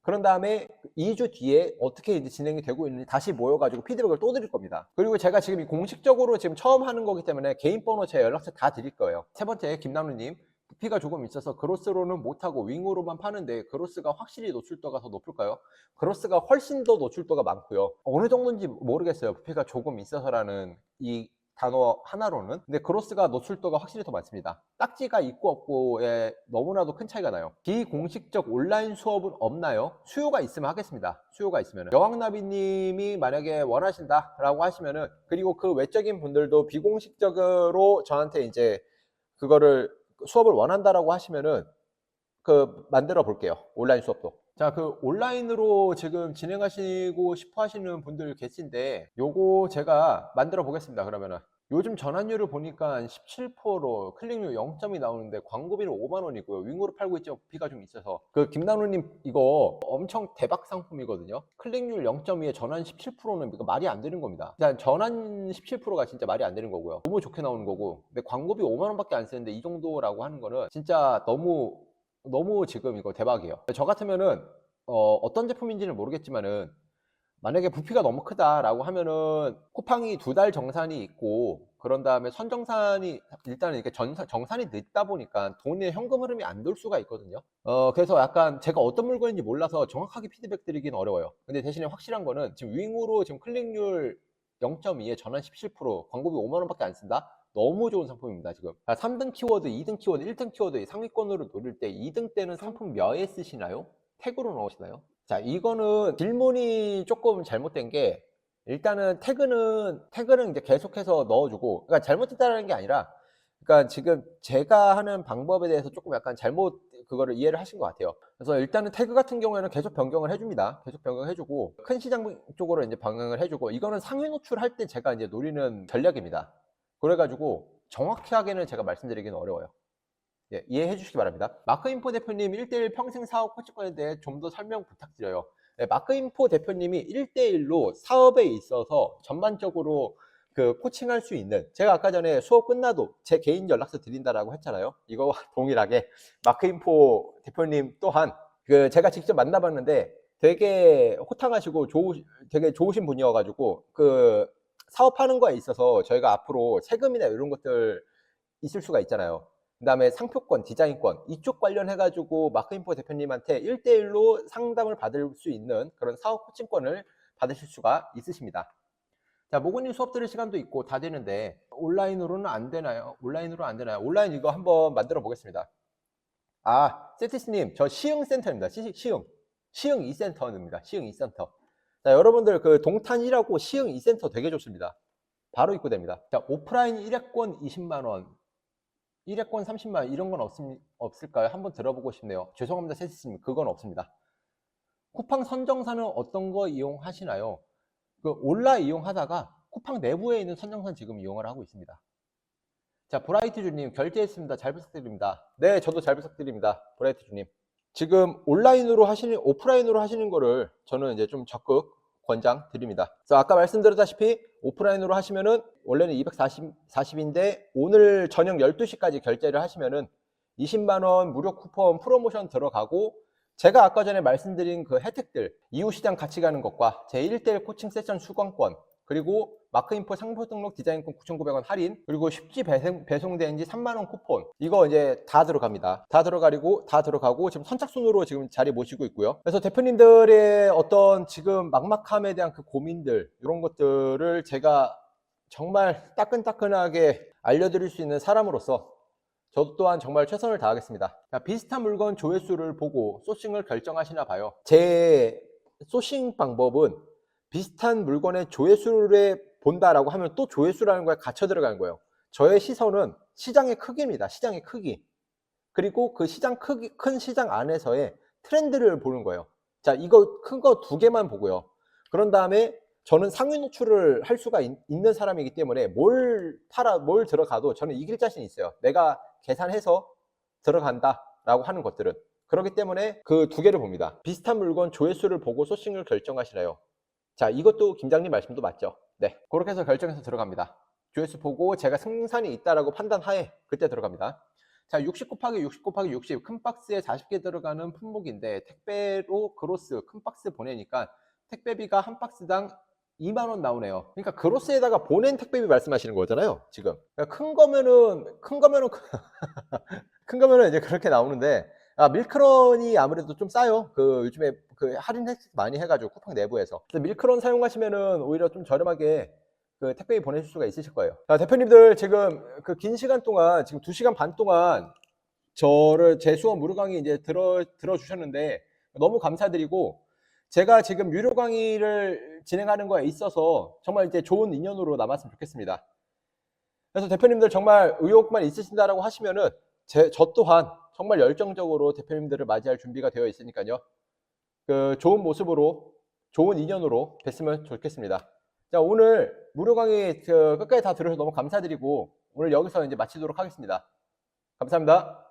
그런 다음에 2주 뒤에 어떻게 이제 진행이 되고 있는지 다시 모여가지고 피드백을 또 드릴 겁니다. 그리고 제가 지금 공식적으로 지금 처음 하는 거기 때문에 개인 번호 제 연락처 다 드릴 거예요. 세 번째, 김남루님. 부피가 조금 있어서 그로스로는 못하고 윙으로만 파는데 그로스가 확실히 노출도가 더 높을까요? 그로스가 훨씬 더 노출도가 많고요. 어느 정도인지 모르겠어요. 부피가 조금 있어서라는 이 단어 하나로는. 근데 그로스가 노출도가 확실히 더 많습니다. 딱지가 있고 없고에 너무나도 큰 차이가 나요. 비공식적 온라인 수업은 없나요? 수요가 있으면 하겠습니다. 수요가 있으면. 여왕나비님이 만약에 원하신다 라고 하시면은, 그리고 그 외적인 분들도 비공식적으로 저한테 이제 그거를 수업을 원한다라고 하시면은 만들어 볼게요. 온라인 수업도. 자, 온라인으로 지금 진행하시고 싶어 하시는 분들 계신데 요거 제가 만들어 보겠습니다. 그러면은 요즘 전환율을 보니까 17% 클릭률 0점이 나오는데 광고비는 5만 원이고요. 윙으로 팔고 있죠. 비가 좀 있어서. 김남루님 이거 엄청 대박 상품이거든요. 클릭률 0.2에 전환 17%는 이거 말이 안 되는 겁니다. 일단 전환 17%가 진짜 말이 안 되는 거고요. 너무 좋게 나오는 거고. 근데 광고비 5만 원밖에 안 쓰는데 이 정도라고 하는 거는 진짜 너무 너무 지금 이거 대박이에요. 저 같으면은 어떤 제품인지는 모르겠지만은 만약에 부피가 너무 크다라고 하면은 쿠팡이 2달 정산이 있고 그런 다음에 선정산이 일단은 이렇게 정산이 늦다 보니까 돈의 현금 흐름이 안 돌 수가 있거든요. 그래서 약간 제가 어떤 물건인지 몰라서 정확하게 피드백 드리기는 어려워요. 근데 대신에 확실한 거는 지금 윙으로 지금 클릭률 0.2에 전환 17% 광고비 5만 원밖에 안 쓴다? 너무 좋은 상품입니다, 지금. 3등 키워드, 2등 키워드, 1등 키워드 상위권으로 노릴 때 2등 때는 상품 몇에 쓰시나요? 태그로 넣으시나요? 자, 이거는 질문이 조금 잘못된 게 일단은 태그는 이제 계속해서 넣어주고, 그러니까 잘못됐다는 게 아니라, 그러니까 지금 제가 하는 방법에 대해서 조금 약간 잘못 그거를 이해를 하신 것 같아요. 그래서 일단은 태그 같은 경우에는 계속 변경을 해줍니다. 계속 변경해주고 큰 시장 쪽으로 이제 방향을 해주고 이거는 상위 노출할 때 제가 이제 노리는 전략입니다. 그래가지고 정확하게는 제가 말씀드리기는 어려워요. 예, 이해해 주시기 바랍니다. 마크인포 대표님 1대1 평생 사업 코치권에 대해 좀 더 설명 부탁드려요. 네, 마크인포 대표님이 1대1로 사업에 있어서 전반적으로 그 코칭할 수 있는, 제가 아까 전에 수업 끝나도 제 개인 연락처 드린다라고 했잖아요. 이거와 동일하게 마크인포 대표님 또한 그 제가 직접 만나봤는데 되게 호탕하시고 되게 좋으신 분이어가지고 그 사업하는 거에 있어서 저희가 앞으로 세금이나 이런 것들 있을 수가 있잖아요. 그 다음에 상표권, 디자인권 이쪽 관련해가지고 마크인포 대표님한테 1대1로 상담을 받을 수 있는 그런 사업 코칭권을 받으실 수가 있으십니다. 자, 모건님 수업 들을 시간도 있고 다 되는데 온라인으로는 안 되나요? 온라인으로 안 되나요? 온라인 이거 한번 만들어 보겠습니다. 세티스님, 저 시흥센터입니다. 시흥 이센터입니다. 시흥 이센터. 자, 여러분들 그 동탄이라고 시흥 이센터 되게 좋습니다. 바로 입구됩니다. 자, 오프라인 1회권 20만 원, 1회권 30만 원 이런 건 없을까요? 한번 들어보고 싶네요. 죄송합니다, 세티스님. 그건 없습니다. 쿠팡 선정사는 어떤 거 이용하시나요? 그 올라 이용하다가 쿠팡 내부에 있는 선정사는 지금 이용을 하고 있습니다. 자, 브라이트주님 결제했습니다. 잘 부탁드립니다. 네, 저도 잘 부탁드립니다. 브라이트주님. 지금 오프라인으로 하시는 거를 저는 이제 좀 적극 권장 드립니다. 자, 아까 말씀드렸다시피 오프라인으로 하시면은 원래는 240인데 오늘 저녁 12시까지 결제를 하시면은 20만 원 무료 쿠폰 프로모션 들어가고 제가 아까 전에 말씀드린 그 혜택들, 이웃시장 같이 가는 것과 제 1대1 코칭 세션 수강권, 그리고 마크인포 상표 등록 디자인권 9,900원 할인, 그리고 쉽지 배송된지 3만원 쿠폰, 이거 이제 다 들어갑니다. 다 들어가고 지금 선착순으로 지금 자리 모시고 있고요. 그래서 대표님들의 어떤 지금 막막함에 대한 그 고민들, 이런 것들을 제가 정말 따끈따끈하게 알려드릴 수 있는 사람으로서 저 또한 정말 최선을 다하겠습니다. 비슷한 물건 조회수를 보고 소싱을 결정하시나 봐요. 제 소싱 방법은 비슷한 물건의 조회수를 본다라고 하면 또 조회수라는 거에 갇혀 들어가는 거예요. 저의 시선은 시장의 크기입니다. 시장의 크기. 그리고 그 큰 시장 안에서의 트렌드를 보는 거예요. 자, 이거 큰 거 2개만 보고요. 그런 다음에 저는 상위 노출을 할 수가 있는 사람이기 때문에 뭘 들어가도 저는 이길 자신이 있어요. 내가 계산해서 들어간다라고 하는 것들은. 그렇기 때문에 그 2개를 봅니다. 비슷한 물건 조회수를 보고 소싱을 결정하시나요? 자, 이것도 김장님 말씀도 맞죠? 네, 그렇게 해서 결정해서 들어갑니다. 조회수 보고 제가 승산이 있다라고 판단하에 그때 들어갑니다. 자, 60 곱하기 60 곱하기 60 큰 박스에 40개 들어가는 품목인데 택배로 그로스 큰 박스 보내니까 택배비가 한 박스당 2만 원 나오네요. 그러니까 그로스에다가 보낸 택배비 말씀하시는 거잖아요, 지금. 그러니까 큰 거면은 이제 그렇게 나오는데 밀크런이 아무래도 좀 싸요. 그 요즘에 그 할인 혜택 많이 해가지고 쿠팡 내부에서. 그래서 밀크런 사용하시면은 오히려 좀 저렴하게 그 택배비 보내실 수가 있으실 거예요. 자, 대표님들 지금 그 긴 시간 동안 지금 2시간 반 동안 제 수업 무료 강의 이제 들어주셨는데 너무 감사드리고, 제가 지금 유료 강의를 진행하는 거에 있어서 정말 이제 좋은 인연으로 남았으면 좋겠습니다. 그래서 대표님들 정말 의욕만 있으신다라고 하시면은 저 또한 정말 열정적으로 대표님들을 맞이할 준비가 되어 있으니까요. 그 좋은 모습으로 좋은 인연으로 뵀으면 좋겠습니다. 자, 오늘 무료 강의 끝까지 다 들어주셔서 너무 감사드리고 오늘 여기서 이제 마치도록 하겠습니다. 감사합니다.